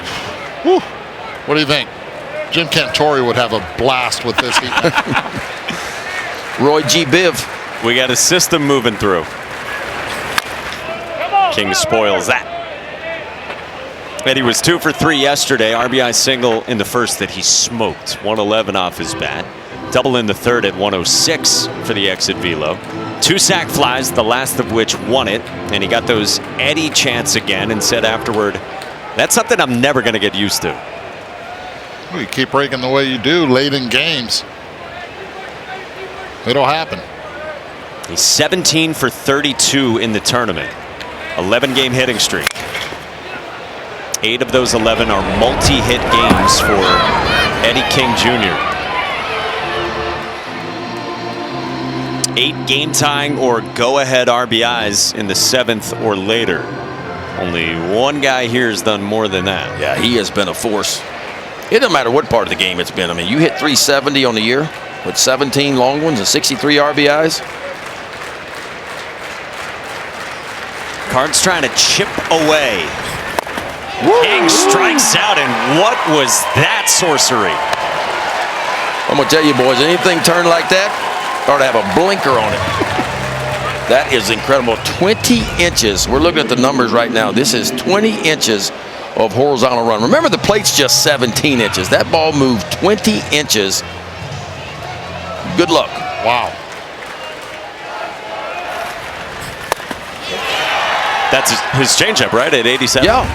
whew, what do you think? Jim Cantori would have a blast with this heat map. Roy G. Biv. We got a system moving through. King spoils that. Eddie was 2 for 3 yesterday. RBI single in the first that he smoked. 111 off his bat. Double in the 3rd at 106 for the exit velo. 2 sac flies, the last of which won it. And he got those Eddie chants again and said afterward, "That's something I'm never going to get used to." Well, you keep breaking the way you do late in games, it'll happen. He's 17 for 32 in the tournament. 11-game hitting streak. 8 of those 11 are multi-hit games for Eddie King Jr. 8 game-tying or go-ahead RBIs in the 7th or later. Only one guy here has done more than that. Yeah, he has been a force. It doesn't matter what part of the game it's been. I mean, you hit 370 on the year with 17 long ones and 63 RBIs. Cards trying to chip away. King strikes out, and what was that sorcery? I'm going to tell you, boys, anything turned like that ought to have a blinker on it. That is incredible. 20 inches. We're looking at the numbers right now. This is 20 inches of horizontal run. Remember, the plate's just 17 inches. That ball moved 20 inches. Good luck. Wow. That's his changeup, right, at 87? Yeah.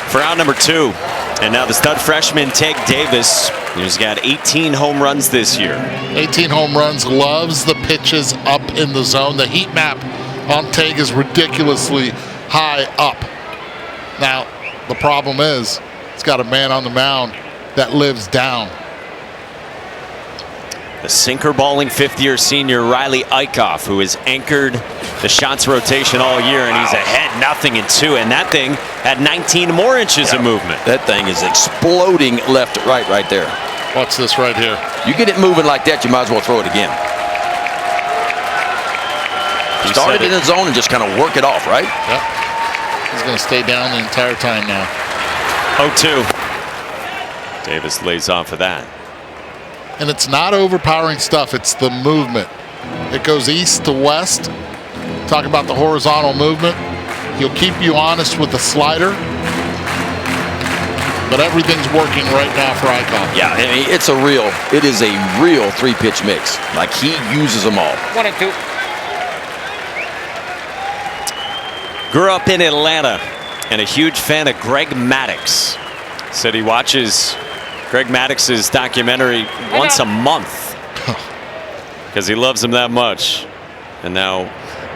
For out number 2. And now the stud freshman, Tig Davis, who's got 18 home runs this year. 18 home runs, loves the pitches up in the zone. The heat map on Tig is ridiculously high up. Now, the problem is, it's got a man on the mound that lives down. The sinker balling 5th-year senior Riley Eichhoff, who has anchored the shots rotation all year, and he's ahead 0-2, and that thing had 19 more inches of movement. That thing is exploding left to right there. Watch this right here. You get it moving like that, you might as well throw it again. Start it in the zone and just kind of work it off, right? Yep. He's going to stay down the entire time now. 0-2. Davis lays off of that. And it's not overpowering stuff, it's the movement. It goes east to west. Talk about the horizontal movement. He'll keep you honest with the slider. But everything's working right now for Eichhoff. Yeah, I mean, it is a real 3-pitch mix. Like, he uses them all. 1-2. Grew up in Atlanta and a huge fan of Greg Maddux. Said he watches Greg Maddox's documentary once a month because he loves him that much. And now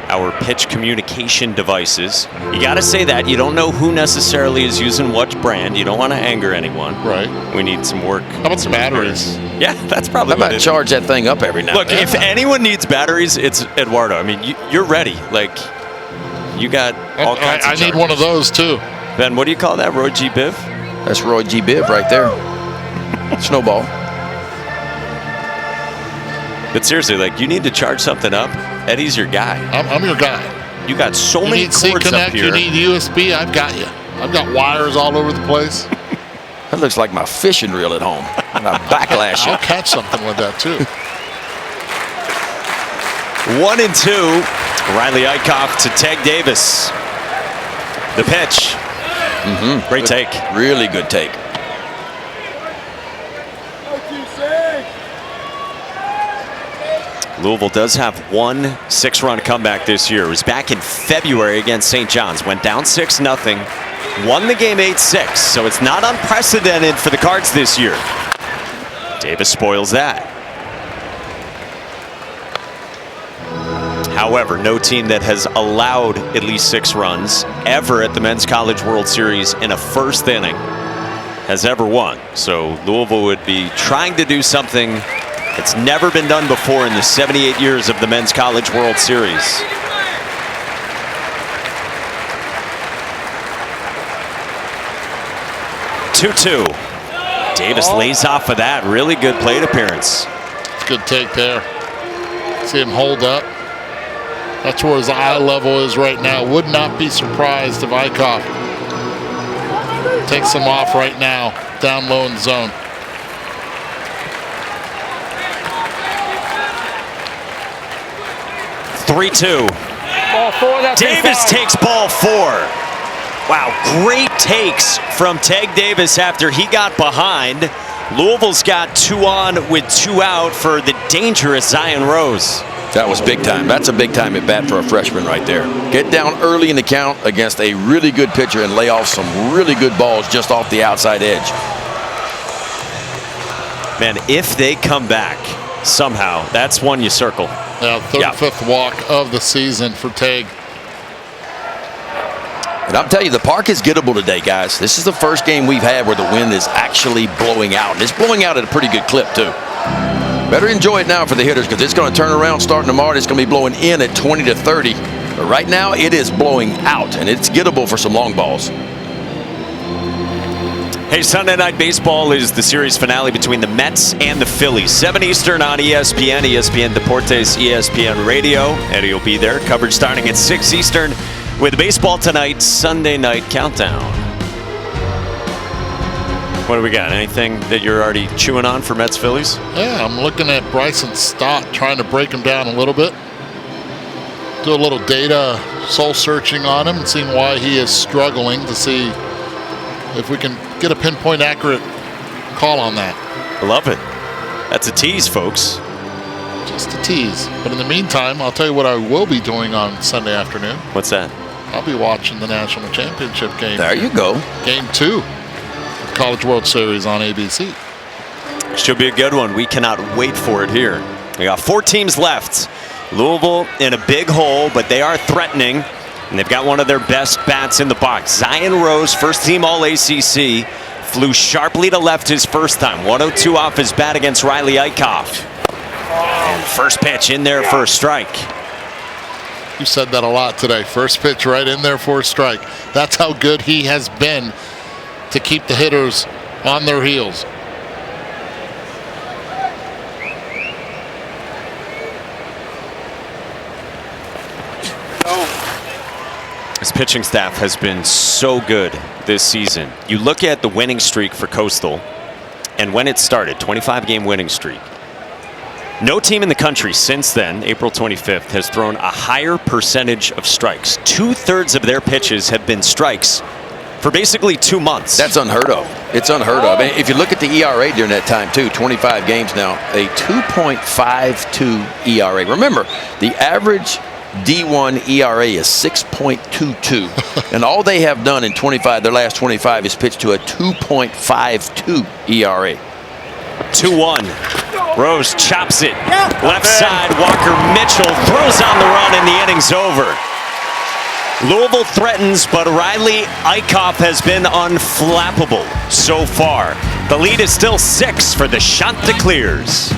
our pitch communication devices. You got to say that. You don't know who necessarily is using what brand. You don't want to anger anyone. Right. We need some work. How about some batteries? Yeah, that's probably How about charge that thing up every now Look, and then? if anyone needs batteries, it's Eduardo. I mean, you're ready. Like, you got all kinds of I need one of those, too. Ben, what do you call that? Roy G. Biv? That's Roy G. Biv right there. Snowball. But seriously, like, you need to charge something up. Eddie's your guy. I'm your guy. You got so You many need C cords up connect, here. you need USB, I've got you. I've got wires all over the place. That looks like my fishing reel at home. And I backlash I'll it. catch something with that, too. 1-2. Riley Eichhoff to Teg Davis. The pitch. Great take. Really good take. Louisville does have one 6-run comeback this year. It was back in February against St. John's. Went down 6-0. Won the game 8-6. So it's not unprecedented for the Cards this year. Davis spoils that. However, no team that has allowed at least 6 runs ever at the Men's College World Series in a first inning has ever won. So Louisville would be trying to do something that's never been done before in the 78 years of the Men's College World Series. Two. Davis lays off of that. Really good plate appearance. Good take there. See him hold up. That's where his eye level is right now. Would not be surprised if Eichhoff takes him off right now, down low in the zone. Three, 2. Ball 4, that's Davis inside. takes ball 4. Wow, great takes from Teg Davis after he got behind. Louisville's got 2 on with 2 out for the dangerous Zion Rose. That was big time. That's a big time at bat for a freshman right there. Get down early in the count against a really good pitcher and lay off some really good balls just off the outside edge. Man, if they come back somehow, that's one you circle. Yeah, 35th walk of the season for Teg. And I'll tell you, the park is gettable today, guys. This is the first game we've had where the wind is actually blowing out. And it's blowing out at a pretty good clip, too. Better enjoy it now for the hitters because it's going to turn around starting tomorrow. It's going to be blowing in at 20 to 30. But right now, it is blowing out, and it's gettable for some long balls. Hey, Sunday Night Baseball is the series finale between the Mets and the Phillies. 7 Eastern on ESPN, ESPN Deportes, ESPN Radio. Eddie will be there. Coverage starting at 6 Eastern with Baseball Tonight Sunday Night Countdown. What do we got? Anything that you're already chewing on for Mets Phillies? Yeah, I'm looking at Bryson Stott, trying to break him down a little bit. Do a little data soul searching on him and seeing why he is struggling to see if we can get a pinpoint accurate call on that. I love it. That's a tease, folks. Just a tease. But in the meantime, I'll tell you what I will be doing on Sunday afternoon. What's that? I'll be watching the National Championship game. There you go. Game 2. College World Series on ABC. Should be a good one. We cannot wait for it here. We got 4 teams left. Louisville in a big hole, but they are threatening. And they've got one of their best bats in the box. Zion Rose, first team All-ACC, flew sharply to left his first time. 102 off his bat against Riley Eichhoff. And first pitch in there for a strike. You said that a lot today. First pitch right in there for a strike. That's how good he has been to keep the hitters on their heels. His pitching staff has been so good this season. You look at the winning streak for Coastal, and when it started, 25-game winning streak. No team in the country since then, April 25th, has thrown a higher percentage of strikes. 2/3 of their pitches have been strikes for basically 2 months. That's unheard of. It's unheard of. And if you look at the ERA during that time, too, 25 games now, a 2.52 ERA. Remember, the average D1 ERA is 6.22. And all they have done in their last 25 is pitch to a 2.52 ERA. 2-1. Rose chops it. Left side, Walker Mitchell throws on the run, and the inning's over. Louisville threatens, but Riley Eichhoff has been unflappable so far. The lead is still 6 for the Chanticleers.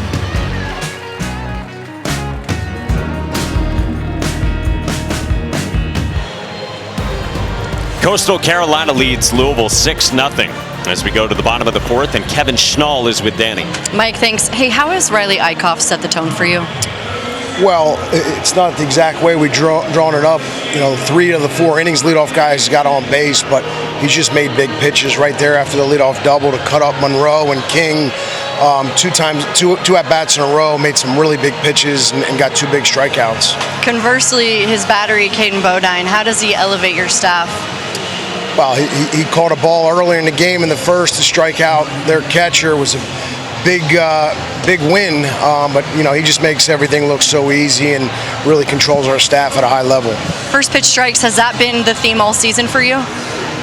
Coastal Carolina leads Louisville 6-0 as we go to the bottom of the 4th, and Kevin Schnall is with Danny. Mike, thanks. Hey, how has Riley Eichhoff set the tone for you? Well, it's not the exact way we drawn it up. 3 of the 4 innings leadoff guys got on base, but he's just made big pitches right there after the leadoff double to cut up Monroe and King. 2 at-bats in a row, made some really big pitches and got 2 big strikeouts. Conversely, his battery, Caden Bodine, how does he elevate your staff? Well, he caught a ball earlier in the game in the first to strike out their catcher. Was a big win, but he just makes everything look so easy and really controls our staff at a high level. First pitch strikes, has that been the theme all season for you?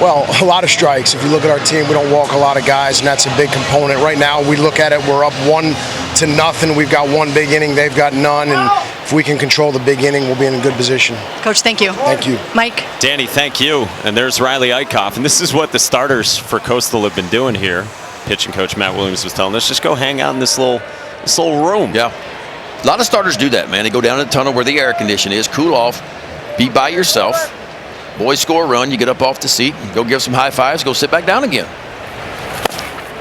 Well, a lot of strikes. If you look at our team, we don't walk a lot of guys, and that's a big component. Right now, we look at it, we're up 1-0. We've got 1 big inning, they've got none, and if we can control the big inning, we'll be in a good position. Coach, thank you. Thank you. Mike. Danny, thank you. And there's Riley Eichhoff, and this is what the starters for Coastal have been doing here. Pitching coach Matt Williams was telling us, just go hang out in this little room. Yeah. A lot of starters do that, man. They go down in the tunnel where the air condition is, cool off, be by yourself. Boys score a run, you get up off the seat, go give some high fives, go sit back down again.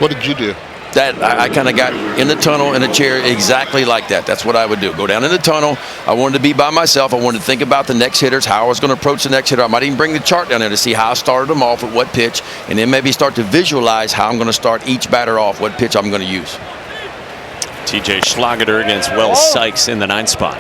What did you do? That I kind of got in the tunnel in a chair exactly like that. That's what I would do. Go down in the tunnel. I wanted to be by myself. I wanted to think about the next hitters, how I was going to approach the next hitter. I might even bring the chart down there to see how I started them off at what pitch, and then maybe start to visualize how I'm going to start each batter off, what pitch I'm going to use. TJ Schlageter against Wells Sykes in the 9th spot.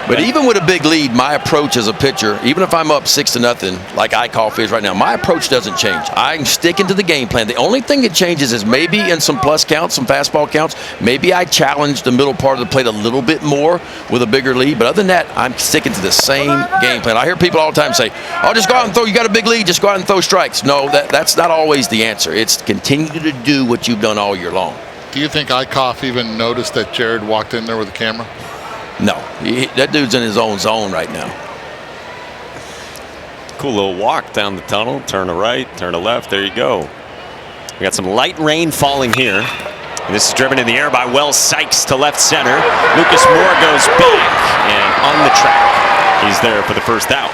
But even with a big lead, my approach as a pitcher, even if I'm up 6-0, like Eichhoff is right now, my approach doesn't change. I'm sticking to the game plan. The only thing that changes is maybe in some plus counts, some fastball counts, maybe I challenge the middle part of the plate a little bit more with a bigger lead. But other than that, I'm sticking to the same game plan. I hear people all the time say, oh, just go out and throw. You got a big lead. Just go out and throw strikes. No, that's not always the answer. It's continue to do what you've done all year long. Do you think Eichhoff even noticed that Jared walked in there with a camera? No, that dude's in his own zone right now. Cool little walk down the tunnel. Turn to right, turn to left. There you go. We got some light rain falling here. And this is driven in the air by Wells Sykes to left center. Lucas Moore goes back and on the track. He's there for the first out.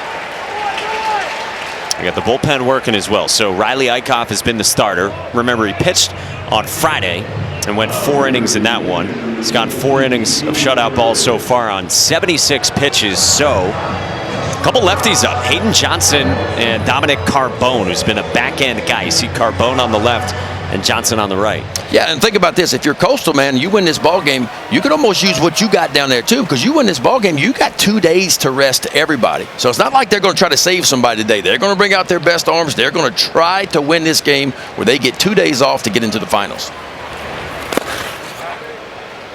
We got the bullpen working as well. So Riley Eichhoff has been the starter. Remember, he pitched on Friday and went 4 innings in that one. He's gone 4 innings of shutout balls so far on 76 pitches. So a couple lefties up. Hayden Johnson and Dominic Carbone, who's been a back-end guy. You see Carbone on the left and Johnson on the right. Yeah, and think about this. If you're Coastal, man, you win this ball game, you could almost use what you got down there too, because you win this ball game, you got 2 days to rest everybody. So it's not like they're going to try to save somebody today. They're going to bring out their best arms. They're going to try to win this game where they get 2 days off to get into the finals.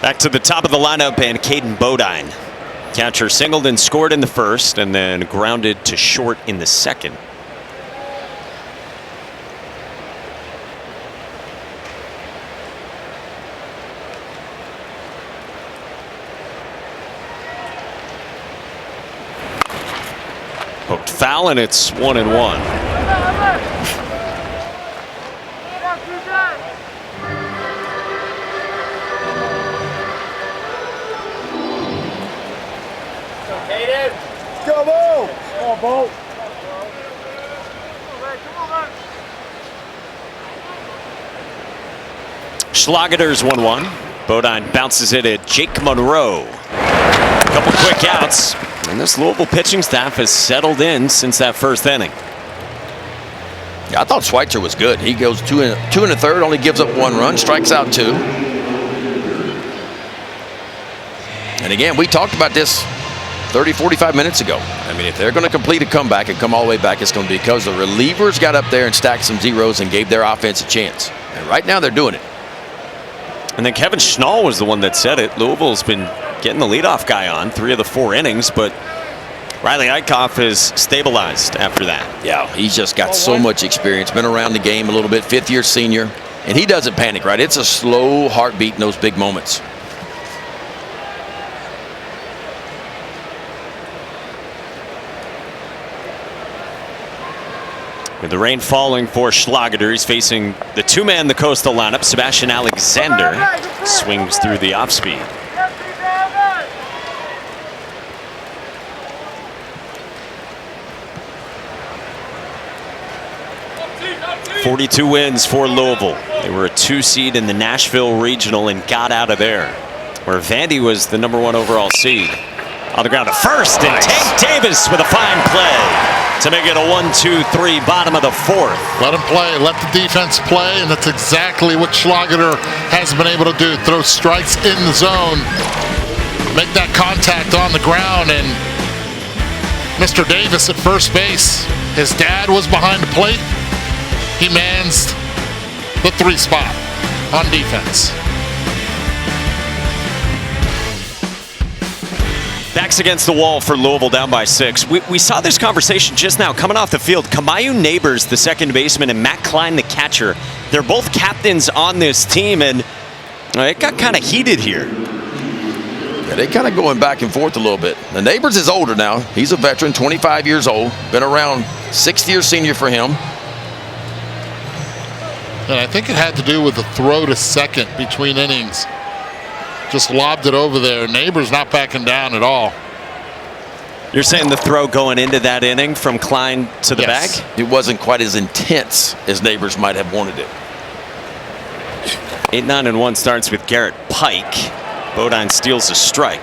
Back to the top of the lineup, and Caden Bodine. Catcher singled and scored in the first, and then grounded to short in the second. Hooked foul, and it's 1-1. Go, Bo! Come on, Bo. Schlageter's 1-1. Bodine bounces it at Jake Monroe. A couple quick outs, and this Louisville pitching staff has settled in since that first inning. Yeah, I thought Schweitzer was good. He goes 2 1/3, only gives up 1 run, strikes out 2. And again, we talked about this 30-45 minutes ago. I mean, if they're going to complete a comeback and come all the way back, it's going to be because the relievers got up there and stacked some zeros and gave their offense a chance. And right now they're doing it. And then Kevin Schnall was the one that said it. Louisville's been getting the leadoff guy on 3 of the 4 innings, but Riley Eichhoff is stabilized after that. Yeah, he's just got so much experience, been around the game a little bit, fifth-year senior, and he doesn't panic, right? It's a slow heartbeat in those big moments. With the rain falling for Schlageter, he's facing the two-man the Coastal lineup. Sebastian Alexander swings through the off-speed. .42 wins for Louisville. They were a 2 seed in the Nashville Regional and got out of there, where Vandy was the #1 overall seed. On the ground to first, and Tank Davis with a fine play to make it a 1-2-3, bottom of the 4th. Let him play, let the defense play, and that's exactly what Schlageter has been able to do. Throw strikes in the zone, make that contact on the ground, and Mr. Davis at first base. His dad was behind the plate. He mans the 3 spot on defense. Backs against the wall for Louisville, down by 6. We saw this conversation just now coming off the field. Kamayu Neighbors, the second baseman, and Matt Klein, the catcher. They're both captains on this team, and it got kind of heated here. Yeah, they're kind of going back and forth a little bit. The Neighbors is older now. He's a veteran, 25 years old. Been around, 6th-year senior for him. And I think it had to do with the throw to second between innings. Just lobbed it over there. Neighbors not backing down at all. You're saying the throw going into that inning from Klein to the bag? It wasn't quite as intense as Neighbors might have wanted it. 8-9-1 starts with Garrett Pike. Bodine steals a strike.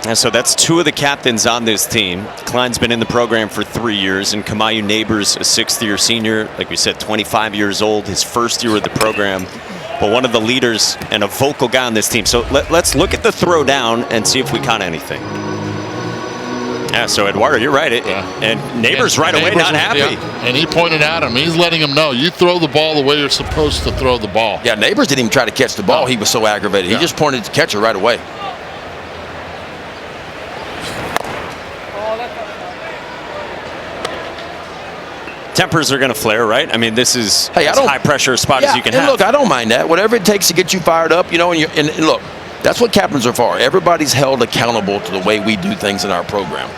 And so that's 2 of the captains on this team. Klein's been in the program for 3 years, and Kamayu Neighbors, a 6th-year senior, like we said, 25 years old, his first year of the program, but one of the leaders and a vocal guy on this team. So let's look at the throw down and see if we caught anything. Yeah, so Eduardo, you're right. And Neighbors right away not happy. Yeah. And he pointed at him. He's letting him know, you throw the ball the way you're supposed to throw the ball. Yeah, Neighbors didn't even try to catch the ball. He was so aggravated. He just pointed to the catcher right away. Tempers are going to flare, right? I mean, this is as high pressure spot as you can have. Look, I don't mind that. Whatever it takes to get you fired up, you know. And look, that's what captains are for. Everybody's held accountable to the way we do things in our program.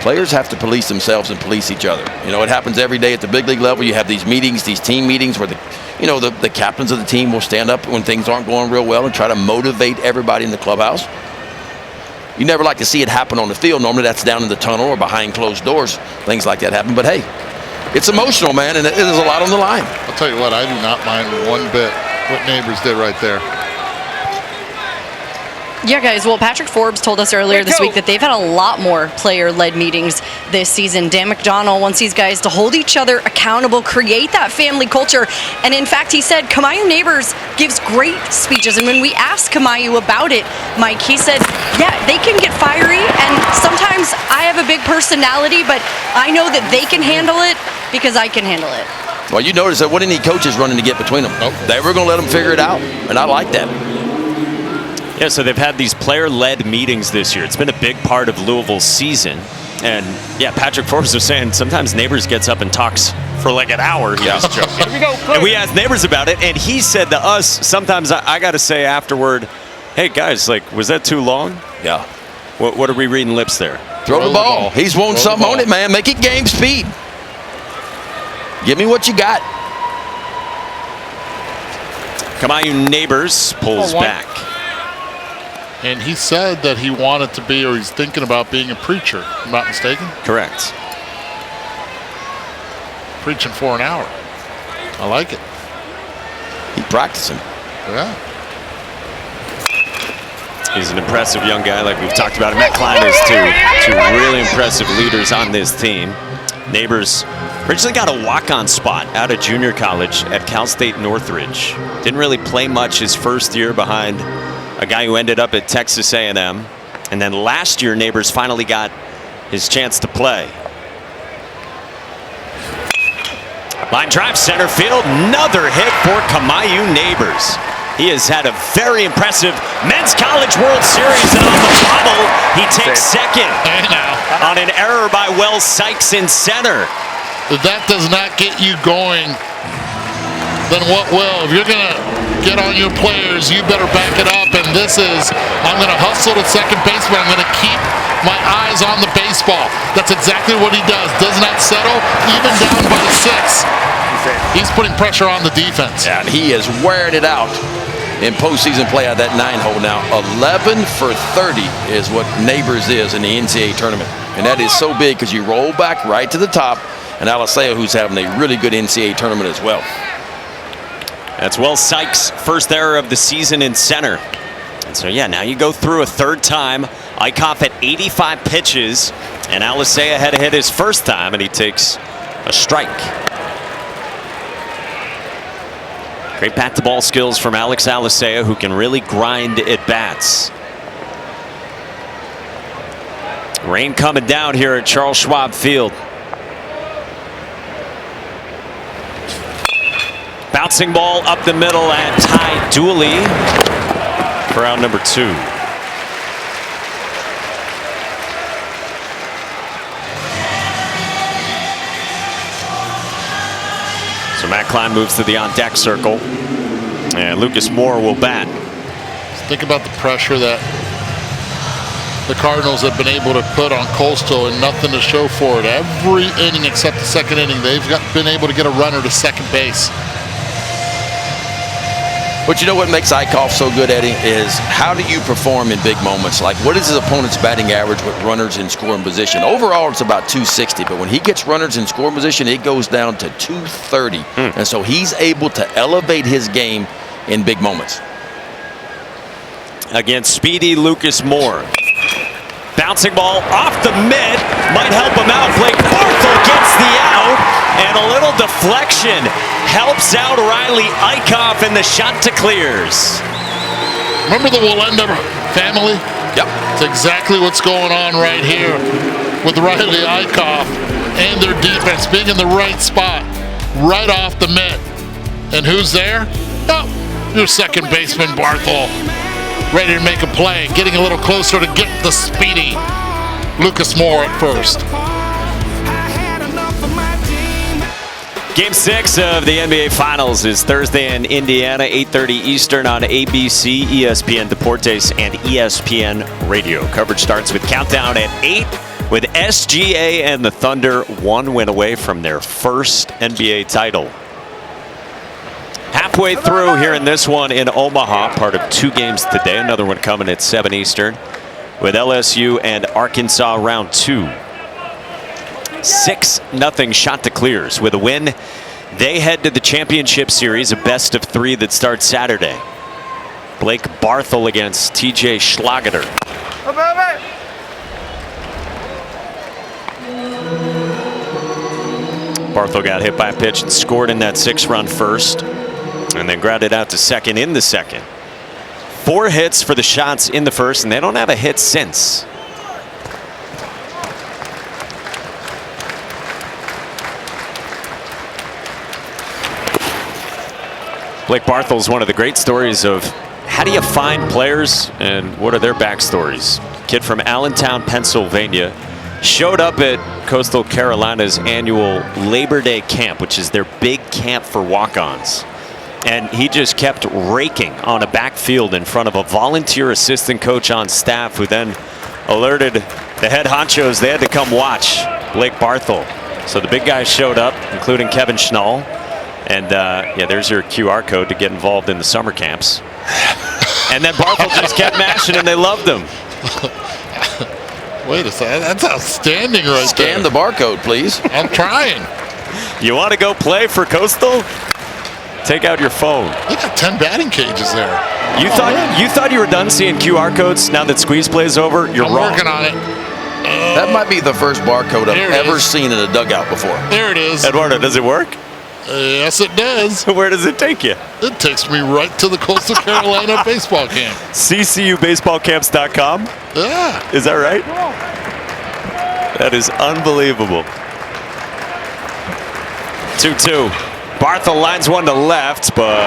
Players have to police themselves and police each other. You know, it happens every day at the big league level. You have these meetings, these team meetings, where the captains of the team will stand up when things aren't going real well and try to motivate everybody in the clubhouse. You never like to see it happen on the field. Normally that's down in the tunnel or behind closed doors. Things like that happen. But hey, it's emotional, man, and there's a lot on the line. I'll tell you what, I do not mind one bit what Neighbors did right there. Yeah, guys, well, Patrick Forbes told us earlier this week that they've had a lot more player-led meetings this season. Dan McDonnell wants these guys to hold each other accountable, create that family culture. And in fact, he said Kamayu Neighbors gives great speeches. And when we asked Kamayu about it, Mike, he said, yeah, they can get fiery. And sometimes I have a big personality, but I know that they can handle it because I can handle it. Well, you notice there wasn't any coaches running to get between them. Nope. They were going to let them figure it out, and I like that. Yeah, so they've had these player-led meetings this year. It's been a big part of Louisville's season. And, yeah, Patrick Forbes was saying sometimes Neighbors gets up and talks for like an hour. He was joking. And we asked Neighbors about it, and he said to us, sometimes I got to say afterward, hey, guys, like, was that too long? Yeah. What are we reading lips there? Throw the ball. He's wanting something on it, man. Make it game speed. Give me what you got. Kamayu Neighbors pulls back. And he said that he wanted to be, or he's thinking about being a preacher. I'm not mistaken? Correct. Preaching for an hour. I like it. He's practicing. Yeah. He's an impressive young guy, like we've talked about. Matt Klein is two really impressive leaders on this team. Neighbors originally got a walk-on spot out of junior college at Cal State Northridge. Didn't really play much his first year behind a guy who ended up at Texas A&M. And then last year, Neighbors finally got his chance to play. Line drive center field, another hit for Kamayu Neighbors. He has had a very impressive Men's College World Series, and on the bobble, he takes second on an error by Wells Sykes in center. If that does not get you going, then what will? If you're going to get on your players, you better back it up. And this is, I'm going to hustle to second base, but I'm going to keep my eyes on the baseball. That's exactly what he does. Does not settle, even down by 6. He's putting pressure on the defense. And he is wearing it out in postseason play at that 9-hole now. 11 for 30 is what Neighbors is in the NCAA tournament. And that is so big because you roll back right to the top. And Alisea, who's having a really good NCAA tournament as well. That's Wells Sykes' first error of the season in center. And so, yeah, now you go through a third time. Eichhoff at 85 pitches. And Alisea had to hit his first time, and he takes a strike. Great bat-to-ball skills from Alex Alisea, who can really grind at bats. Rain coming down here at Charles Schwab Field. Bouncing ball up the middle at Ty Dooley for out number 2. So Matt Klein moves to the on-deck circle, and Lucas Moore will bat. Think about the pressure that the Cardinals have been able to put on Coastal, and nothing to show for it. Every inning except the second inning, they've been able to get a runner to second base. But you know what makes Eichhoff so good, Eddie, is how do you perform in big moments? Like, what is his opponent's batting average with runners in scoring position? Overall, it's about 260, but when he gets runners in scoring position, it goes down to 230. And so he's able to elevate his game in big moments. Against speedy Lucas Moore. Bouncing ball off the mid, might help him out. Blake Barthel gets the out, and a little deflection helps out Riley Eichhoff and the Chanticleers. Remember the Walenda family? Yep. It's exactly what's going on right here with Riley Eichhoff and their defense being in the right spot, right off the mitt. And who's there? Oh, your second baseman, Barthel. Ready to make a play, getting a little closer to get the speedy Lucas Moore at first. Game 6 of the NBA Finals is Thursday in Indiana, 8:30 Eastern on ABC, ESPN Deportes, and ESPN Radio. Coverage starts with countdown at 8, with SGA and the Thunder 1 win away from their first NBA title. Halfway through here in this one in Omaha, part of 2 games today. Another one coming at 7 Eastern with LSU and Arkansas round 2. 6-0 Chanticleers. With a win, they head to the championship series, a best of 3 that starts Saturday. Blake Barthel against TJ Schlageter. Barthel got hit by a pitch and scored in that 6-run first, and then grounded out to second in the second. 4 hits for the Shots in the first, and they don't have a hit since. Blake Barthel is one of the great stories of how do you find players and what are their backstories. Kid from Allentown, Pennsylvania, showed up at Coastal Carolina's annual Labor Day camp, which is their big camp for walk-ons. And he just kept raking on a backfield in front of a volunteer assistant coach on staff, who then alerted the head honchos they had to come watch Blake Barthel. So the big guys showed up, including Kevin Schnall. And yeah, there's your QR code to get involved in the summer camps. And then Barthel just kept mashing, and they loved him. Wait a second, that's outstanding right there. Scan the barcode, please. I'm trying. You want to go play for Coastal? Take out your phone. They got 10 batting cages there. You thought you were done seeing QR codes now that squeeze play is over? You're wrong. I'm working on it. That might be the first barcode I've ever seen in a dugout before. There it is. Eduardo, does it work? Yes, it does. Where does it take you? It takes me right to the Coastal Carolina baseball camp. CCUBaseballcamps.com? Yeah. Is that right? That is unbelievable. 2-2. Barthel lines one to left, but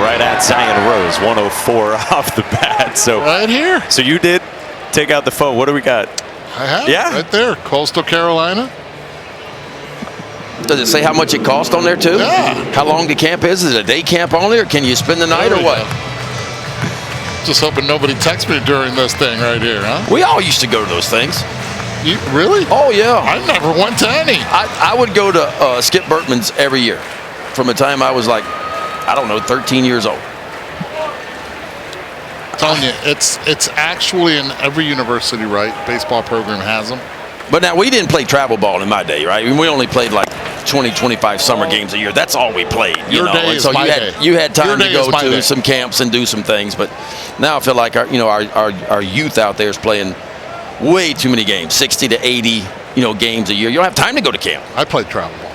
right at Zion Rose, 104 off the bat. So right here. So you did take out the phone. What do we got? I have yeah, right there. Coastal Carolina. Does it say how much it cost on there too? Yeah. How long the camp is? Is it a day camp only, or can you spend the night, or what? Just hoping nobody texts me during this thing right here, huh? We all used to go to those things. You really? Oh yeah. I never went to any. I would go to Skip Bertman's every year, from the time I was like, I don't know, 13 years old. I'm telling you, it's actually in every university, right? Baseball program has them. But now, we didn't play travel ball in my day, right? I mean, we only played like 20, 25 summer games a year. That's all we played. Your day and is so my day. day. You had time to go to day. some camps and do some things. But now I feel like our youth out there is playing way too many games, 60 to 80 games a year. You don't have time to go to camp. I played travel ball.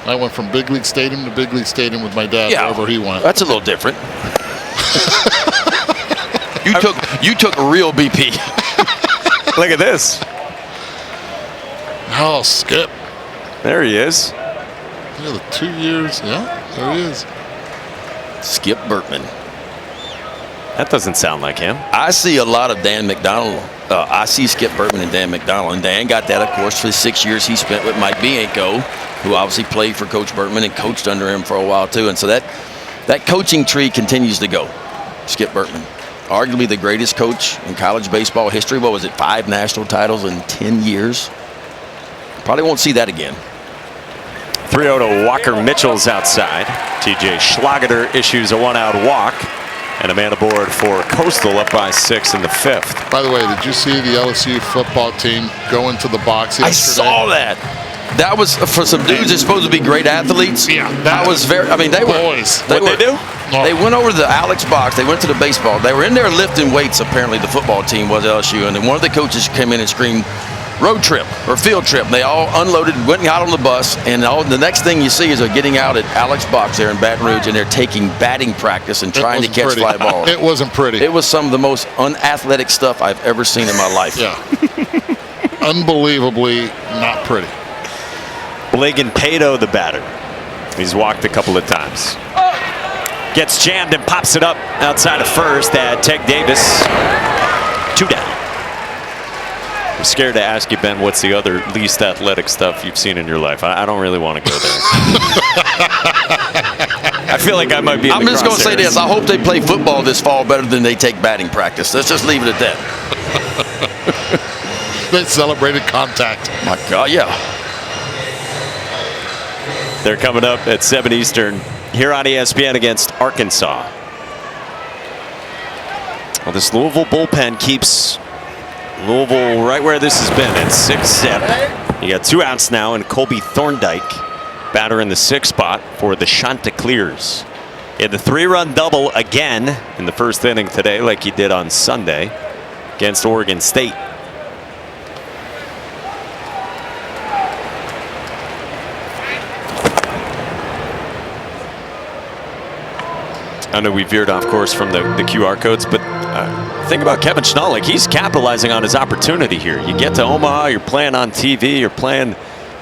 I went from big league stadium to big league stadium with my dad wherever he went. That's a little different. You took real BP. Look at this. Oh, Skip. There he is. Yeah, the 2 years. Yeah, there he is. Skip Bertman. That doesn't sound like him. I see a lot of Dan McDonald. I see Skip Bertman and Dan McDonald. And Dan got that, of course, for the 6 years he spent with Mike Bianco, who obviously played for Coach Bertman and coached under him for a while, too. And so that coaching tree continues to go. Skip Bertman, arguably the greatest coach in college baseball history. What was it, 5 national titles in 10 years? Probably won't see that again. 3-0 to Walker Mitchell's outside. TJ Schlageter issues a 1-out walk. And a man aboard for Coastal, up by 6 in the 5th. By the way, did you see the LSU football team go into the box yesterday? I saw that. That was for some dudes that's supposed to be great athletes. Yeah. That was very, I mean, they were. Boys. What'd they do? They went over to the Alex box. They went to the baseball. They were in there lifting weights, apparently, the football team was LSU. And then one of the coaches came in and screamed, road trip or field trip. And they all unloaded, went and got on the bus, and the next thing you see is they're getting out at Alex Box there in Baton Rouge, and they're taking batting practice and trying to catch fly balls. It wasn't pretty. It was some of the most unathletic stuff I've ever seen in my life. Yeah. Unbelievably not pretty. Blagan Pato, the batter. He's walked a couple of times. Gets jammed and pops it up outside of first at Teg Davis. 2 down. I'm scared to ask you, Ben, what's the other least athletic stuff you've seen in your life? I don't really want to go there. I feel like I might be in I'm the just going to say this. I hope they play football this fall better than they take batting practice. Let's just leave it at that. They celebrated contact. My God, yeah. They're coming up at 7 Eastern here on ESPN against Arkansas. Well, this Louisville bullpen keeps Louisville right where this has been at 6-zip. You got 2 outs now, and Colby Thorndike, batter in the 6th spot for the Chanticleers. He had the 3-run double again in the first inning today, like he did on Sunday against Oregon State. I know we veered off course from the QR codes, but think about Kevin Schnall. Like, he's capitalizing on his opportunity here. You get to Omaha, you're playing on TV, you're playing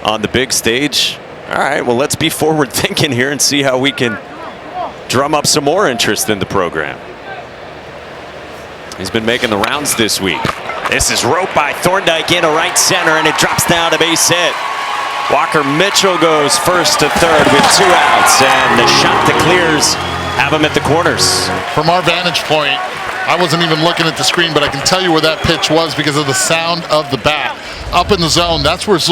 on the big stage. All right, well, let's be forward thinking here and see how we can drum up some more interest in the program. He's been making the rounds this week. This is roped by Thorndike into right center, and it drops down to base hit. Walker Mitchell goes first to third with 2 outs, and the Chanticleers have him at the corners. From our vantage point, I wasn't even looking at the screen, but I can tell you where that pitch was because of the sound of the bat. Up in the zone, that's where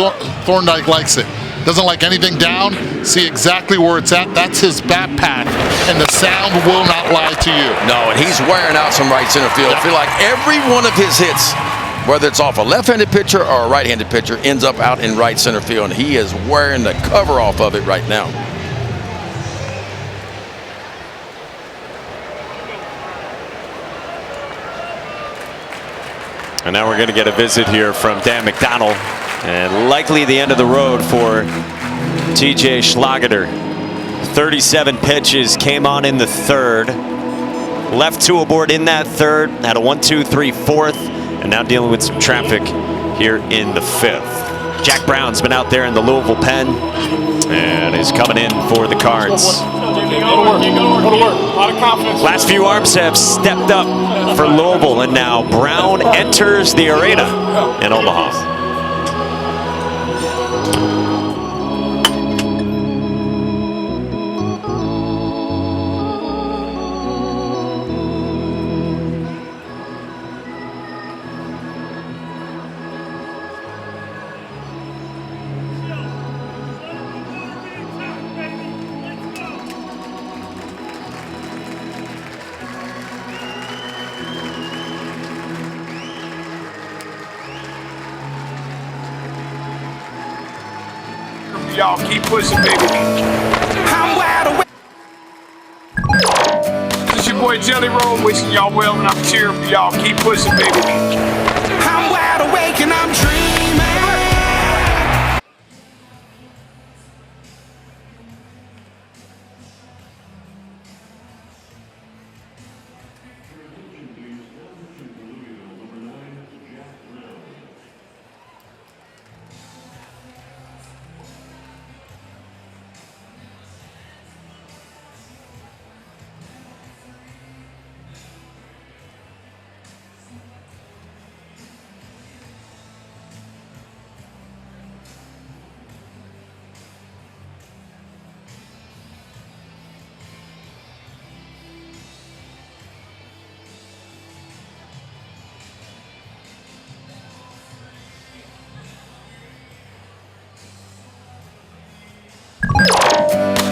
Thorndike likes it. Doesn't like anything down, see exactly where it's at. That's his bat path, and the sound will not lie to you. No, and he's wearing out some right center field. I feel like every one of his hits, whether it's off a left-handed pitcher or a right-handed pitcher, ends up out in right center field, and he is wearing the cover off of it right now. And now we're going to get a visit here from Dan McDonald, and likely the end of the road for TJ Schlageter. 37 pitches came on in the 3rd. Left 2 aboard in that 3rd. Had a 1-2-3 4th, and now dealing with some traffic here in the 5th. Jack Brown's been out there in the Louisville pen and is coming in for the Cards. Last few arms have stepped up for Louisville, and now Brown enters the arena in Omaha. Y'all keep pushing, baby. I'm wide awake. This is your boy Jelly Roll, wishing y'all well, and I'm cheering for y'all. Keep pushing, baby. I'm wide awake and I'm dreaming.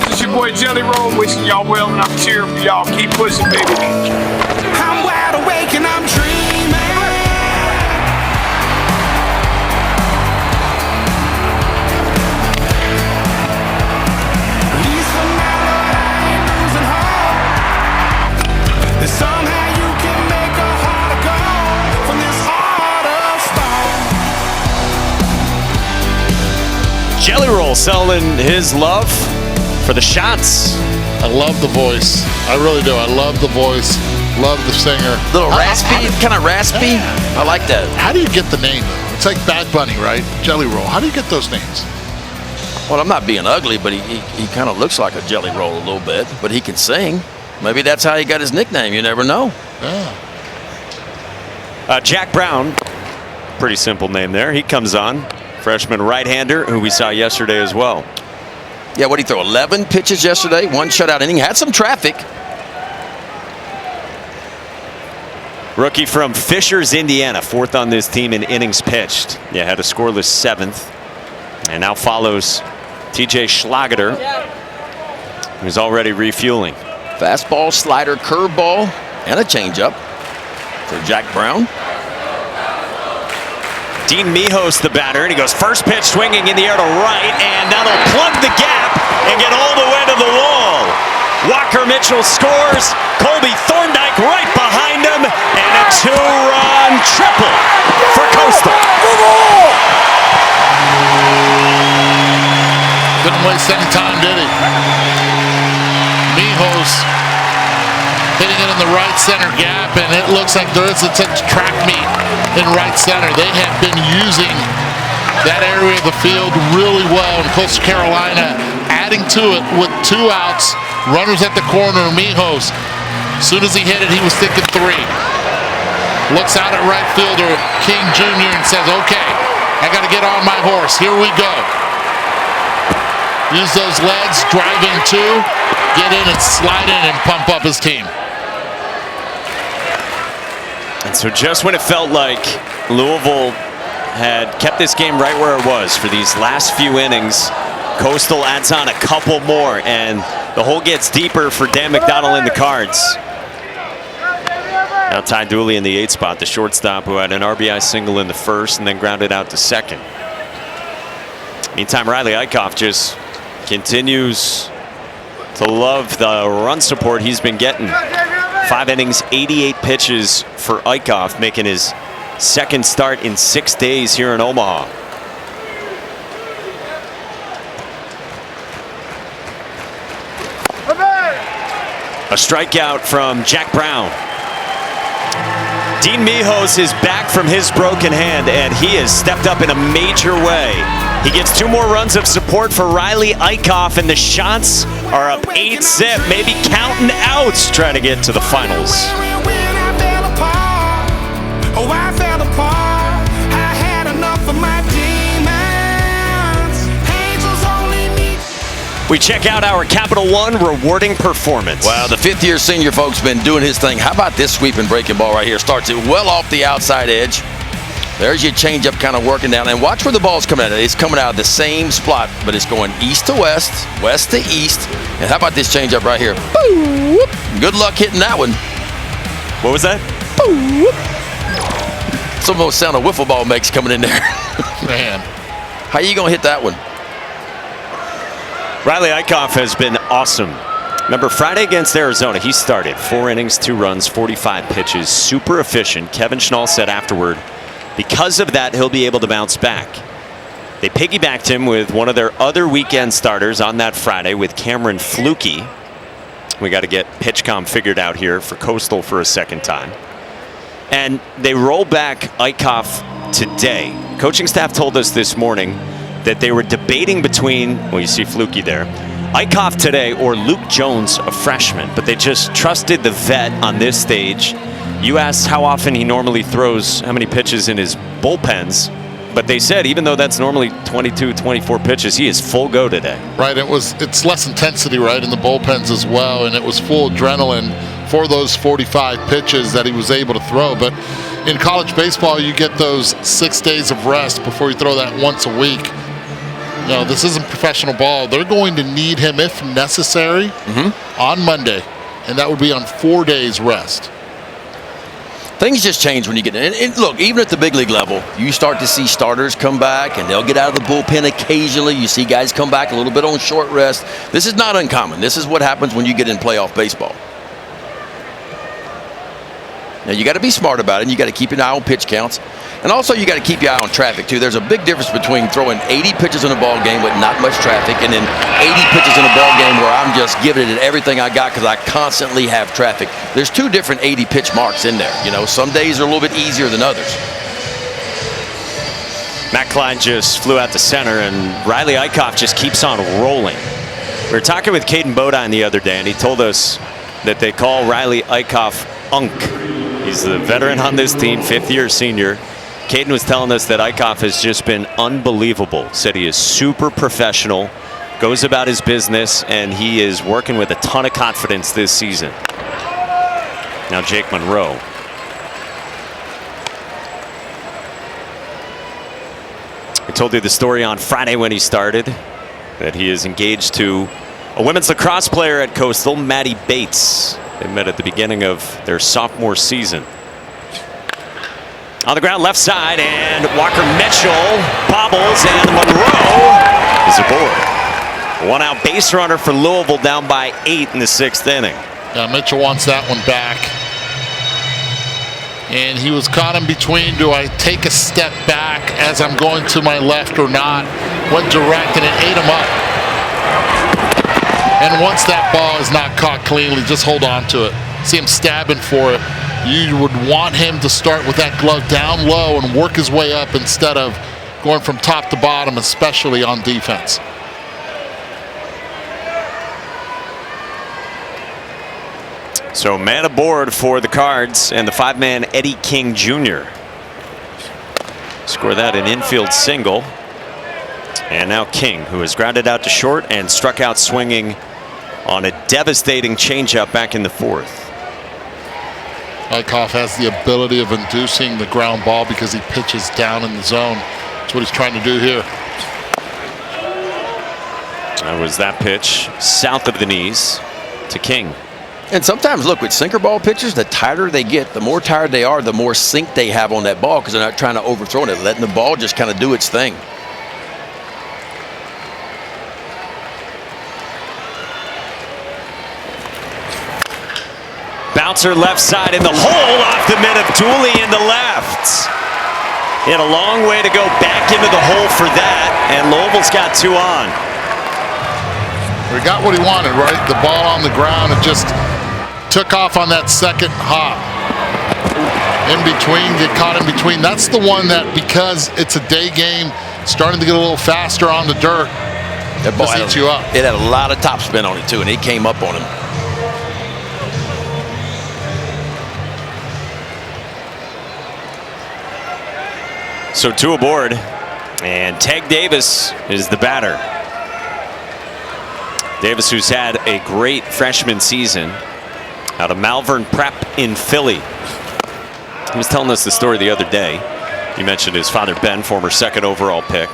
This is your boy Jelly Roll, wishing y'all well, and I'm cheering for y'all. Keep pushing, baby. I'm wide awake and I'm dreaming. At least for now, Lord, I ain't losing hope that somehow you can make a heart of gold from this heart of stone. Jelly Roll selling his love for the shots. I love the voice. I really do. I love the voice. Love the singer. Little raspy, kind of raspy. Yeah. I like that. How do you get the name? It's like Bad Bunny, right? Jelly Roll. How do you get those names? Well, I'm not being ugly, but he kind of looks like a Jelly Roll a little bit. But he can sing. Maybe that's how he got his nickname. You never know. Yeah. Jack Brown, pretty simple name there. He comes on. Freshman right-hander who we saw yesterday as well. Yeah, what did he throw? 11 pitches yesterday, 1 shutout inning. Had some traffic. Rookie from Fishers, Indiana, 4th on this team in innings pitched. Yeah, had a scoreless 7th. And now follows TJ Schlageter, who's already refueling. Fastball, slider, curveball, and a changeup for Jack Brown. Dean Mijos, the batter, and he goes first pitch swinging in the air to right, and that'll plug the gap and get all the way to the wall. Walker Mitchell scores. Colby Thorndike right behind him, and a 2-run triple for Coastal. Didn't waste any time, did he? Mijos hitting it in the right center gap, and it looks like there is a track meet in right center. They have been using that area of the field really well, and Coastal Carolina adding to it with 2 outs, runners at the corner. Mijos, as soon as he hit it, he was thinking 3. Looks out at right fielder King Jr. and says, okay, I got to get on my horse. Here we go. Use those legs, drive in 2, get in and slide in and pump up his team. And so just when it felt like Louisville had kept this game right where it was for these last few innings, Coastal adds on a couple more, and the hole gets deeper for Dan McDonald in the Cards. Now Ty Dooley in the 8th spot, the shortstop who had an RBI single in the 1st and then grounded out to 2nd. Meantime, Riley Eichhoff just continues to love the run support he's been getting. 5 innings, 88 pitches for Eichhoff, making his 2nd start in 6 days here in Omaha. A strikeout from Jack Brown. Dean Mijos is back from his broken hand, and he has stepped up in a major way. He gets 2 more runs of support for Riley Eichhoff, and the Chants are up 8-zip, maybe counting outs, trying to get to the finals. Oh, I fell apart. I had enough of my demons. Angels only need. We check out our Capital One rewarding performance. Wow, the 5th-year senior folks been doing his thing. How about this sweeping breaking ball right here? Starts it well off the outside edge. There's your changeup kind of working down. And watch where the ball's coming out. It's coming out of the same spot, but it's going east to west, west to east. And how about this changeup right here? Boop. Good luck hitting that one. What was that? Boop. Some of those sound a wiffle ball makes coming in there. Man. How you going to hit that one? Riley Eichhoff has been awesome. Remember, Friday against Arizona, he started 4 innings, 2 runs, 45 pitches, super efficient. Kevin Schnall said afterward, because of that, he'll be able to bounce back. They piggybacked him with one of their other weekend starters on that Friday with Cameron Flukie. We got to get PitchCom figured out here for Coastal for a second time. And they roll back Eichhoff today. Coaching staff told us this morning that they were debating between, well, you see Flukie there, Eichhoff today or Luke Jones, a freshman, but they just trusted the vet on this stage. You asked how often he normally throws, how many pitches in his bullpens, but they said even though that's normally 22, 24 pitches, he is full go today. Right, it's less intensity, right, in the bullpens as well, and it was full adrenaline for those 45 pitches that he was able to throw. But in college baseball, you get those 6 days of rest before you throw that once a week. No, this isn't professional ball. They're going to need him, if necessary, on Monday, and that would be on 4 days rest. Things just change when you get in. And look, even at the big league level, you start to see starters come back, and they'll get out of the bullpen occasionally. You see guys come back a little bit on short rest. This is not uncommon. This is what happens when you get in playoff baseball. Now, you got to be smart about it, and you got to keep an eye on pitch counts. And also, you got to keep your eye on traffic, too. There's a big difference between throwing 80 pitches in a ball game with not much traffic and then 80 pitches in a ball game where I'm just giving it everything I got because I constantly have traffic. There's 2 different 80 pitch marks in there. You know, some days are a little bit easier than others. Matt Klein just flew out to center, and Riley Eichhoff just keeps on rolling. We were talking with Caden Bodine the other day, and he told us that they call Riley Eichhoff Unk. He's the veteran on this team, 5th-year senior. Caden was telling us that Eichhoff has just been unbelievable. Said he is super professional, goes about his business, and he is working with a ton of confidence this season. Now Jake Monroe. I told you the story on Friday when he started, that he is engaged to a women's lacrosse player at Coastal, Maddie Bates. They met at the beginning of their sophomore season. On the ground, left side, and Walker Mitchell bobbles, and Monroe is aboard. 1-out base runner for Louisville, down by 8 in the 6th inning. Yeah, Mitchell wants that one back. And he was caught in between, do I take a step back as I'm going to my left or not? Went direct, and it ate him up. And once that ball is not caught cleanly, just hold on to it. See him stabbing for it. You would want him to start with that glove down low and work his way up instead of going from top to bottom, especially on defense. So man aboard for the Cards, and the 5-man Eddie King Jr. Score that an infield single. And now King, who has grounded out to short and struck out swinging on a devastating changeup back in the 4th. Eichhoff has the ability of inducing the ground ball because he pitches down in the zone. That's what he's trying to do here. That was that pitch south of the knees to King. And sometimes, look, with sinker ball pitchers, the tighter they get, the more tired they are, the more sink they have on that ball because they're not trying to overthrow it, letting the ball just kind of do its thing. Bouncer left side in the hole off the mid of Dooley in the left. He had a long way to go back into the hole for that, and Louisville's got 2 on. He got what he wanted, right? The ball on the ground, it just took off on that second hop. in between, get caught in between. That's the one that, because it's a day game, starting to get a little faster on the dirt, that ball eats you up. It had a lot of topspin on it too, and he came up on him. So 2 aboard, and Teg Davis is the batter. Davis, who's had a great freshman season out of Malvern Prep in Philly. He was telling us the story the other day. He mentioned his father Ben, former 2nd overall pick.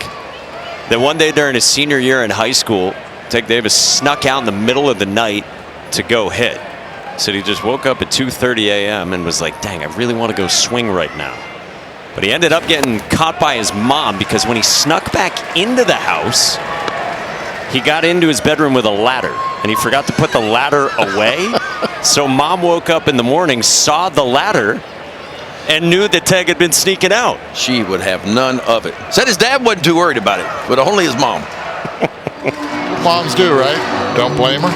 Then one day during his senior year in high school, Teg Davis snuck out in the middle of the night to go hit. Said he just woke up at 2:30 a.m. and was like, dang, I really want to go swing right now. But he ended up getting caught by his mom, because when he snuck back into the house, he got into his bedroom with a ladder, and he forgot to put the ladder away. So mom woke up in the morning, saw the ladder, and knew that Teg had been sneaking out. She would have none of it. Said his dad wasn't too worried about it, but only his mom. Moms do, right? Don't blame her.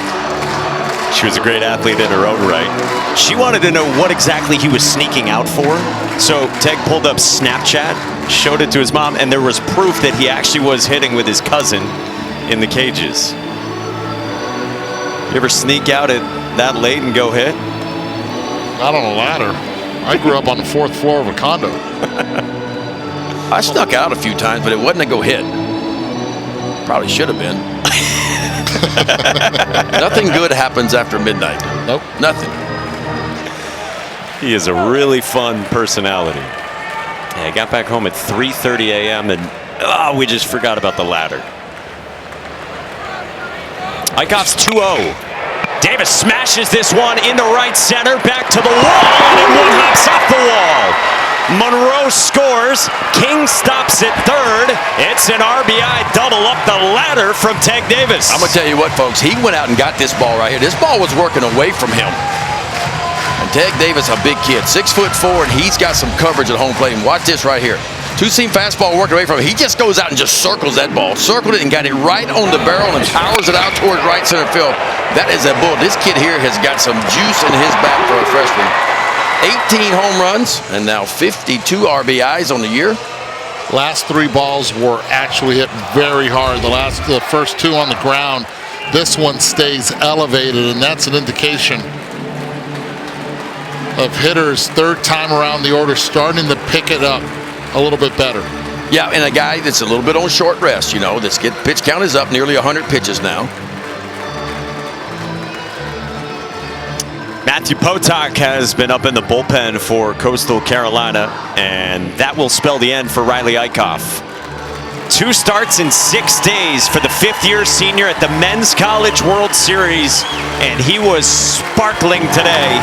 She was a great athlete in her own right. She wanted to know what exactly he was sneaking out for. So Teg pulled up Snapchat, showed it to his mom, and there was proof that he actually was hitting with his cousin in the cages. You ever sneak out at that late and go hit? Not on a ladder. I grew up on the 4th floor of a condo. I snuck out a few times, but it wasn't a go hit. Probably should have been. Nothing good happens after midnight. Nope. Nothing. He is a really fun personality. Yeah, I got back home at 3:30 a.m. and we just forgot about the ladder. Eichhoff's 2-0. Davis smashes this one into right center, back to the wall, and one hops off the wall. Monroe scores. King stops at 3rd. It's an RBI double up the ladder from Teg Davis. I'm going to tell you what, folks. He went out and got this ball right here. This ball was working away from him. And Teg Davis, a big kid, 6'4", and he's got some coverage at home plate. And watch this right here. 2-seam fastball working away from him. He just goes out and just circles that ball. Circled it and got it right on the barrel and powers it out towards right center field. That is a bull. This kid here has got some juice in his bat for a freshman. 18 home runs and now 52 RBIs on the year. Last 3 balls were actually hit very hard. The first 2 on the ground. This one stays elevated, and that's an indication of hitters 3rd time around the order starting to pick it up a little bit better. Yeah, and a guy that's a little bit on short rest, you know, this pitch count is up nearly 100 pitches now. Matthew Potok has been up in the bullpen for Coastal Carolina, and that will spell the end for Riley Eichhoff. 2 starts in 6 days for the 5th-year senior at the Men's College World Series, and he was sparkling today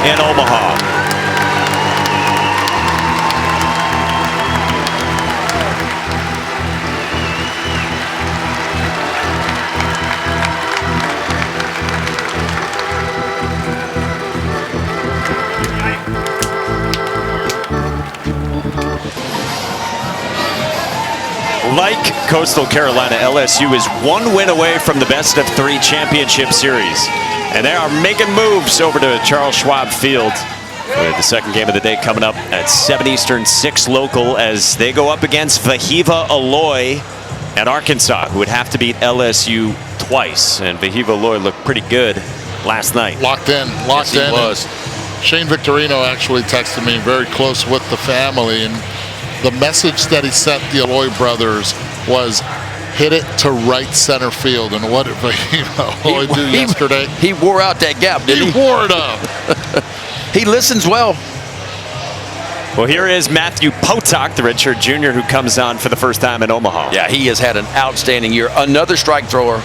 in Omaha. Like Coastal Carolina, LSU is 1 win away from the best-of-3 championship series. And they are making moves over to Charles Schwab Field. With the second game of the day coming up at 7 Eastern, 6 local, as they go up against Vahiva Aloy at Arkansas, who would have to beat LSU twice. And Vahiva Aloy looked pretty good last night. Locked in. Yes, he was. Shane Victorino actually texted me, very close with the family, and the message that he sent the Aloy brothers was, hit it to right center field. And what did Aloy do yesterday? He wore out that gap, didn't he? He wore it up. He listens well. Well, here is Matthew Potok, the redshirt junior, who comes on for the first time in Omaha. Yeah, he has had an outstanding year. Another strike thrower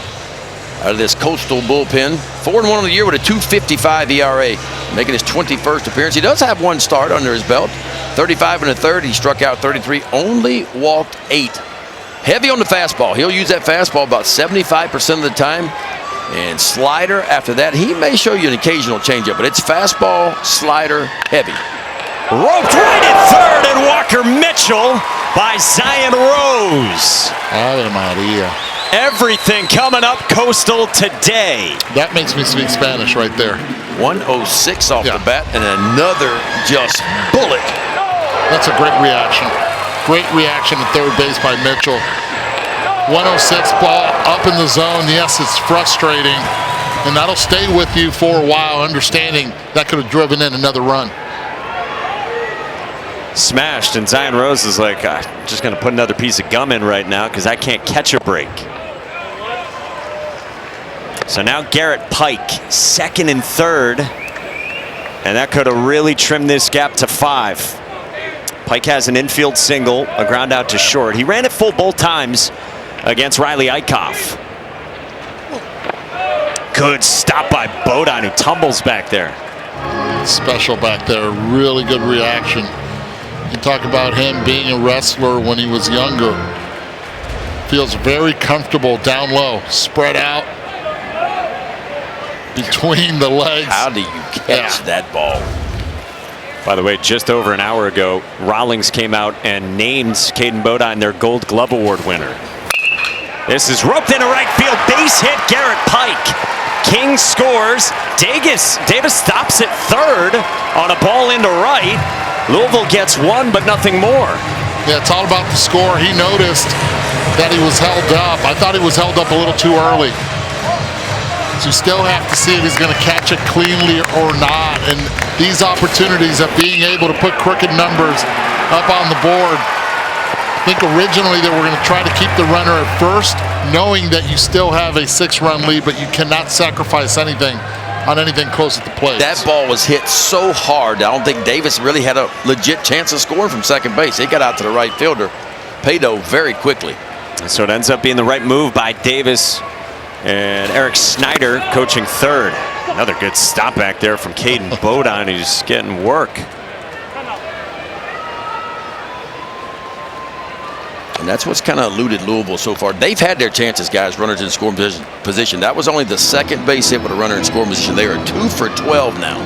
out of this Coastal bullpen. 4-1 on the year with a 2.55 ERA, making his 21st appearance. He does have 1 start under his belt. 35 1/3. He struck out 33, only walked 8. Heavy on the fastball. He'll use that fastball about 75% of the time. And slider after that. He may show you an occasional changeup, but it's fastball, slider, heavy. Roped right at 3rd, and Walker Mitchell by Zion Rose. Ave Maria. Everything coming up Coastal today. That makes me speak Spanish right there. 106 off the bat, and another just bullet. That's a great reaction. Great reaction at third base by Mitchell. 106 ball up in the zone. Yes, it's frustrating, and that'll stay with you for a while, understanding that could have driven in another run. Smashed, and Zion Rose is like, I'm just going to put another piece of gum in right now because I can't catch a break. So now Garrett Pike, second and third, and that could have really trimmed this gap to 5. Pike has an infield single, a ground out to short. He ran it full both times against Riley Eichhoff. Good stop by Bodine, who tumbles back there. Special back there, really good reaction. You talk about him being a wrestler when he was younger. Feels very comfortable down low, spread out between the legs. How do you catch that ball? By the way, just over an hour ago, Rawlings came out and named Caden Bodine their Gold Glove Award winner. This is roped into right field, base hit, Garrett Pike. King scores. Davis stops at third on a ball into right. Louisville gets one, but nothing more. Yeah, it's all about the score. He noticed that he was held up. I thought he was held up a little too early. So you still have to see if he's going to catch it cleanly or not. And these opportunities of being able to put crooked numbers up on the board, I think originally they were going to try to keep the runner at first, knowing that you still have a 6-run lead, but you cannot sacrifice anything on anything close at the plate. That ball was hit so hard, I don't think Davis really had a legit chance of scoring from second base. He got out to the right fielder, Pado, very quickly. So it ends up being the right move by Davis. And Eric Snyder coaching third. Another good stop back there from Caden Bodine. He's getting work. And that's what's kind of eluded Louisville so far. They've had their chances, guys, runners in scoring position. That was only the second base hit with a runner in scoring position. They are 2 for 12 now.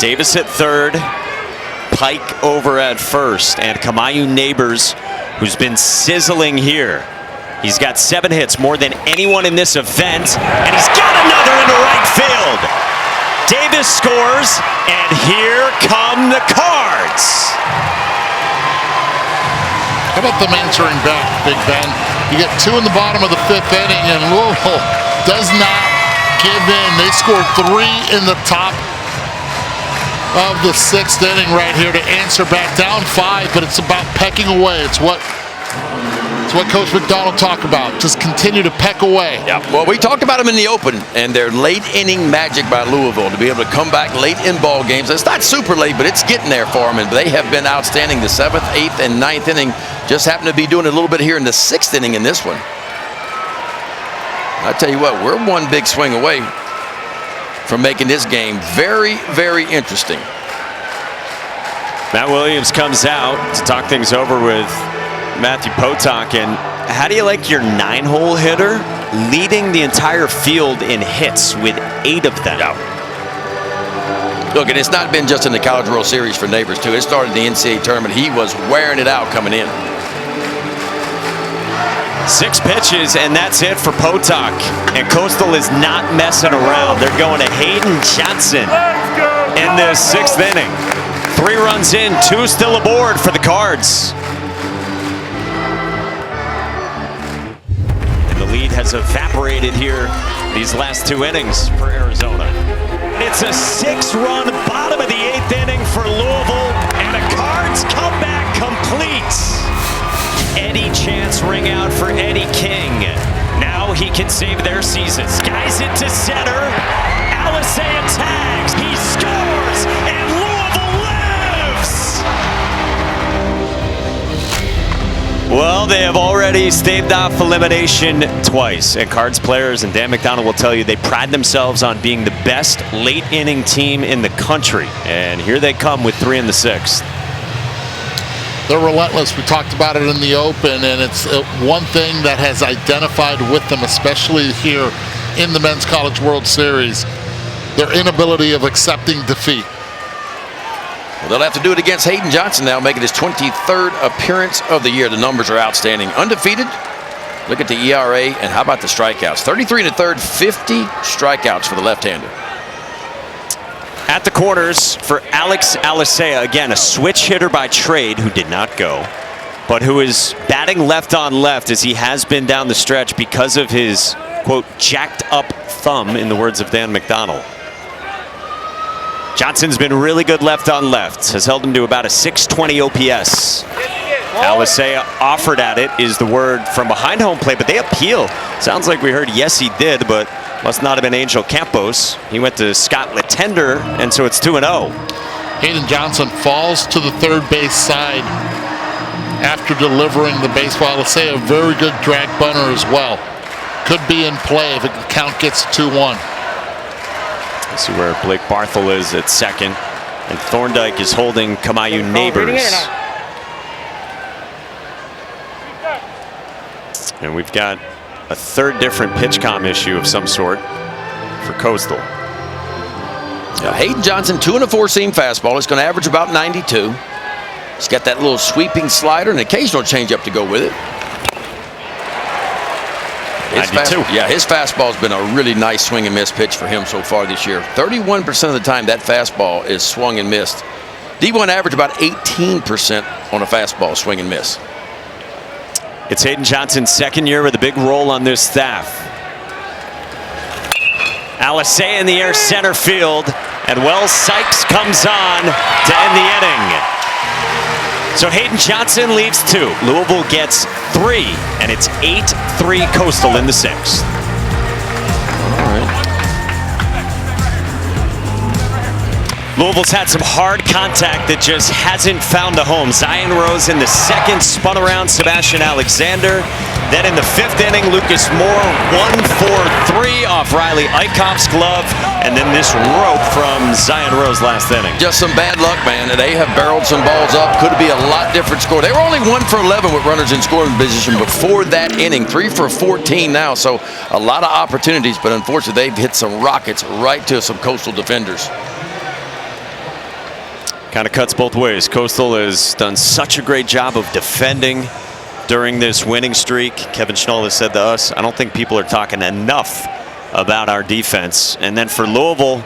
Davis at third, Pike over at first, and Kamayu Neighbors, who's been sizzling here. He's got 7 hits, more than anyone in this event, and he's got another into right field. Davis scores, and here come the Cards. How about them answering back, Big Ben? You get 2 in the bottom of the 5th inning, and Louisville does not give in. They scored 3 in the top of the 6th inning right here to answer back, down 5, but it's about pecking away. It's what Coach McDonald talked about. Just continue to peck away. Yeah. Well, we talked about them in the open and their late inning magic by Louisville to be able to come back late in ball games. It's not super late, but it's getting there for them, and they have been outstanding. The 7th, 8th, and 9th inning. Just happen to be doing a little bit here in the 6th inning in this one. I tell you what, we're one big swing away from making this game very, very interesting. Matt Williams comes out to talk things over with Matthew Potok. And how do you like your 9-hole hitter leading the entire field in hits with 8 of them? Yeah. Look, and it's not been just in the College World Series for Neighbors, too. It started in the NCAA tournament. He was wearing it out coming in. 6 pitches, and that's it for Potok. And Coastal is not messing around. They're going to Hayden Johnson in the 6th inning. 3 runs in, 2 still aboard for the Cards. And the lead has evaporated here these last 2 innings for Arizona. It's a 6-run bottom of the 8th inning for Louisville, and a Cards comeback complete. Eddie Chance ring out for Eddie King. Now he can save their season. Skies it to center. Alisea tags. He scores, and Louisville lives. Well, they have already staved off elimination twice. And Cards players and Dan McDonald will tell you they pride themselves on being the best late inning team in the country. And here they come with 3 in the 6th. They're relentless. We talked about it in the open, and it's one thing that has identified with them, especially here in the Men's College World Series, their inability of accepting defeat. Well, they'll have to do it against Hayden Johnson now, making his 23rd appearance of the year. The numbers are outstanding. Undefeated, Look at the ERA, and how about the strikeouts? 33 and a third, 50 strikeouts for the left-hander. At the corners for Alex Alicea, again, a switch hitter by trade who did not go, but who is batting left on left as he has been down the stretch because of his, quote, jacked up thumb, in the words of Dan McDonnell. Johnson's been really good left on left, has held him to about a 620 OPS. Alicea offered at it is the word from behind home plate, but they appeal. Sounds like we heard yes he did, but must not have been Angel Campos. He went to Scott Latender, and so it's 2-0. Hayden Johnson falls to the third base side after delivering the baseball. Let's say a very good drag bunter as well. Could be in play if the count gets 2-1. Let's see where Blake Barthel is at second, and Thorndike is holding Kamayu Neighbors. And we've got a third different pitch comm issue of some sort for Coastal. Hayden Johnson, 2 and a 4-seam fastball. It's going to average about 92. He's got that little sweeping slider and an occasional changeup to go with it. 92. His fastball's been a really nice swing and miss pitch for him so far this year. 31% of the time that fastball is swung and missed. D1 average about 18% on a fastball swing and miss. It's Hayden Johnson's second year with a big role on this staff. Alicea in the air, center field, and Wells Sykes comes on to end the inning. So Hayden Johnson leaves 2. Louisville gets 3, and it's 8-3 Coastal in the 6th. All right. Louisville's had some hard contact that just hasn't found a home. Zion Rose in the second spun around Sebastian Alexander. Then in the 5th inning, Lucas Moore 1-for-3 off Riley Eichhoff's glove. And then this rope from Zion Rose last inning. Just some bad luck, man. They have barreled some balls up. Could be a lot different score. They were only 1-for-11 with runners in scoring position before that inning. 3-for-14 now. So a lot of opportunities, but unfortunately they've hit some rockets right to some Coastal defenders. Kind of cuts both ways. Coastal has done such a great job of defending during this winning streak. Kevin Schnall has said to us, I don't think people are talking enough about our defense. And then for Louisville,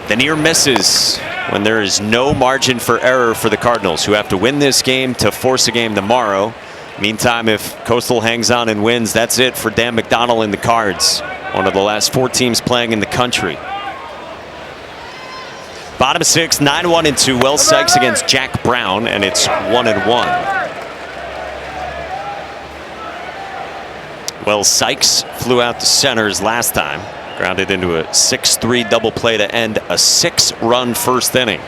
the near misses when there is no margin for error for the Cardinals, who have to win this game to force a game tomorrow. Meantime, if Coastal hangs on and wins, that's it for Dan McDonnell and the Cards, one of the last 4 teams playing in the country. Bottom 6, 9-1-2. Wells Sykes against Jack Brown, and it's 1-1. Wells Sykes flew out to centers last time, grounded into a 6-3 double play to end a 6-run first inning.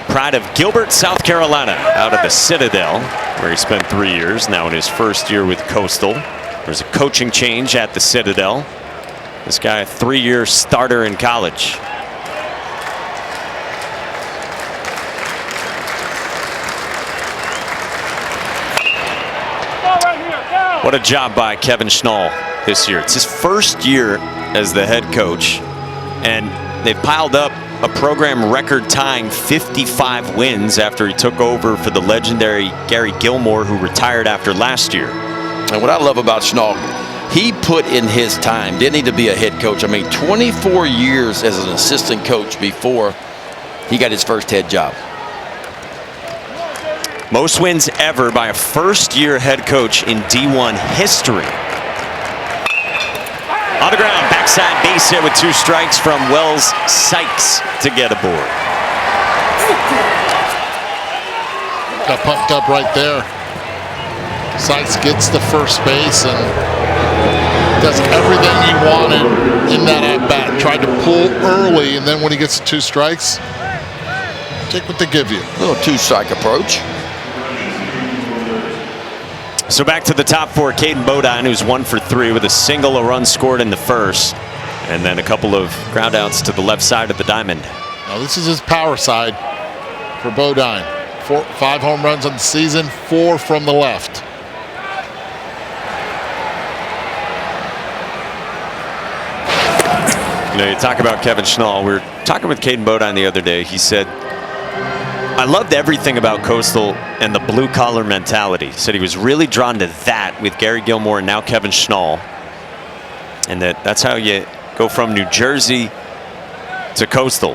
Pride of Gilbert, South Carolina, out of the Citadel, where he spent 3 years, now in his first year with Coastal. There's a coaching change at the Citadel. This guy, a 3-year starter in college. What a job by Kevin Schnall this year. It's his first year as the head coach, and they've piled up a program record-tying 55 wins after he took over for the legendary Gary Gilmore, who retired after last year. And what I love about Schnall, he put in his time, didn't he, to be a head coach? I mean, 24 years as an assistant coach before he got his first head job. Most wins ever by a first-year head coach in D1 history. On the ground, backside base hit with 2 strikes from Wells Sykes to get aboard. Got pumped up right there. Sykes gets to first base and does everything he wanted in that at-bat. Tried to pull early, and then when he gets 2 strikes, take what they give you. A little 2-strike approach. So back to the top 4, Caden Bodine, who's 1-for-3 with a single, a run scored in the first, and then a couple of ground outs to the left side of the diamond. Now this is his power side for Bodine. 5 home runs on the season, 4 from the left. You know, you talk about Kevin Schnall. We were talking with Caden Bodine the other day. He said, I loved everything about Coastal and the blue-collar mentality. He said he was really drawn to that with Gary Gilmore and now Kevin Schnall. And that's how you go from New Jersey to Coastal.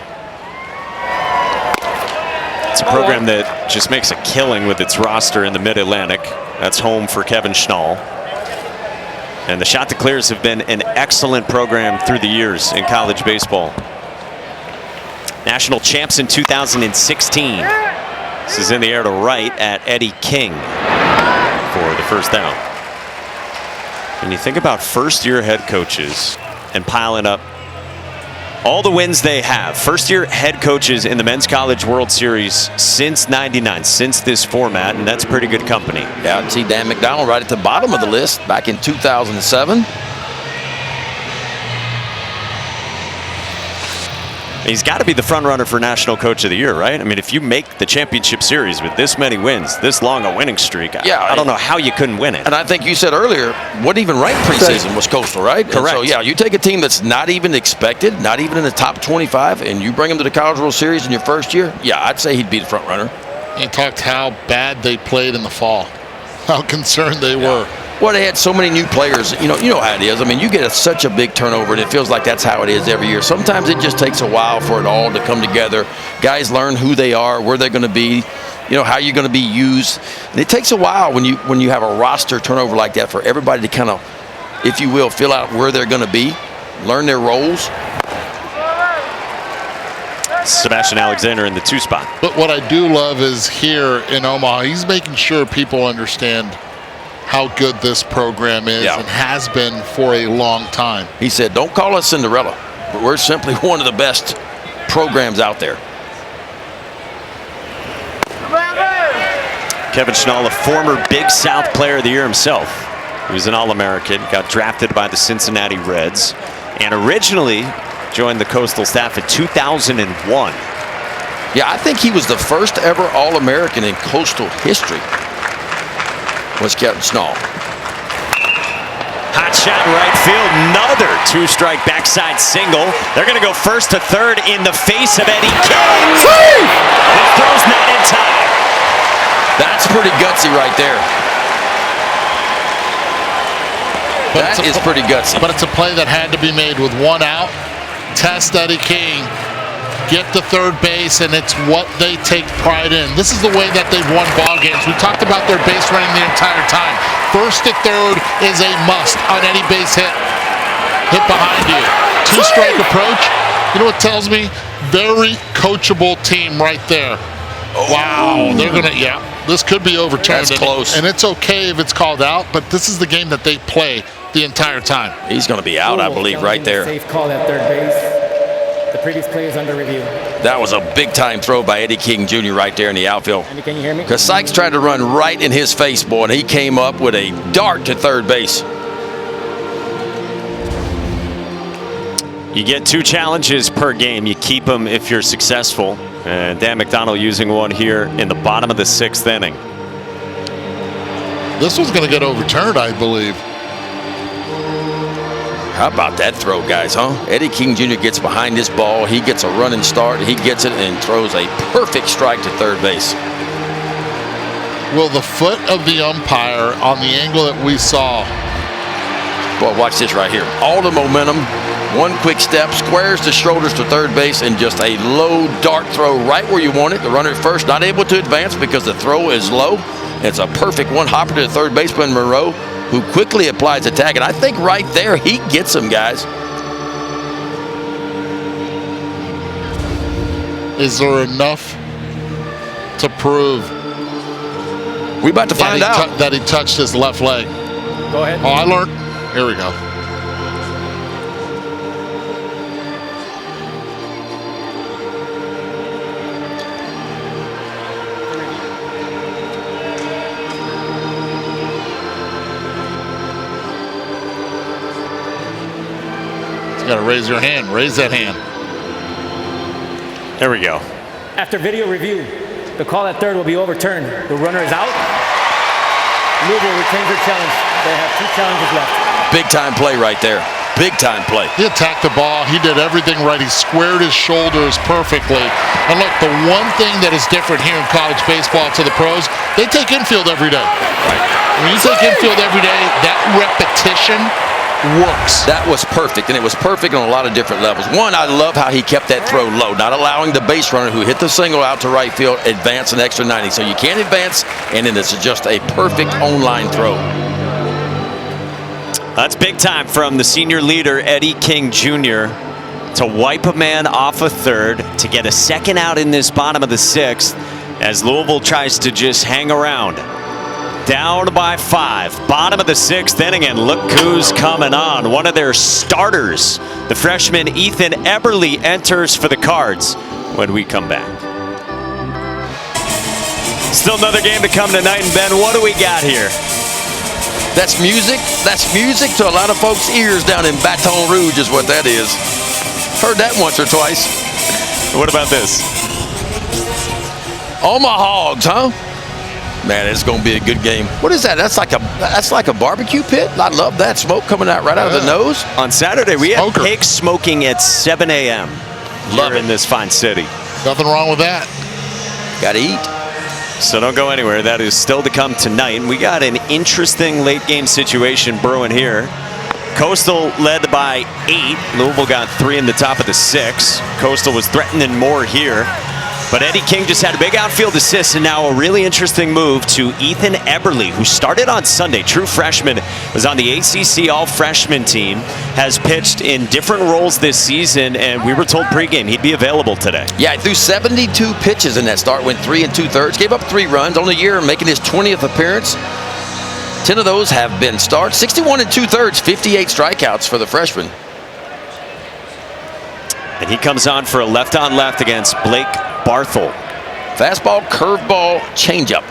It's a program that just makes a killing with its roster in the Mid-Atlantic. That's home for Kevin Schnall. And the Chanticleers have been an excellent program through the years in college baseball. National champs in 2016. This is in the air to right at Eddie King for the first down. When you think about first-year head coaches and piling up all the wins they have, first-year head coaches in the Men's College World Series since '99, since this format, and that's pretty good company. Yeah, and see Dan McDonald right at the bottom of the list back in 2007. He's got to be the front runner for National Coach of the Year, right? I mean, if you make the championship series with this many wins, this long a winning streak, yeah, I don't know how you couldn't win it. And I think you said earlier, what even ranked preseason was Coastal, right? Correct. And so, yeah, you take a team that's not even expected, not even in the top 25, and you bring them to the College World Series in your first year, yeah, I'd say he'd be the front runner. He talked how bad they played in the fall, how concerned they were. Well, they had so many new players. You know how it is. I mean, you get such a big turnover, and it feels like that's how it is every year. Sometimes it just takes a while for it all to come together. Guys learn who they are, where they're going to be, how you're going to be used. And it takes a while when you have a roster turnover like that for everybody to kind of, if you will, fill out where they're going to be, learn their roles. Sebastian Alexander in the 2 spot. But what I do love is here in Omaha, he's making sure people understand how good this program is and has been for a long time. He said, don't call us Cinderella, but we're simply one of the best programs out there. Kevin Schnall, a former Big South Player of the Year himself. He was an All-American, got drafted by the Cincinnati Reds, and originally joined the Coastal staff in 2001. Yeah, I think he was the first ever All-American in Coastal history. Was Kevin Schnall. Hot shot right field, another 2-strike backside single. They're going to go first to third in the face of Eddie King. The throw's not in time. That's pretty gutsy right there. That is pretty gutsy. But it's a play that had to be made with 1 out. Test Eddie King. Get to third base, and it's what they take pride in. This is the way that they've won ball games. We talked about their base running the entire time. First to third is a must on any base hit. Hit behind you. 2-strike approach. You know what tells me? Very coachable team right there. Wow. They're going to, this could be overturned. That's close. And it's okay if it's called out, but this is the game that they play the entire time. He's going to be out, I believe, right there. Safe call at third base. The previous play is under review. That was a big-time throw by Eddie King Jr. right there in the outfield. Andy, can you hear me? Because Sykes tried to run right in his face, boy, and he came up with a dart to third base. You get 2 challenges per game. You keep them if you're successful. And Dan McDonald using one here in the bottom of the 6th inning. This was going to get overturned, I believe. How about that throw, guys, huh? Eddie King Jr. gets behind this ball. He gets a running start. He gets it and throws a perfect strike to third base. Will the foot of the umpire on the angle that we saw. Boy, watch this right here. All the momentum, one quick step, squares the shoulders to third base, and just a low dart throw right where you want it. The runner at first not able to advance because the throw is low. It's a perfect one hopper to the third baseman, Monroe, who quickly applies a tag. And I think right there he gets him, guys. Is there enough to prove? We about to find out. That he touched his left leg. Go ahead. Oh, I learned. Here we go. You got to raise your hand. Raise that hand. There we go. After video review, the call at third will be overturned. The runner is out. Louisville retains their challenge. They have 2 challenges left. Big time play right there. big-time play. He attacked the ball. He did everything right. He squared his shoulders perfectly. And look, the one thing that is different here in college baseball to the pros, they take infield every day. When you take infield every day, that repetition works. That was perfect, and it was perfect on a lot of different levels. One, I love how he kept that throw low, not allowing the base runner who hit the single out to right field advance an extra 90. So you can't advance, and then it's just a perfect on-line throw. That's big time from the senior leader, Eddie King Jr., to wipe a man off a third, to get a second out in this bottom of the 6th, as Louisville tries to just hang around. Down by 5, bottom of the 6th inning, and look who's coming on. One of their starters, the freshman Ethan Eberle, enters for the Cards when we come back. Still another game to come tonight, and Ben, what do we got here? That's music. That's music to a lot of folks' ears down in Baton Rouge is what that is. Heard that once or twice. What about this? Omaha Hogs, huh? Man, it's going to be a good game. What is that? That's like a barbecue pit. I love that smoke coming out right out of the nose. On Saturday, we had pig smoking at 7 a.m. Love here in this fine city. Nothing wrong with that. Got to eat. So don't go anywhere. That is still to come tonight. And we got an interesting late game situation brewing here. Coastal led by 8. Louisville got 3 in the top of the 6. Coastal was threatening more here. But Eddie King just had a big outfield assist, and now a really interesting move to Ethan Eberle, who started on Sunday. True freshman, was on the ACC all-freshman team, has pitched in different roles this season, and we were told pregame he'd be available today. Yeah, he threw 72 pitches in that start, went 3 2/3, gave up 3 runs on the year, making his 20th appearance. 10 of those have been starts, 61 2/3, 58 strikeouts for the freshman. And he comes on for a left-on-left against Blake Barthel. Fastball, curveball, changeup.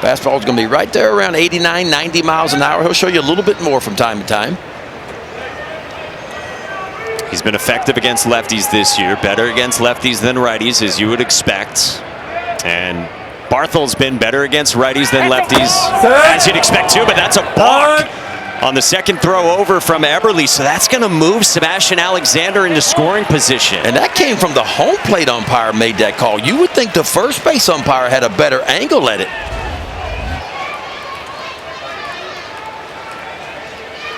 Fastball is going to be right there around 89, 90 miles an hour. He'll show you a little bit more from time to time. He's been effective against lefties this year, better against lefties than righties, as you would expect. And Barthel's been better against righties than lefties, as you'd expect too, but that's a balk on the second throw over from Eberle, so that's going to move Sebastian Alexander into scoring position. And that came from the home plate umpire made that call. You would think the first base umpire had a better angle at it.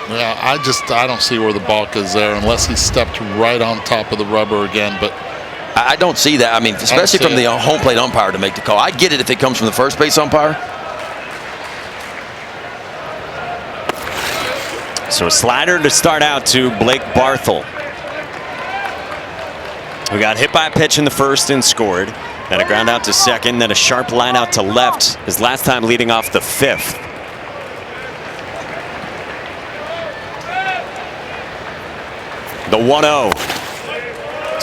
Yeah, I don't see where the balk is there unless he stepped right on top of the rubber again, but I don't see that. I mean, especially from the home plate umpire to make the call. I get it if it comes from the first base umpire. So a slider to start out to Blake Barthel. We got hit by a pitch in the first and scored. Then a ground out to second, then a sharp line out to left. His last time leading off the 5th. The 1-0.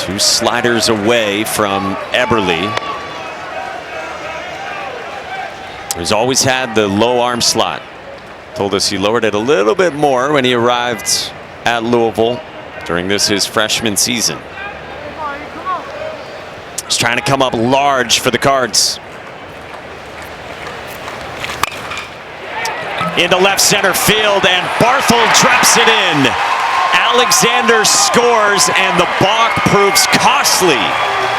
2 sliders away from Eberle, who's always had the low arm slot. Told us he lowered it a little bit more when he arrived at Louisville during his freshman season. He's trying to come up large for the Cards. Into left center field, and Barthel drops it in. Alexander scores, and the balk proves costly.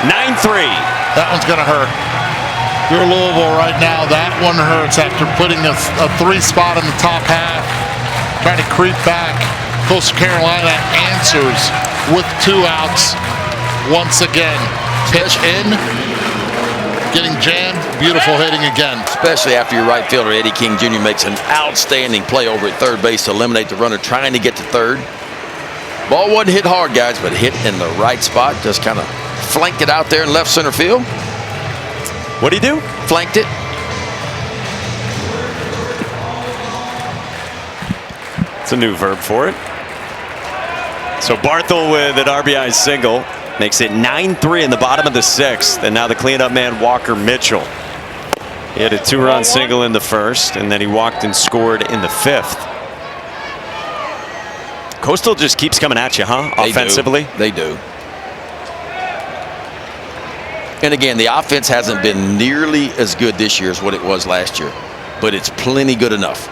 9-3. that one's going to hurt. You're Louisville right now. That one hurts after putting a 3 spot in the top half, trying to creep back. Coastal Carolina answers with 2 outs once again. Pitch in, getting jammed, beautiful hitting again. Especially after your right fielder, Eddie King Jr. makes an outstanding play over at third base to eliminate the runner trying to get to third. Ball wasn't hit hard, guys, but hit in the right spot. Just kind of flanked it out there in left center field. What'd he do? Flanked it. It's a new verb for it. So Barthel with an RBI single makes it 9-3 in the bottom of the 6th. And now the cleanup man, Walker Mitchell. He had a 2-run single in the first, and then he walked and scored in the 5th. Coastal just keeps coming at you, huh? Offensively? They do. And again, the offense hasn't been nearly as good this year as what it was last year, but it's plenty good enough.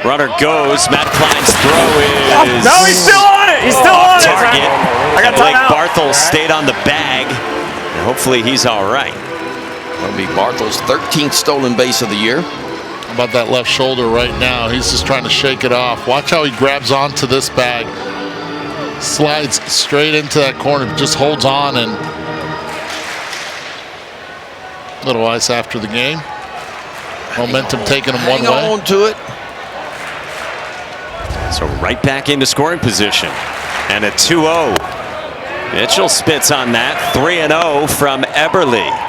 Runner goes. Matt Kline's throw is... No, he's still on it. He's still on target. it. I got Blake timeout. Barthel stayed on the bag. And hopefully he's all right. That'll be Barthel's 13th stolen base of the year. How about that left shoulder right now? He's just trying to shake it off. Watch how he grabs onto this bag. Slides straight into that corner, just holds on, and little ice after the game. Momentum taking him one way. Hang on to it. So right back into scoring position. And a 2-0. Mitchell spits on that. 3-0 from Eberle.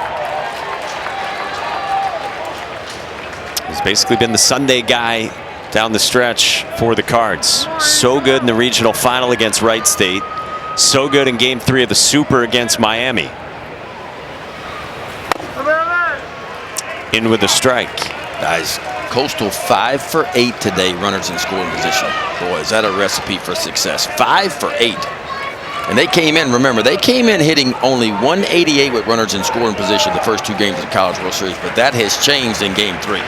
He's basically been the Sunday guy down the stretch for the Cards. So good in the regional final against Wright State. So good in Game 3 of the Super against Miami. In with a strike. Guys, Coastal 5 for 8 today, runners in scoring position. Boy, is that a recipe for success. 5 for 8. And they came in, remember, they came in hitting only 188 with runners in scoring position the first 2 games of the College World Series, but that has changed in Game 3.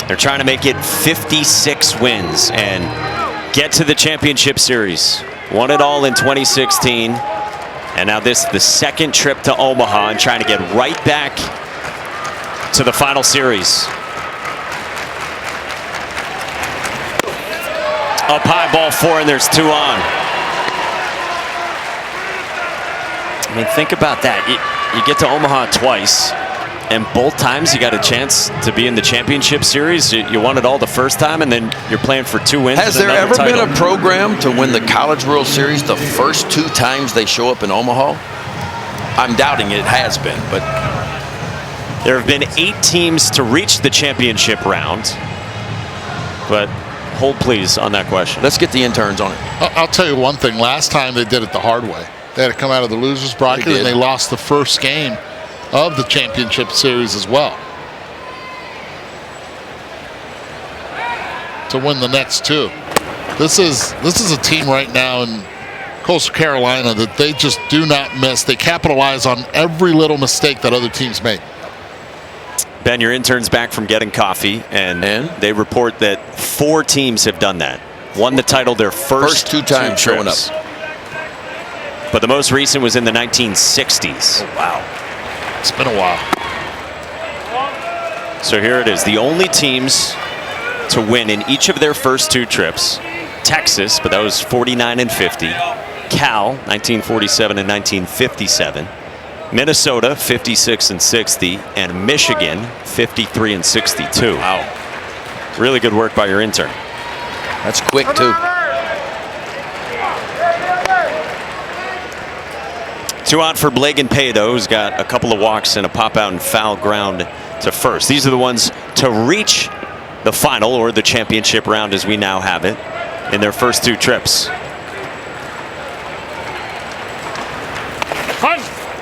They're trying to make it 56 wins and get to the championship series. Won it all in 2016. And now this the second trip to Omaha and trying to get right back to the final series. Up high, ball 4, and there's 2 on. I mean, think about that. You get to Omaha twice. And both times you got a chance to be in the championship series. You won it all the first time, and then you're playing for 2 wins. Has there ever been a program to win the College World Series the first 2 times they show up in Omaha? I'm doubting it has been, but there have been 8 teams to reach the championship round. But hold please on that question. Let's get the interns on it. I'll tell you one thing. Last time they did it the hard way. They had to come out of the losers bracket, and they lost the first game of the championship series as well to win the next 2. This is a team right now in Coastal Carolina that they just do not miss. They capitalize on every little mistake that other teams make. Ben, your intern's back from getting coffee, and they report that 4 teams have done that. Won the title their first 2 times showing up. But the most recent was in the 1960s. Oh, wow. It's been a while. So here it is. The only teams to win in each of their first 2 trips. Texas, but that was 49 and 50. Cal, 1947 and 1957. Minnesota, 56 and 60. And Michigan, 53 and 62. Wow. Really good work by your intern. That's quick, too. 2 out for Blagan Pado, who's got a couple of walks and a pop out and foul ground to first. These are the ones to reach the final or the championship round as we now have it in their first 2 trips.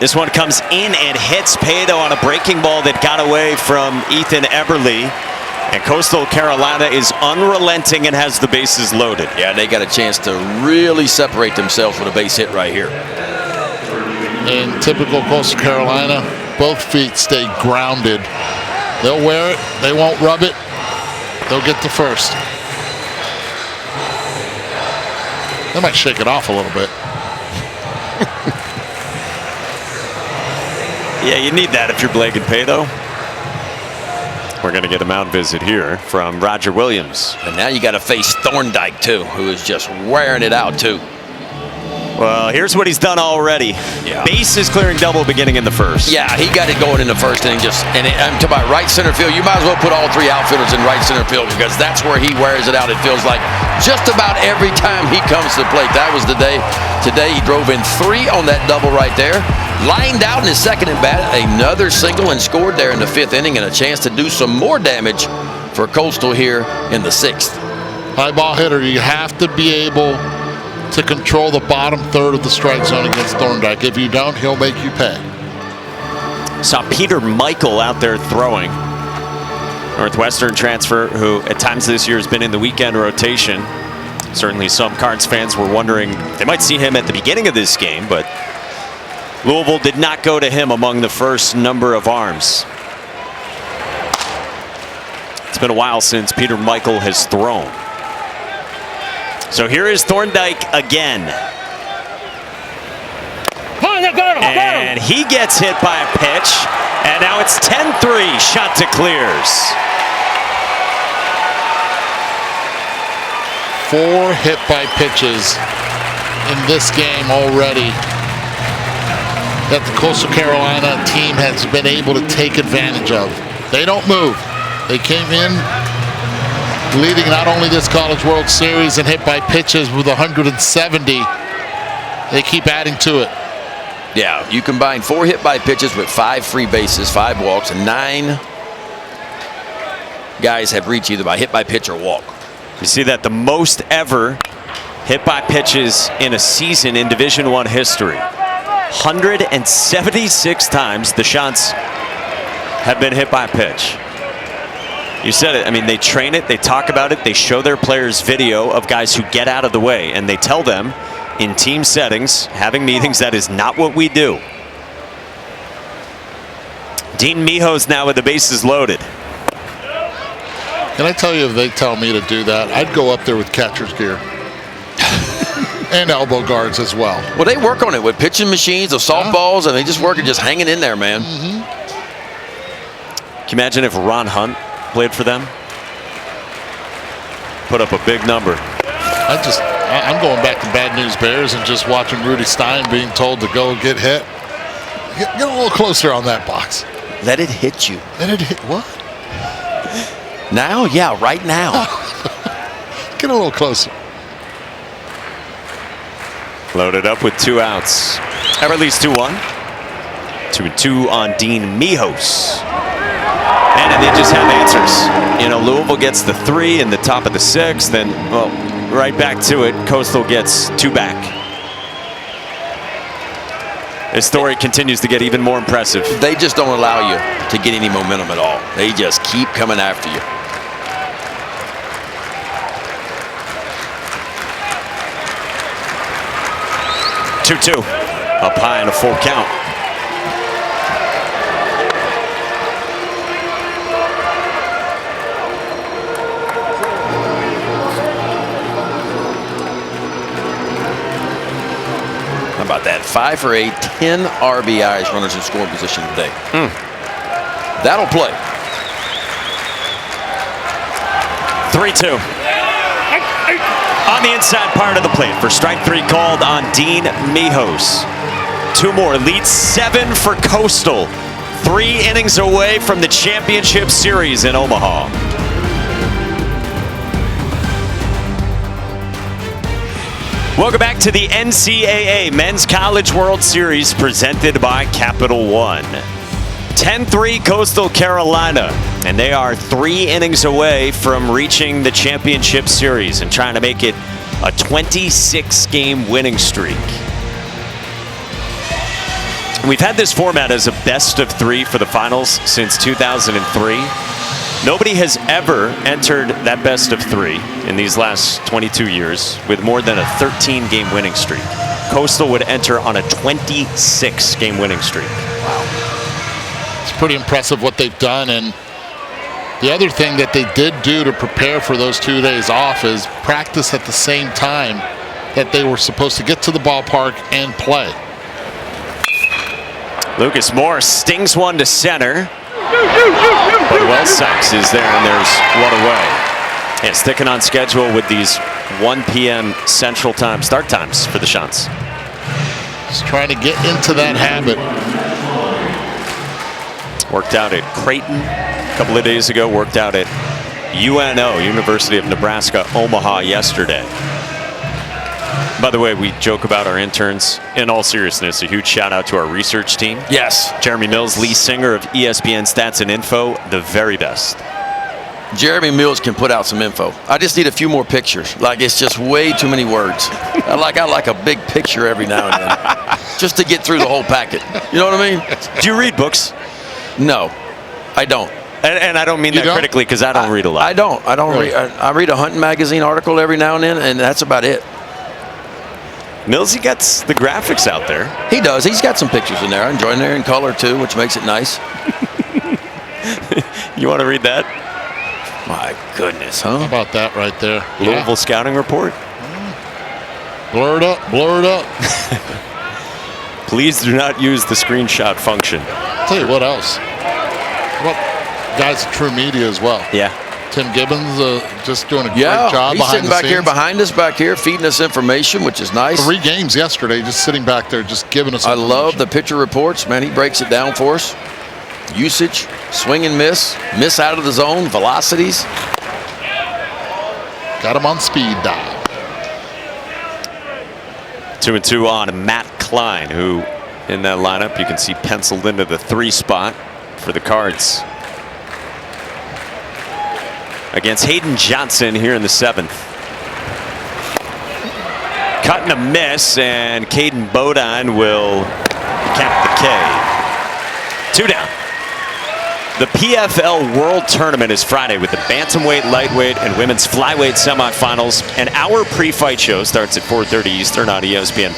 This one comes in and hits Pado on a breaking ball that got away from Ethan Eberle. And Coastal Carolina is unrelenting and has the bases loaded. Yeah, they got a chance to really separate themselves with a base hit right here. In typical Coastal Carolina, both feet stay grounded. They'll wear it. They won't rub it. They'll get to first. They might shake it off a little bit. Yeah, you need that if you're Blagan Pado. We're going to get a mound visit here from Roger Williams. And now you got to face Thorndike, too, who is just wearing it out, too. Well, here's what he's done already. Yeah. Bases clearing double beginning in the first. Yeah, he got it going in the first inning. I'm talking about right center field. You might as well put all 3 outfielders in right center field because that's where he wears it out. It feels like just about every time he comes to the plate. That was the day. Today he drove in 3 on that double right there. Lined out in his second at bat, another single, and scored there in the 5th inning, and a chance to do some more damage for Coastal here in the 6th. High ball hitter, you have to be able to control the bottom third of the strike zone against Thorndike. If you don't, he'll make you pay. Saw Peter Michael out there throwing. Northwestern transfer who at times this year has been in the weekend rotation. Certainly some Cards fans were wondering they might see him at the beginning of this game, but Louisville did not go to him among the first number of arms. It's been a while since Peter Michael has thrown. So here is Thorndike again. And he gets hit by a pitch. And now it's 10-3 Chanticleers. 4 hit by pitches in this game already that the Coastal Carolina team has been able to take advantage of. They don't move. They came in leading not only this College World Series and hit by pitches with 170. They keep adding to it. Yeah, you combine 4 hit by pitches with 5 free bases, 5 walks, and 9 guys have reached either by hit by pitch or walk. You see that the most ever hit by pitches in a season in Division I history. 176 times the Chants have been hit by a pitch. You said it. I mean, they train it, they talk about it, they show their players video of guys who get out of the way, and they tell them in team settings, having meetings, that is not what we do. Dean Mijos now with the bases loaded. Can I tell you, if they tell me to do that, I'd go up there with catcher's gear. And elbow guards as well. Well, they work on it with pitching machines, the softballs, and they just work it just hanging in there, man. Can you imagine if Ron Hunt played for them? Put up a big number. I'm going back to Bad News Bears and just watching Rudy Stein being told to go get hit. Get a little closer on that box. Let it hit you. Let it hit what? Now? Yeah, right now. Get a little closer. Loaded up with 2 outs. Or at least 2-1. 2-2 on Dean Mijos. And they just have answers. You know, Louisville gets the 3 in the top of the 6th. Then, well, right back to it. Coastal gets 2 back. This story continues to get even more impressive. They just don't allow you to get any momentum at all. They just keep coming after you. Two-two. Up high in a full count. How about that? 5 for 8, 10 RBIs, runners in scoring position today. That'll play. 3-2. On the inside part of the plate for strike 3 called on Dean Mijos. 2 more. Lead 7 for Coastal. 3 innings away from the championship series in Omaha. Welcome back to the NCAA Men's College World Series presented by Capital One. 10-3 Coastal Carolina, and they are 3 innings away from reaching the championship series and trying to make it a 26-game winning streak. We've had this format as a best of 3 for the finals since 2003. Nobody has ever entered that best of 3 in these last 22 years with more than a 13-game winning streak. Coastal would enter on a 26-game winning streak. Wow. It's pretty impressive what they've done. And the other thing that they did do to prepare for those 2 days off is practice at the same time that they were supposed to get to the ballpark and play. Lucas Moore stings one to center. But Wells Sachs is there, and there's 1 away. And sticking on schedule with these 1 p.m. Central Time start times for the Chants. Just trying to get into that habit. Worked out at Creighton a couple of days ago. Worked out at UNO, University of Nebraska, Omaha yesterday. By the way, we joke about our interns. In all seriousness, a huge shout out to our research team. Yes. Jeremy Mills, Lee Singer of ESPN Stats and Info, the very best. Jeremy Mills can put out some info. I just need a few more pictures. Like, it's just way too many words. I like a big picture every now and then, just to get through the whole packet. You know what I mean? Do you read books? No, I don't. And I don't mean that critically, because I don't read a lot. I don't Really? read. I read a hunting magazine article every now and then, and that's about it. Millsy gets the graphics out there. He does. He's got some pictures in there. I enjoy there in color too, which makes it nice. You want to read that? My goodness, huh? How about that right there? Louisville scouting report. Blur it up, blur it up. Please do not use the screenshot function. I'll tell you what else. What guys at True Media as well. Yeah. Tim Gibbons just doing a great Yeah, job he's behind sitting the back scenes. here behind us, back here, feeding us information, which is nice. 3 games yesterday, just sitting back there, just giving us I information. love the pitcher reports, man. He breaks it down for us. Usage, swing and miss out of the zone, velocities. Got him on speed dial. 2-2 on Matt Klein, who in that lineup you can see penciled into the 3 spot for the Cards. Against Hayden Johnson here in the 7th. Cut and a miss, and Caden Bodine will cap the K. 2 down. The PFL World Tournament is Friday with the bantamweight, lightweight, and women's flyweight semifinals. An hour pre-fight show starts at 4:30 Eastern on ESPN+,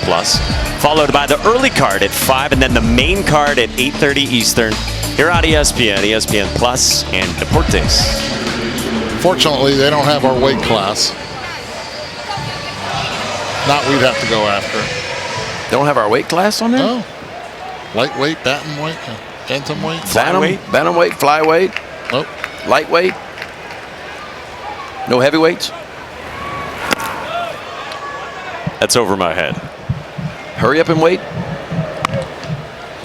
followed by the early card at 5, and then the main card at 8:30 Eastern here on ESPN, ESPN+, and Deportes. Fortunately, they don't have our weight class. Not we'd have to go after. They don't have our weight class on there? No. Lightweight, bantamweight, bantamweight. Bantamweight, flyweight. Nope. Lightweight. No heavyweights. That's over my head. Hurry up and wait.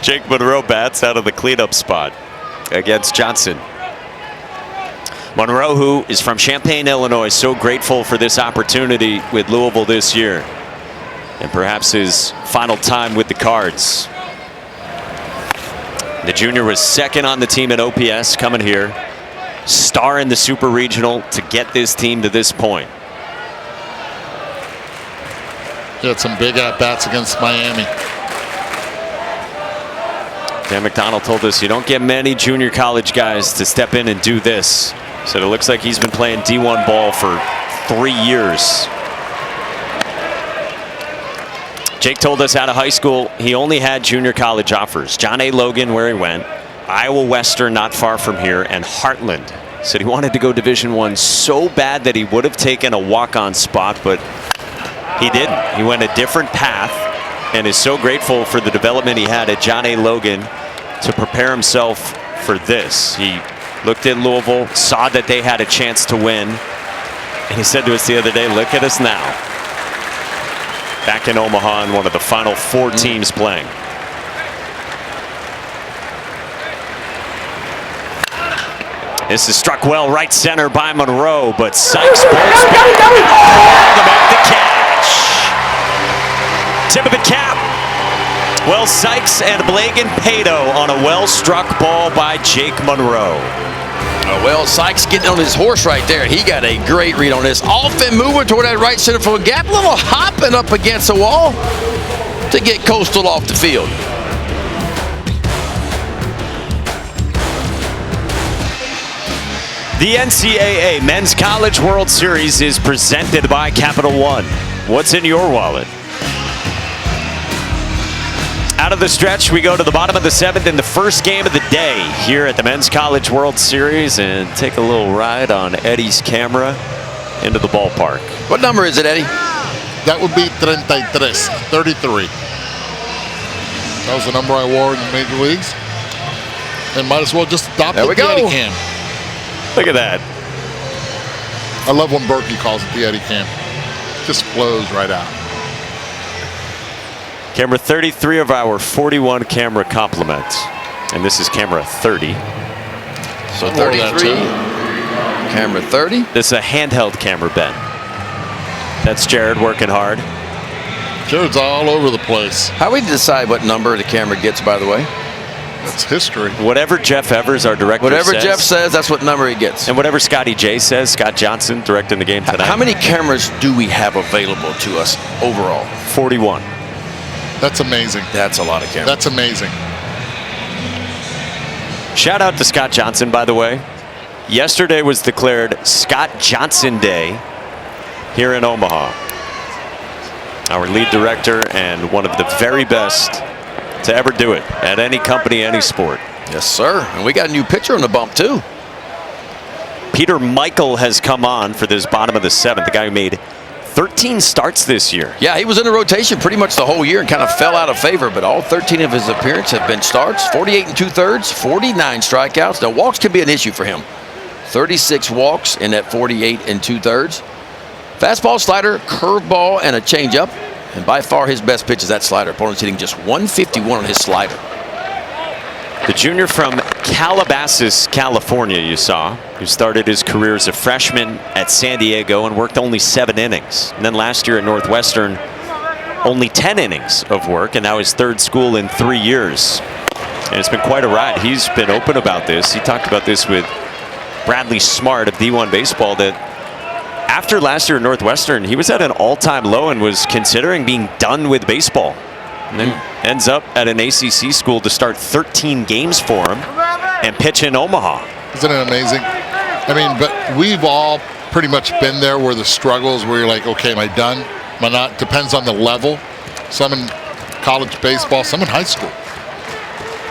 Jake Monroe bats out of the cleanup spot against Johnson. Monroe, who is from Champaign, Illinois, so grateful for this opportunity with Louisville this year, and perhaps his final time with the Cards. The junior was second on the team in OPS coming here, star in the Super Regional to get this team to this point. He had some big at-bats against Miami. Dan McDonald told us you don't get many junior college guys to step in and do this. So it looks like he's been playing D1 ball for 3 years. Jake told us out of high school he only had junior college offers. John A. Logan, where he went, Iowa Western, not far from here, and Heartland. Said he wanted to go Division I so bad that he would have taken a walk-on spot, but he didn't. He went a different path and is so grateful for the development he had at John A. Logan to prepare himself for this. He looked at Louisville, saw that they had a chance to win, and he said to us the other day, look at us now. Back in Omaha, and one of the final 4 teams playing. This is struck well right center by Monroe, but Sykes pulls back to make the catch. Tip of the cap. Well, Sykes and Blagan Pato on a well-struck ball by Jake Monroe. Well, Sykes getting on his horse right there. He got a great read on this. Off and moving toward that right center field gap. Little hopping up against the wall to get Coastal off the field. The NCAA Men's College World Series is presented by Capital One. What's in your wallet? Out of the stretch, we go to the bottom of the 7th in the first game of the day here at the Men's College World Series and take a little ride on Eddie's camera into the ballpark. What number is it, Eddie? That would be 33. That was the number I wore in the major leagues. And might as well just adopt the Eddie cam. Look at that. I love when Berkey calls it the Eddie cam. Just flows right out. Camera 33 of our 41 camera complement. And this is camera 30. So 33, camera 30. This is a handheld camera, Ben. That's Jared working hard. Jared's all over the place. How do we decide what number the camera gets, by the way? That's history. Whatever Jeff Evers, our director, Whatever says. Jeff says, that's what number he gets. And whatever Scotty J says, Scott Johnson directing the game tonight. How many cameras do we have available to us overall? 41. That's amazing. That's a lot of cameras. That's amazing. Shout out to Scott Johnson, by the way. Yesterday was declared Scott Johnson Day here in Omaha. our lead director and one of the very best to ever do it at any company, any sport. Yes, sir. And we got a new pitcher on the bump, too. Peter Michael has come on for this bottom of the 7th, the guy who made 13 starts this year. Yeah, he was in the rotation pretty much the whole year and kind of fell out of favor, but all 13 of his appearances have been starts. 48 2/3, 49 strikeouts. Now, walks can be an issue for him. 36 walks in that 48 2/3. Fastball, slider, curveball, and a changeup. And by far his best pitch is that slider. Opponent's hitting just 151 on his slider. The junior from Calabasas, California, you saw, who started his career as a freshman at San Diego and worked only 7 innings. And then last year at Northwestern, only 10 innings of work, and now his 3rd school in 3 years. And it's been quite a ride. He's been open about this. He talked about this with Bradley Smart of D1 Baseball, that after last year at Northwestern, he was at an all-time low and was considering being done with baseball. And then ends up at an ACC school to start 13 games for him and pitch in Omaha. Isn't it amazing? I mean, but we've all pretty much been there where the struggles where you're like, okay, am I done? Am I not? Depends on the level. Some in college baseball, some in high school,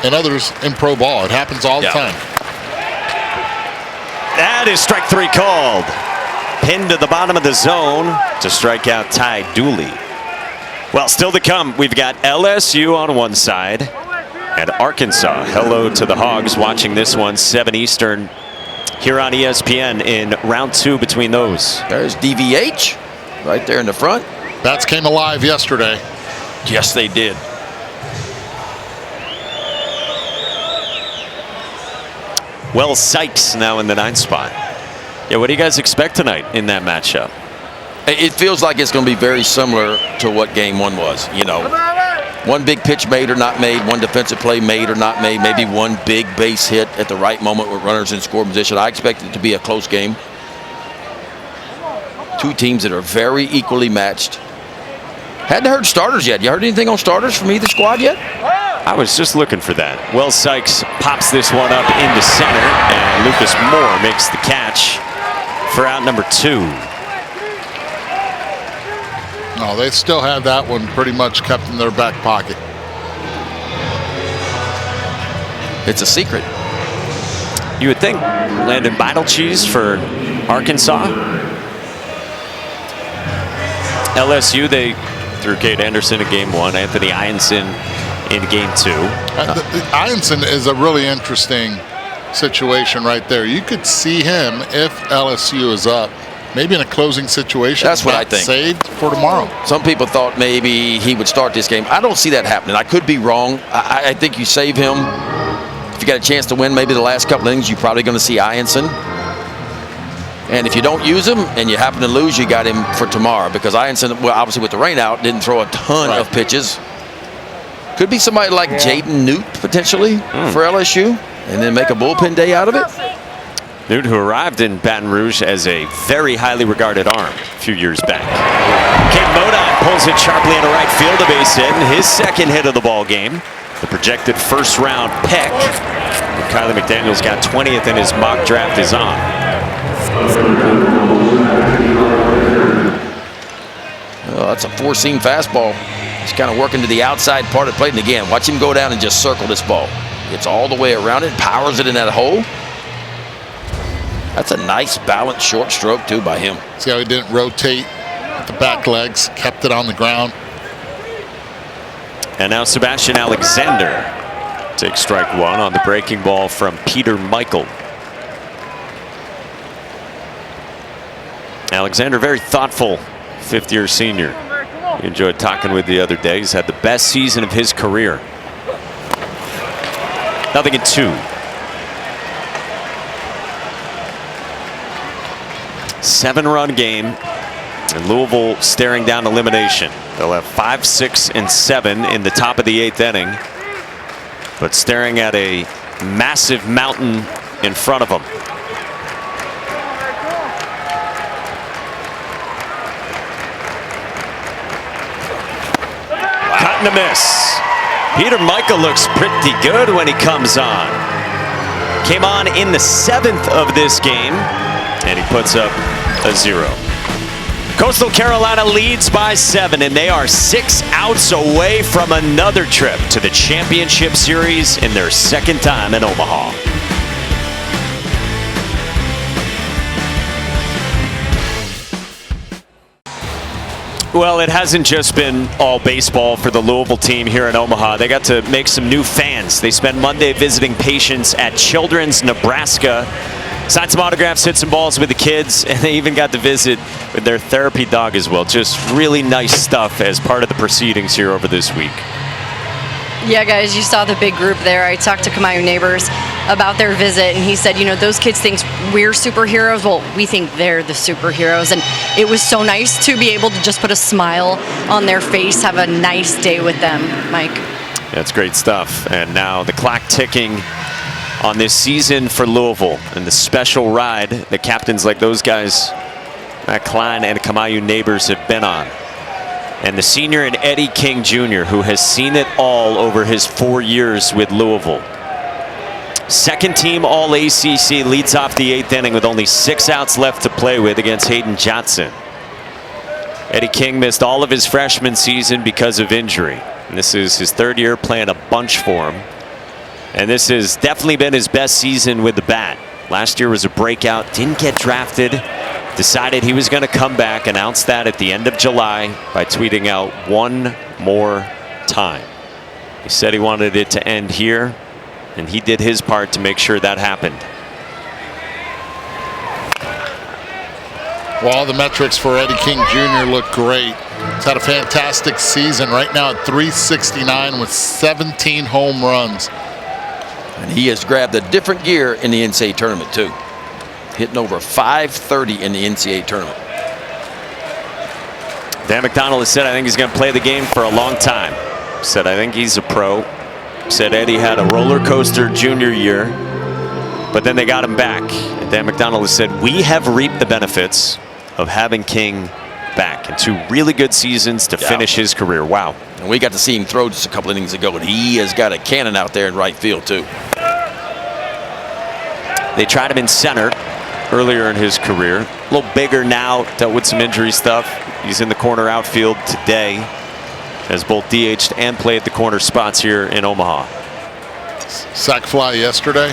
and others in pro ball. It happens all the time. That is strike 3 called. Pinned to the bottom of the zone to strike out Ty Dooley. Well, still to come, we've got LSU on one side and Arkansas. Hello to the Hogs watching this one, 7 Eastern, here on ESPN in round 2 between those. There's DVH right there in the front. Bats came alive yesterday. Yes, they did. Wells Sykes now in the 9th spot. Yeah, what do you guys expect tonight in that matchup? It feels like it's going to be very similar to what game 1 was. You know, one big pitch made or not made, one defensive play made or not made, maybe one big base hit at the right moment with runners in score position. I expect it to be a close game. 2 teams that are very equally matched. Hadn't heard starters yet. You heard anything on starters from either squad yet? I was just looking for that. Wells Sykes pops this one up into center, and Lucas Moore makes the catch for out number 2. No, they still have that one pretty much kept in their back pocket. It's a secret. You would think Landon Beitelcheese for Arkansas. LSU, they threw Cade Anderson in game 1, Anthony Ianson in game 2. Ianson is a really interesting situation right there. You could see him if LSU is up, maybe in a closing situation. That's what I think. Saved for tomorrow. Some people thought maybe he would start this game. I don't see that happening. I could be wrong. I think you save him. If you got a chance to win maybe the last couple innings, you're probably going to see Ianson. And if you don't use him and you happen to lose, you got him for tomorrow, because Ianson, well, obviously with the rain out, didn't throw a ton of pitches. Could be somebody like Jaden Newt potentially for LSU, and then make a bullpen day out of it. Newt, who arrived in Baton Rouge as a very highly regarded arm a few years back. Kate Modine pulls it sharply into right field, a base hit, and his 2nd hit of the ball game. The projected 1st round pick. Kylie McDaniel's got 20th in his mock draft is on. Oh, that's a 4-seam fastball. He's kind of working to the outside part of the plate. And again, watch him go down and just circle this ball. Gets all the way around it, powers it in that hole. That's a nice balanced short stroke too by him. See how he didn't rotate the back legs, kept it on the ground. And now Sebastian Alexander takes strike 1 on the breaking ball from Peter Michael. Alexander, very thoughtful 5th-year senior. We enjoyed talking with the other day. He's had the best season of his career. 0-2. Seven-run game, and Louisville staring down elimination. They'll have 5, 6, and 7 in the top of the 8th inning, but staring at a massive mountain in front of them. Cutting a miss. Peter Michael looks pretty good when he comes on. Came on in the 7th of this game, and he puts up a 0. Coastal Carolina leads by 7, and they are 6 outs away from another trip to the championship series in their second time in Omaha. Well, it hasn't just been all baseball for the Louisville team here in Omaha. They got to make some new fans. They spent Monday visiting patients at Children's Nebraska. Signed some autographs, hit some balls with the kids, and they even got to visit with their therapy dog as well. Just really nice stuff as part of the proceedings here over this week. Yeah, guys, you saw the big group there. I talked to Kamayu Neighbors about their visit, and he said, you know, those kids think we're superheroes. Well, we think they're the superheroes, and it was so nice to be able to just put a smile on their face, have a nice day with them, Mike. That's great stuff. And now the clock ticking on this season for Louisville and the special ride that captains like those guys, Matt Klein and Kamayu Neighbors, have been on. And the senior and Eddie King Jr., who has seen it all over his 4 years with Louisville. Second team All-ACC, leads off the 8th inning with only 6 outs left to play with against Hayden Johnson. Eddie King missed all of his freshman season because of injury. And this is his 3rd year playing a bunch for him. And this has definitely been his best season with the bat. Last year was a breakout, didn't get drafted, decided he was going to come back, announced that at the end of July by tweeting out one more time. He said he wanted it to end here, and he did his part to make sure that happened. Well, all the metrics for Eddie King Jr. look great. He's had a fantastic season right now at .369 with 17 home runs. And he has grabbed a different gear in the NCAA tournament, too. Hitting over .530 in the NCAA tournament. Dan McDonald has said, I think he's going to play the game for a long time. Said, I think he's a pro. Said Eddie had a roller coaster junior year, but then they got him back. And Dan McDonald has said, we have reaped the benefits of having King back in 2 really good seasons to finish his career. Wow. And we got to see him throw just a couple innings ago, and he has got a cannon out there in right field, too. They tried him in center earlier in his career. A little bigger now, dealt with some injury stuff. He's in the corner outfield today, has both DH'd and played the corner spots here in Omaha. Sac fly yesterday.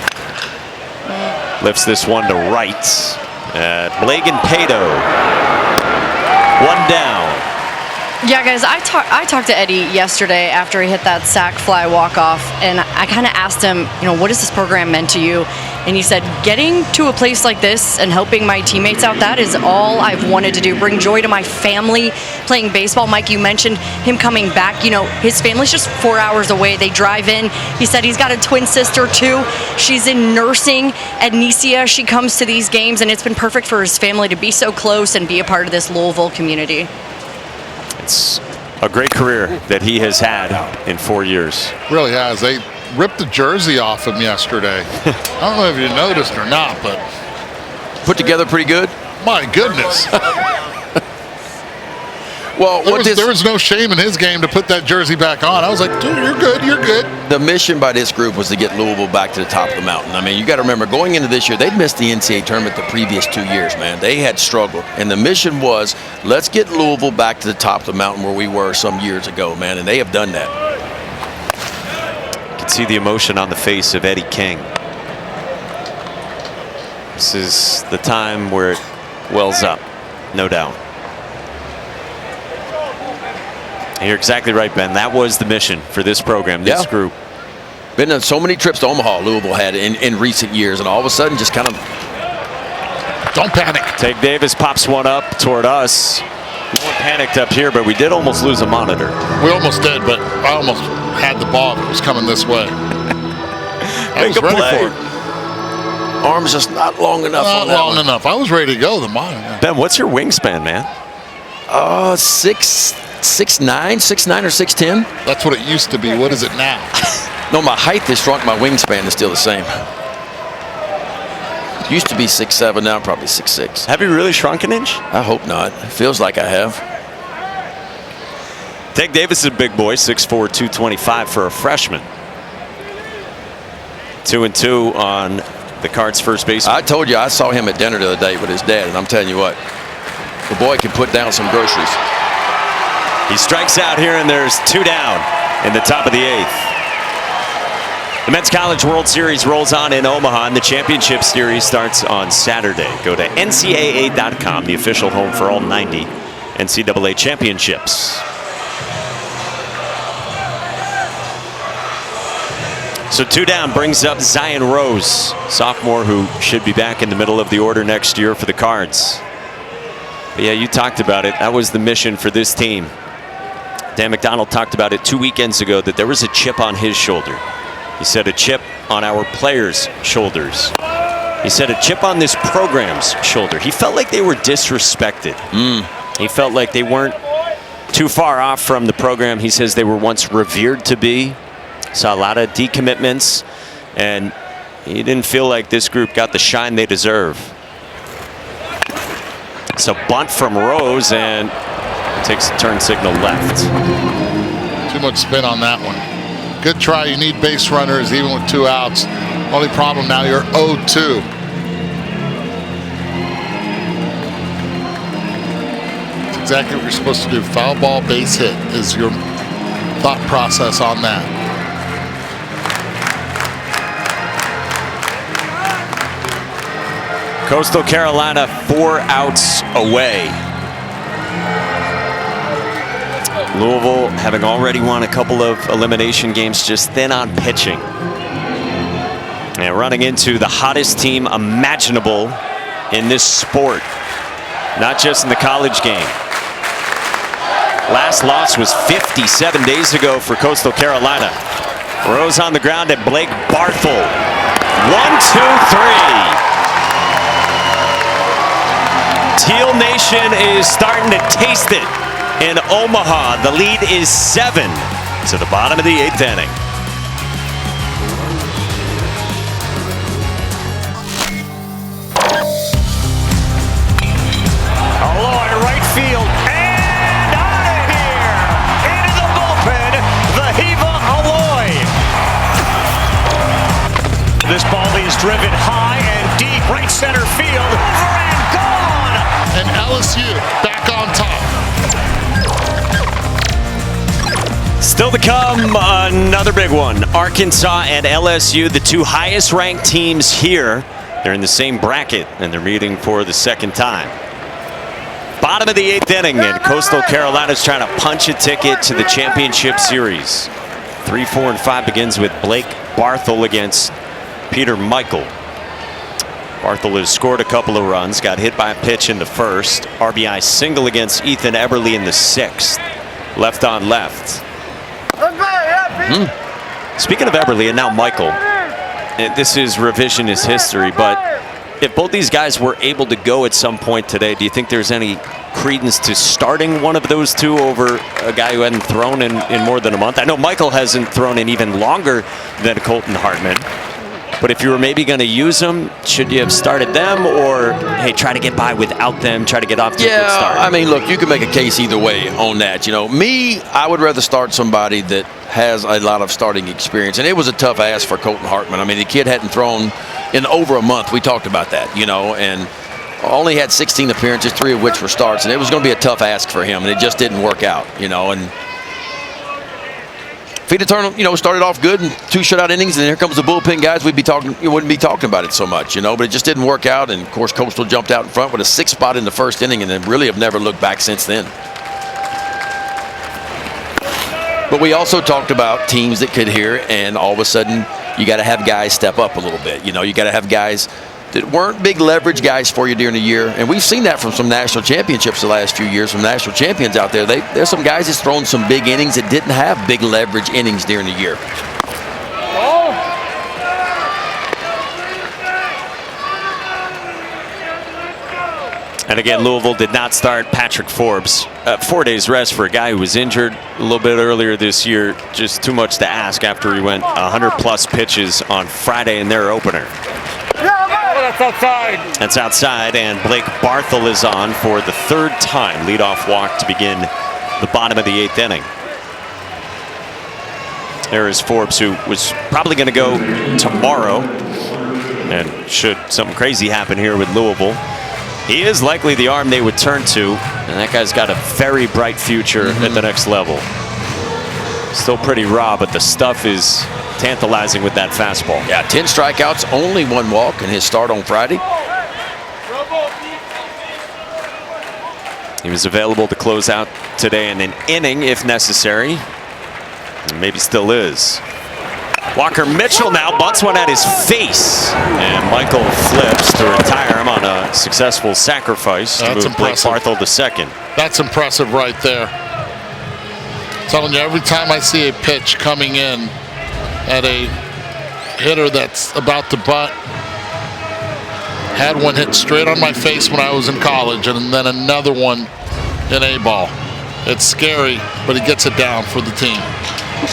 Lifts this one to right. Blagan Pato. 1 down. Yeah, guys, I talked to Eddie yesterday after he hit that sac fly walk-off, and I kind of asked him, you know, what has this program meant to you? And he said, getting to a place like this and helping my teammates out, that is all I've wanted to do. Bring joy to my family playing baseball. Mike, you mentioned him coming back. You know, his family's just 4 hours away. They drive in. He said he's got a twin sister, too. She's in nursing at Nicia. She comes to these games, and it's been perfect for his family to be so close and be a part of this Louisville community. It's a great career that he has had in 4 years. Really has. They ripped the jersey off him yesterday. I don't know if you noticed or not, but put together pretty good. My goodness. Well, there was no shame in his game to put that jersey back on. I was like, dude, you're good, you're good. The mission by this group was to get Louisville back to the top of the mountain. I mean, you got to remember, going into this year, they'd missed the NCAA tournament the previous 2 years, man. They had struggled. And the mission was, let's get Louisville back to the top of the mountain where we were some years ago, man. And they have done that. You can see the emotion on the face of Eddie King. This is the time where it wells up, no doubt. And you're exactly right, Ben. That was the mission for this program, this group. Been on so many trips to Omaha, Louisville had in recent years, and all of a sudden just kind of... Don't panic. Tate Davis pops one up toward us. No one panicked up here, but we did almost lose a monitor. We almost did, but I almost had the ball that was coming this way. I was ready for it. Arms just not long enough on that one. Not long enough. I was ready to go, the monitor. Ben, what's your wingspan, man? 6'9", 6'9" or 6'10". That's what it used to be. What is it now? No, my height has shrunk. My wingspan is still the same. Used to be 6'7", now probably 6'6". Have you really shrunk an inch? I hope not. It feels like I have. Tate Davis is a big boy, 6'4", 225 for a freshman. 2-2 on the Cards' first baseman. I told you I saw him at dinner the other day with his dad, and I'm telling you what, the boy can put down some groceries. He strikes out here, and there's 2 down in the top of the 8th. The Men's College World Series rolls on in Omaha, and the championship series starts on Saturday. Go to NCAA.com, the official home for all 90 NCAA championships. So 2 down brings up Zion Rose, sophomore who should be back in the middle of the order next year for the Cards. But yeah, you talked about it. That was the mission for this team. Dan McDonald talked about it 2 weekends ago, that there was a chip on his shoulder. He said a chip on our players' shoulders. He said a chip on this program's shoulder. He felt like they were disrespected. He felt like they weren't too far off from the program he says they were once revered to be. Saw a lot of decommitments, and he didn't feel like this group got the shine they deserve. So bunt from Rose, and takes a turn signal left. Too much spin on that one. Good try. You need base runners even with 2 outs. Only problem now, you're 0-2. That's exactly what you're supposed to do. Foul ball, base hit is your thought process on that. Coastal Carolina 4 outs away. Louisville, having already won a couple of elimination games, just thin on pitching. And running into the hottest team imaginable in this sport, not just in the college game. Last loss was 57 days ago for Coastal Carolina. Rose on the ground at Blake Barthel. 1-2-3. Teal Nation is starting to taste it in Omaha. The lead is 7 to the bottom of the 8th inning. Aloy, right field, and out of here! Into the bullpen, the Hiva Aloy. This ball is driven high and deep, right center field, over and gone! And LSU back on top. Still to come, another big one. Arkansas and LSU, the 2 highest ranked teams here. They're in the same bracket, and they're meeting for the 2nd time. Bottom of the 8th inning, and Coastal Carolina's trying to punch a ticket to the championship series. 3, 4, and 5 begins with Blake Barthel against Peter Michael. Barthel has scored a couple of runs, got hit by a pitch in the 1st. RBI single against Ethan Eberle in the 6th. Left on left. Speaking of Eberle and now Michael, this is revisionist history, but if both these guys were able to go at some point today, do you think there's any credence to starting one of those 2 over a guy who hadn't thrown in more than a month? I know Michael hasn't thrown in even longer than Colton Hartman. But if you were maybe going to use them, should you have started them, or hey, try to get by without them, try to get off to a good start? I mean, look, you can make a case either way on that. You know, me, I would rather start somebody that has a lot of starting experience. And it was a tough ask for Colton Hartman. I mean, the kid hadn't thrown in over a month. We talked about that, you know, and only had 16 appearances, 3 of which were starts. And it was going to be a tough ask for him, and it just didn't work out, you know. And if he'd have turned, you know, started off good and 2 shutout innings, and here comes the bullpen guys, we'd be talking. You wouldn't be talking about it so much, you know. But it just didn't work out, and of course, Coastal jumped out in front with a 6th spot in the 1st inning, and then really have never looked back since then. But we also talked about teams that could hear, and all of a sudden, you got to have guys step up a little bit. You know, you got to have guys that weren't big leverage guys for you during the year. And we've seen that from some national championships the last few years, from national champions out there. There's some guys that's thrown some big innings that didn't have big leverage innings during the year. And again, Louisville did not start Patrick Forbes. 4 days rest for a guy who was injured a little bit earlier this year. Just too much to ask after he went 100-plus pitches on Friday in their opener. That's outside. That's outside, and Blake Barthel is on for the 3rd time. Leadoff walk to begin the bottom of the 8th inning. There is Forbes, who was probably going to go tomorrow. And should something crazy happen here with Louisville, He is likely the arm they would turn to, and that guy's got a very bright future at the next level. Still pretty raw, but the stuff is tantalizing with that fastball. Yeah, 10 strikeouts, only 1 walk in his start on Friday. He was available to close out today in an inning if necessary. And maybe still is. Walker Mitchell now bunts one at his face. And Michael flips to retire him on a successful sacrifice to move Blake Barthel to second. That's impressive right there. I'm telling you, every time I see a pitch coming in at a hitter that's about to bunt, had one hit straight on my face when I was in college, and then another one in A-ball. It's scary, but he gets it down for the team.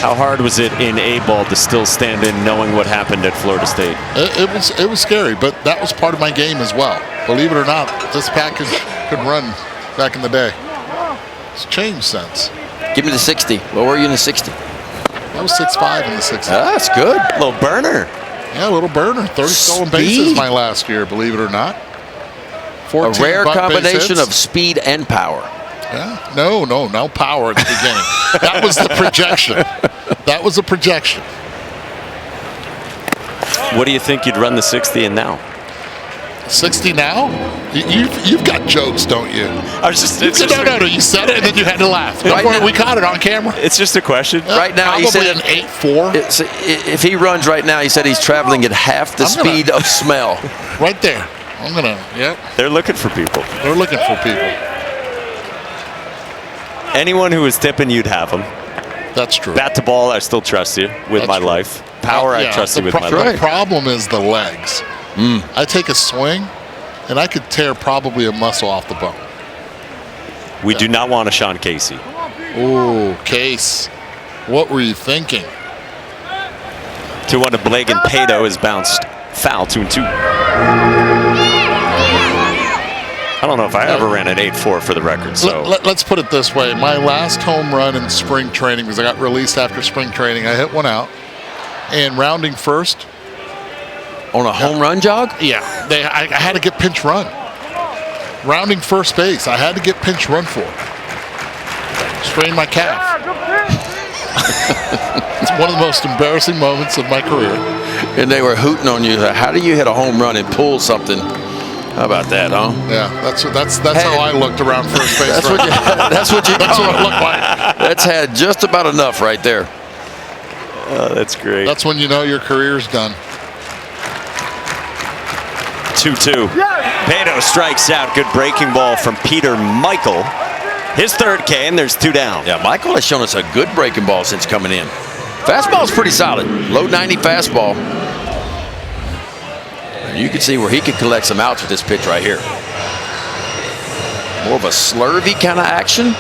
How hard was it in A-ball to still stand in knowing what happened at Florida State? It was scary, but that was part of my game as well. Believe it or not, this package could run back in the day. It's changed since. Give me the 60. What were you in the 60? I was 6'5" in the 60. That's good. Little burner. Yeah, a little burner. 30 stolen bases my last year, believe it or not. A rare combination of speed and power. Yeah. No power at the beginning. That was the projection. That was a projection. What do you think you'd run the 60 in now? 60 now? You've got jokes, don't you? I was just. No. You said it and then you had to laugh. We caught it on camera. It's just a question. Right now, probably he said an 8.4. If he runs right now, he said he's traveling at half the speed of smell. Right there. I'm gonna. Yep. They're looking for people. They're looking for people. Anyone who was tipping, you'd have them. That's true. Bat to ball, I still trust you with my life. Power, I trust you with my life. The problem is the legs. I take a swing, and I could tear probably a muscle off the bone. We do not want a Sean Casey. Oh, Case. What were you thinking? 2-1 to Blake, and Pato is bounced foul, 2-2. I don't know if I ever ran an 8.4 for the record. So let's put it this way. My last home run in spring training, because I got released after spring training, I hit one out. And rounding first. On a home run jog? Yeah. I had to get pinch run. Rounding first base, I had to get pinch run for it. Strained my calf. It's one of the most embarrassing moments of my career. And they were hooting on you. How do you hit a home run and pull something? How about that, huh? Yeah, that's how I looked around first base. That's what it looked like. That's had just about enough right there. Oh, that's great. That's when you know your career's done. 2-2. Pato strikes out. Good breaking ball from Peter Michael. His third K, and there's 2 down. Yeah, Michael has shown us a good breaking ball since coming in. Fastball's pretty solid. Low 90 fastball. You can see where he could collect some outs with this pitch right here. More of a slurvy kind of action.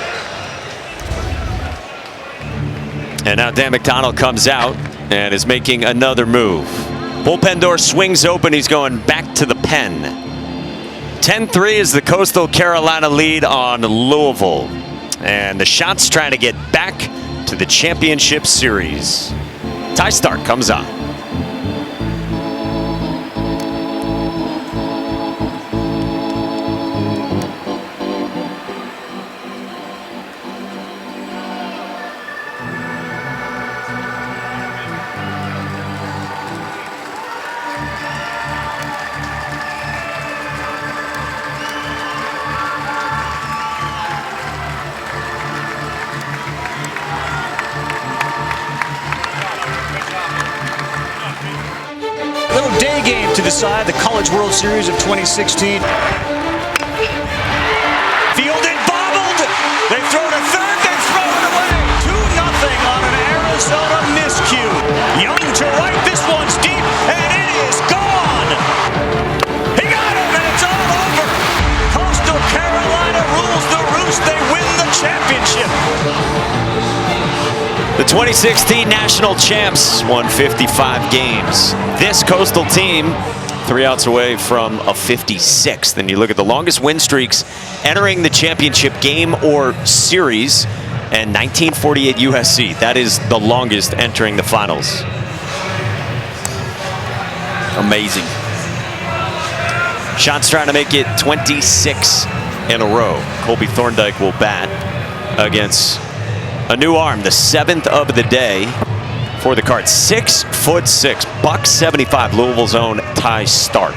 And now Dan McDonald comes out and is making another move. Bullpen door swings open. He's going back to the pen. 10-3 is the Coastal Carolina lead on Louisville. And the Shots trying to get back to the championship series. Ty Stark comes on. Day game to decide the College World Series of 2016. Fielded, bobbled. They throw to third, they throw it away. 2-0 on an Arizona miscue. Young to right, this one's deep, and it is gone. He got him, and it's all over. Coastal Carolina rules the roost. They win the championship. The 2016 national champs won 55 games. This Coastal team, 3 outs away from a 56th. And you look at the longest win streaks entering the championship game or series, and 1948 USC. That is the longest entering the finals. Amazing. Shots trying to make it 26 in a row. Colby Thorndike will bat against a new arm, the 7th of the day for the Cards. 6'6", $175, Louisville's own Ty Stark.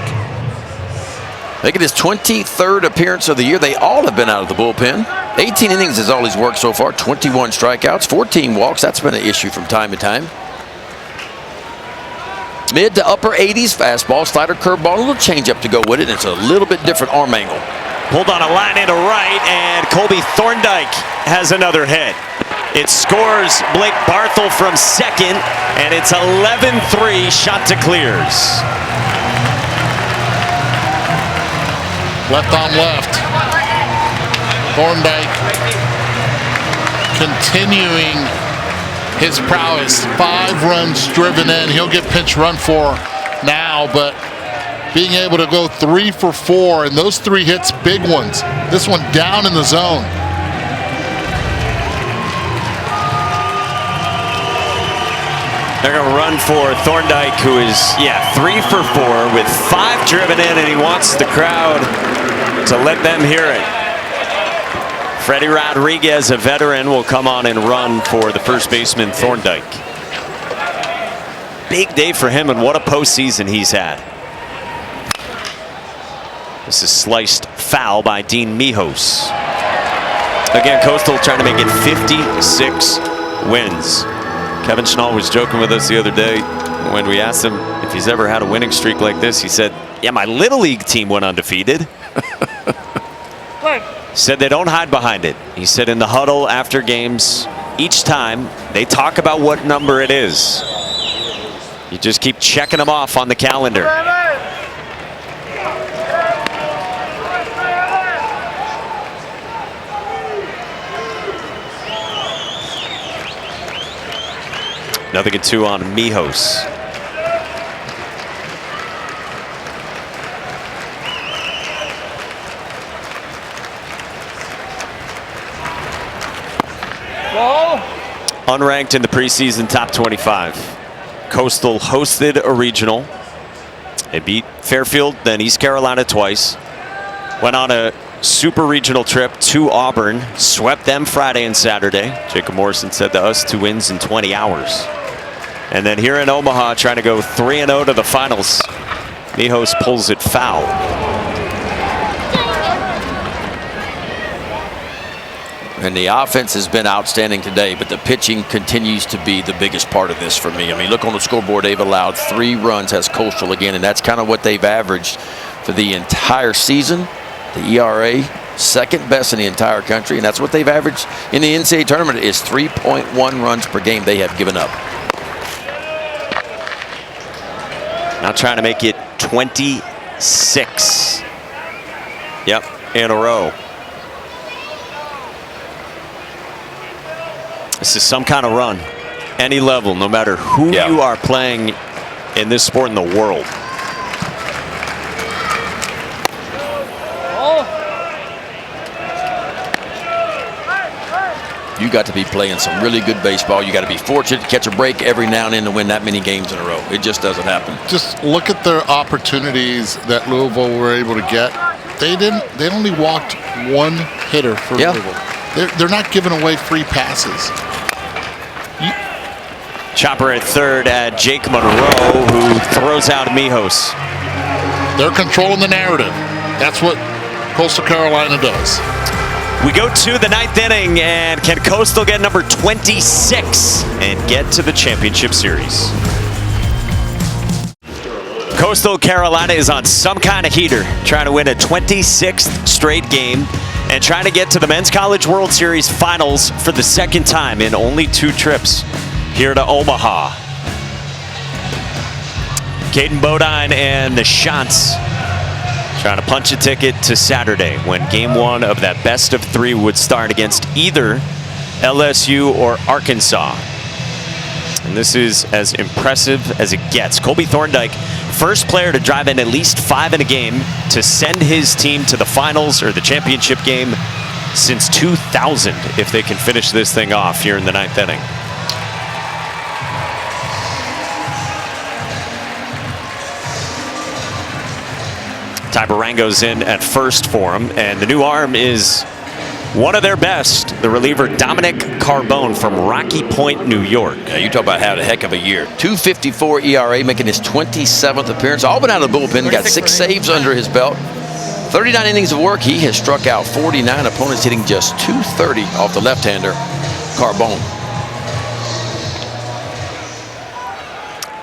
Making his 23rd appearance of the year. They all have been out of the bullpen. 18 innings is all he's worked so far. 21 strikeouts, 14 walks. That's been an issue from time to time. Mid to upper 80s fastball, slider, curveball, a little changeup to go with it. And it's a little bit different arm angle. Pulled on a line into right, and Colby Thorndike has another hit. It scores Blake Barthel from second, and it's 11-3 Chanticleers. Left on left. Thorndike continuing his prowess. 5 runs driven in. He'll get pinch run for now, but being able to go 3 for 4, and those 3 hits, big ones. This one down in the zone. They're going to run for Thorndike, who is, 3 for 4 with 5 driven in, and he wants the crowd to let them hear it. Freddie Rodriguez, a veteran, will come on and run for the first baseman, Thorndike. Big day for him, and what a postseason he's had. This is sliced foul by Dean Mijos. Again, Coastal trying to make it 56 wins. Kevin Schnall was joking with us the other day when we asked him if he's ever had a winning streak like this. He said, yeah, my Little League team went undefeated. Said they don't hide behind it. He said in the huddle after games, each time they talk about what number it is. You just keep checking them off on the calendar. Nothing at 2 on Mijos. Unranked in the preseason top 25. Coastal hosted a regional. They beat Fairfield, then East Carolina twice. Went on a super regional trip to Auburn. Swept them Friday and Saturday. Jacob Morrison said to us, 2 wins in 20 hours. And then here in Omaha, trying to go 3-0 to the finals. Mijos pulls it foul. And the offense has been outstanding today, but the pitching continues to be the biggest part of this for me. I mean, look on the scoreboard. They've allowed 3 runs as Coastal again, and that's kind of what they've averaged for the entire season. The ERA, second best in the entire country, and that's what they've averaged in the NCAA tournament is 3.1 runs per game they have given up. Now trying to make it 26. Yep, in a row. This is some kind of run. Any level, no matter who you are playing in this sport in the world. You got to be playing some really good baseball. You got to be fortunate to catch a break every now and then to win that many games in a row. It just doesn't happen. Just look at their opportunities that Louisville were able to get. They only walked 1 hitter for Louisville. They're not giving away free passes. Chopper at third at Jake Monroe, who throws out Mijos. They're controlling the narrative. That's what Coastal Carolina does. We go to the 9th inning, and can Coastal get number 26 and get to the championship series? Coastal Carolina is on some kind of heater, trying to win a 26th straight game and trying to get to the Men's College World Series finals for the 2nd time in only 2 trips here to Omaha. Caden Bodine and the Shants trying to punch a ticket to Saturday when game 1 of that best of 3 would start against either LSU or Arkansas. And this is as impressive as it gets. Colby Thorndike, first player to drive in at least 5 in a game to send his team to the finals or the championship game since 2000, if they can finish this thing off here in the 9th inning. Tybarango's in at first for him, and the new arm is one of their best, the reliever Dominic Carbone from Rocky Point, New York. Yeah, you talk about having a heck of a year. 2.54 ERA, making his 27th appearance. All been out of the bullpen, got 6 saves under his belt. 39 innings of work. He has struck out 49 opponents, hitting just .230 off the left-hander, Carbone.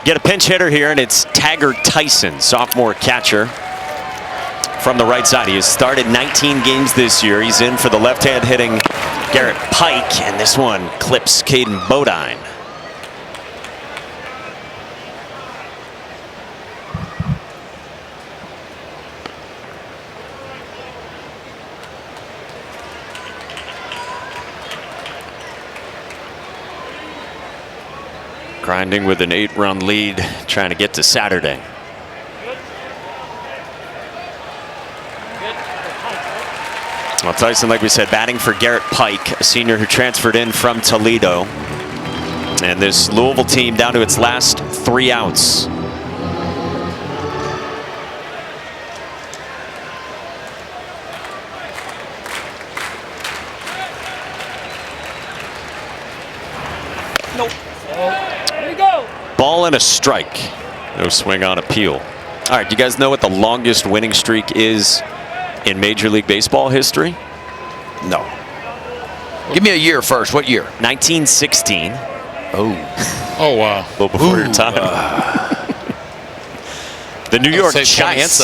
Get a pinch hitter here, and it's Taggart Tyson, sophomore catcher from the right side. He has started 19 games this year. He's in for the left-hand hitting Garrett Pike, and this one clips Caden Bodine. Grinding with an 8-run lead, trying to get to Saturday. Well, Tyson, like we said, batting for Garrett Pike, a senior who transferred in from Toledo. And this Louisville team down to its last 3 outs. Nope. There you go. Ball and a strike. No swing on appeal. All right, do you guys know what the longest winning streak is in Major League Baseball history? No. Give me a year first. What year? 1916. Oh, wow. A little before your time. The New York Giants.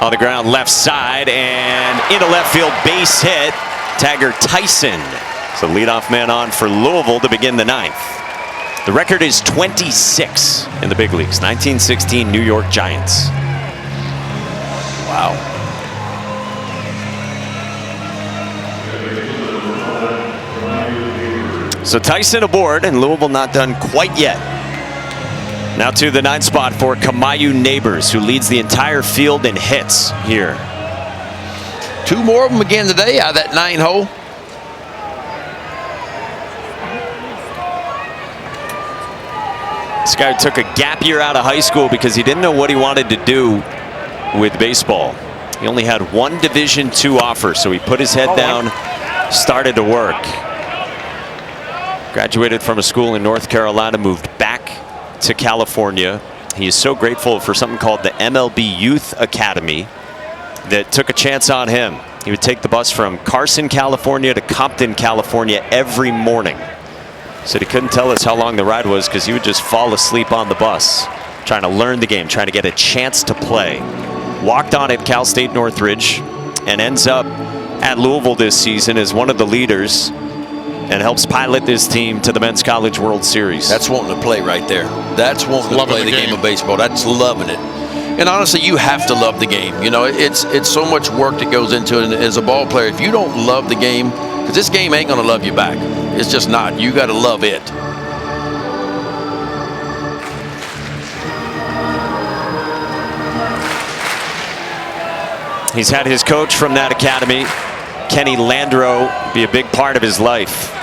On the ground left side and into left field, base hit. Taggart Tyson. So leadoff man on for Louisville to begin the 9th. The record is 26 in the big leagues. 1916 New York Giants. Wow. So Tyson aboard, and Louisville not done quite yet. Now to the 9th spot for Kamayu Neighbors, who leads the entire field in hits here. 2 more of them again today out of that 9 hole. This guy took a gap year out of high school because he didn't know what he wanted to do with baseball. He only had 1 Division II offer, so he put his head down, started to work. Graduated from a school in North Carolina, moved back to California. He is so grateful for something called the MLB Youth Academy that took a chance on him. He would take the bus from Carson, California to Compton, California every morning. Said he couldn't tell us how long the ride was because he would just fall asleep on the bus, trying to learn the game, trying to get a chance to play. Walked on at Cal State Northridge and ends up at Louisville this season as one of the leaders and helps pilot this team to the Men's College World Series. That's wanting to play right there. That's wanting to play the game of baseball. That's loving it. And honestly, you have to love the game. You know, it's so much work that goes into it. And as a ball player, if you don't love the game, because this game ain't going to love you back. It's just not. You got to love it. He's had his coach from that academy, Kenny Landreau, be a big part of his life.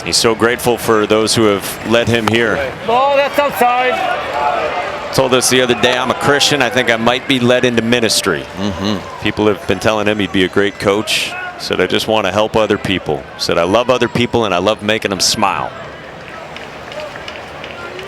He's so grateful for those who have led him here. Ball, that's outside. Told us the other day, I'm a Christian. I think I might be led into ministry. People have been telling him he'd be a great coach. Said, I just want to help other people. Said, I love other people and I love making them smile.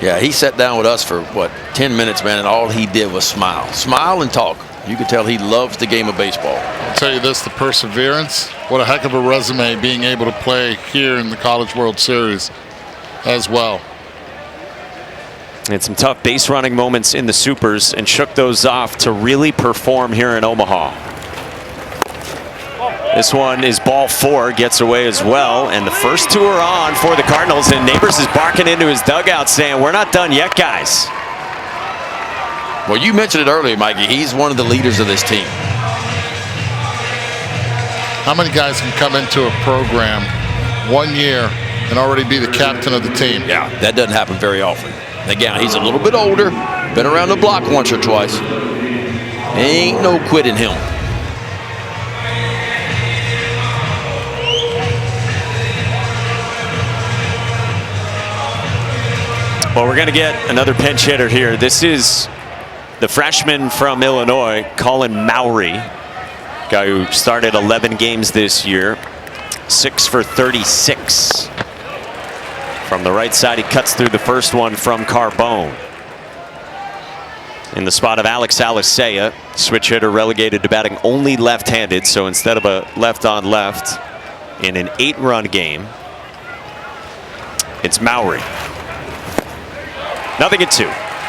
Yeah, he sat down with us for, what, 10 minutes, man, and all he did was smile. Smile and talk. You could tell he loves the game of baseball. I'll tell you this, the perseverance, what a heck of a resume being able to play here in the College World Series as well. And some tough base running moments in the Supers and shook those off to really perform here in Omaha. This one is ball 4, gets away as well, and the first 2 are on for the Cardinals, and Neighbors is barking into his dugout saying, we're not done yet, guys. Well, you mentioned it earlier, Mikey. He's one of the leaders of this team. How many guys can come into a program 1 year and already be the captain of the team? Yeah, that doesn't happen very often. Again, he's a little bit older, been around the block once or twice. Ain't no quitting him. Well, we're going to get another pinch hitter here. This is the freshman from Illinois, Colin Mowry, guy who started 11 games this year, 6 for 36. From the right side, he cuts through the first one from Carbone. In the spot of Alex Alicea, switch hitter relegated to batting only left-handed, so instead of a left-on-left in an 8-run game, it's Mowry. 0-2.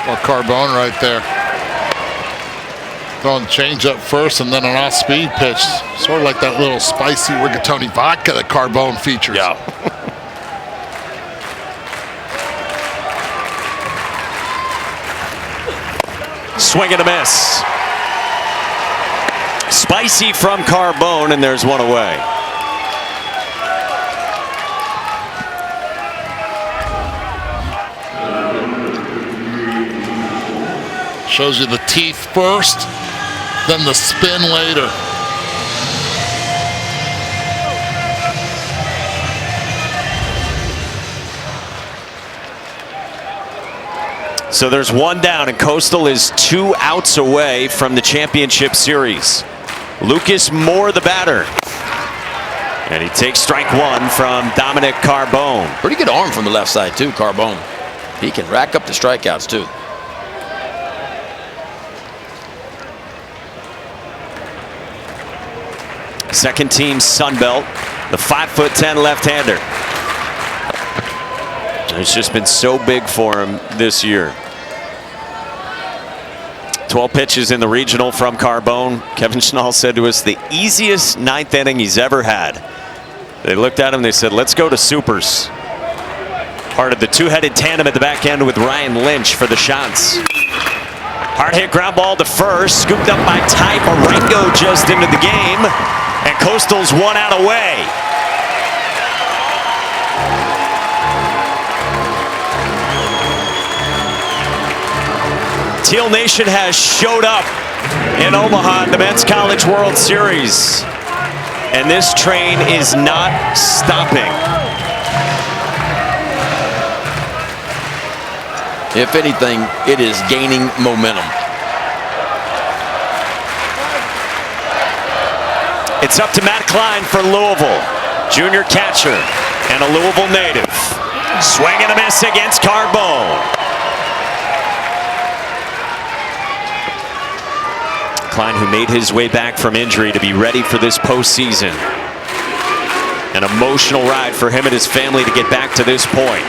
Well, Carbone right there. Throwing change up first and then an off-speed pitch. Sort of like that little spicy rigatoni vodka that Carbone features. Yeah. Swing and a miss. Spicy from Carbone, and there's one away. Shows you the teeth first, then the spin later. So there's one down, and Coastal is 2 outs away from the championship series. Lucas Moore, the batter. And he takes strike 1 from Dominic Carbone. Pretty good arm from the left side, too, Carbone. He can rack up the strikeouts, too. Second team Sunbelt, the 5'10" left-hander. It's just been so big for him this year. 12 pitches in the regional from Carbone. Kevin Schnall said to us the easiest 9th inning he's ever had. They looked at him, they said, let's go to supers. Part of the two-headed tandem at the back end with Ryan Lynch for the shots. Hard hit ground ball to first, scooped up by Ty Marengo just into the game. And Coastal's 1 out away. Teal Nation has showed up in Omaha in the Men's College World Series. And this train is not stopping. If anything, it is gaining momentum. It's up to Matt Klein for Louisville. Junior catcher and a Louisville native. Swing and a miss against Carbone. Klein, who made his way back from injury to be ready for this postseason. An emotional ride for him and his family to get back to this point.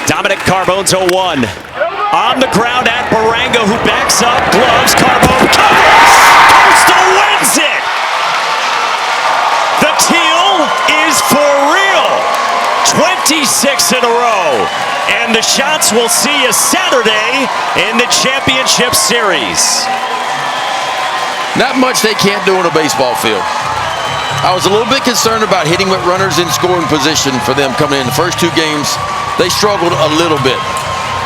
Dominic Carbone's 0-1. On the ground at Marengo, who backs up, gloves, Carbone covers! Coastal wins it! The Teal is for real! 26 in a row. And the Shots will see you Saturday in the championship series. Not much they can't do on a baseball field. I was a little bit concerned about hitting with runners in scoring position for them coming in. The first 2 games, they struggled a little bit.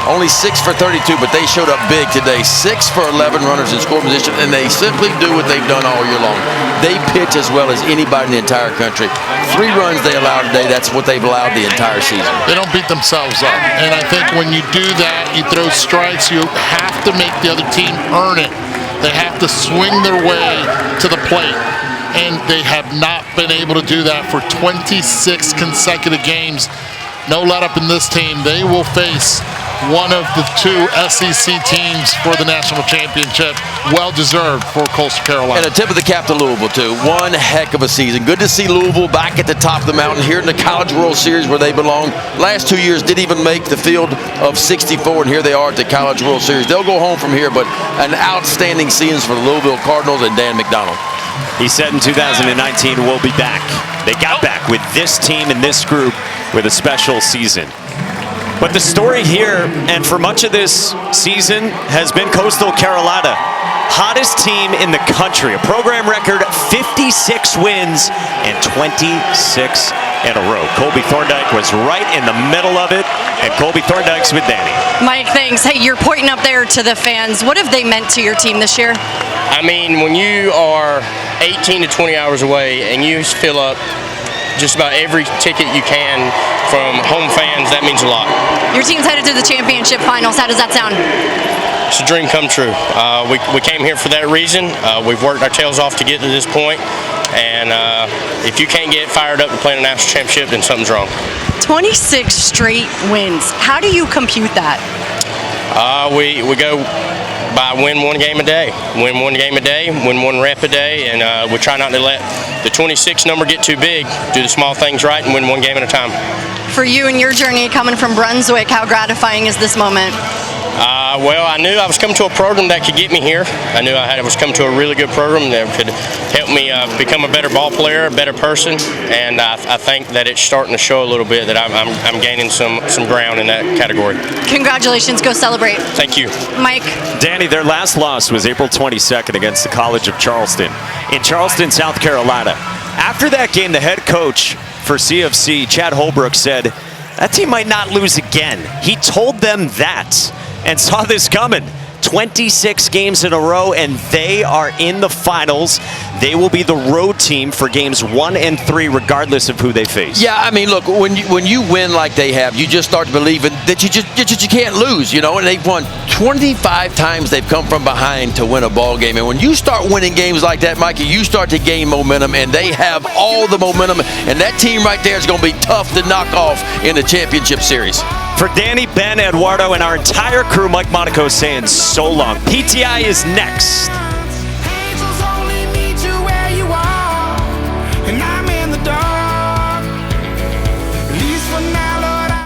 Only 6 for 32, but they showed up big today. 6 for 11 runners in scoring position, and they simply do what they've done all year long. They pitch as well as anybody in the entire country. 3 runs they allowed today. That's what they've allowed the entire season. They don't beat themselves up. And I think when you do that, you throw strikes, you have to make the other team earn it. They have to swing their way to the plate. And they have not been able to do that for 26 consecutive games. No let up in this team. They will face one of the 2 SEC teams for the national championship. Well deserved for Coastal Carolina. And a tip of the cap to Louisville, too. One heck of a season. Good to see Louisville back at the top of the mountain here in the College World Series where they belong. Last 2 years didn't even make the field of 64, and here they are at the College World Series. They'll go home from here, but an outstanding season for the Louisville Cardinals and Dan McDonald. He said in 2019, we'll be back. They got back with this team and this group with a special season. But the story here, and for much of this season, has been Coastal Carolina. Hottest team in the country. A program record 56 wins and 26 in a row. Colby Thorndike was right in the middle of it, and Colby Thorndike's with Danny. Mike, thanks. Hey, you're pointing up there to the fans. What have they meant to your team this year? I mean, when you are 18 to 20 hours away and you fill up just about every ticket you can from home fans, that means a lot. Your team's headed to the championship finals. How does that sound? It's a dream come true. We came here for that reason. We've worked our tails off to get to this point, and if you can't get fired up to play in a national championship, then something's wrong. 26 straight wins. How do you compute that? We go by win one game a day, win one game a day, win one rep a day, and we try not to let the 26 number get too big. Do the small things right and win one game at a time. For you and your journey coming from Brunswick, how gratifying is this moment? Well, I knew I was coming to a program that could get me here. I knew I was coming to a really good program that could help me become a better ball player, a better person, and I think that it's starting to show a little bit that I'm gaining some ground in that category. Congratulations. Go celebrate. Thank you. Mike. Danny, their last loss was April 22nd against the College of Charleston in Charleston, South Carolina. After that game, the head coach for CFC, Chad Holbrook, said that team might not lose again. He told them that and saw this coming. 26 games in a row, and they are in the finals. They will be the road team for games 1 and 3, regardless of who they face. Yeah, I mean, look, when you win like they have, you just start to believe that you can't lose, you know. And they've won 25 times. They've come from behind to win a ball game. And when you start winning games like that, Mikey, you start to gain momentum, and they have all the momentum. And that team right there is going to be tough to knock off in the championship series. For Danny, Ben, Eduardo, and our entire crew, Mike Monaco saying so long. PTI is next.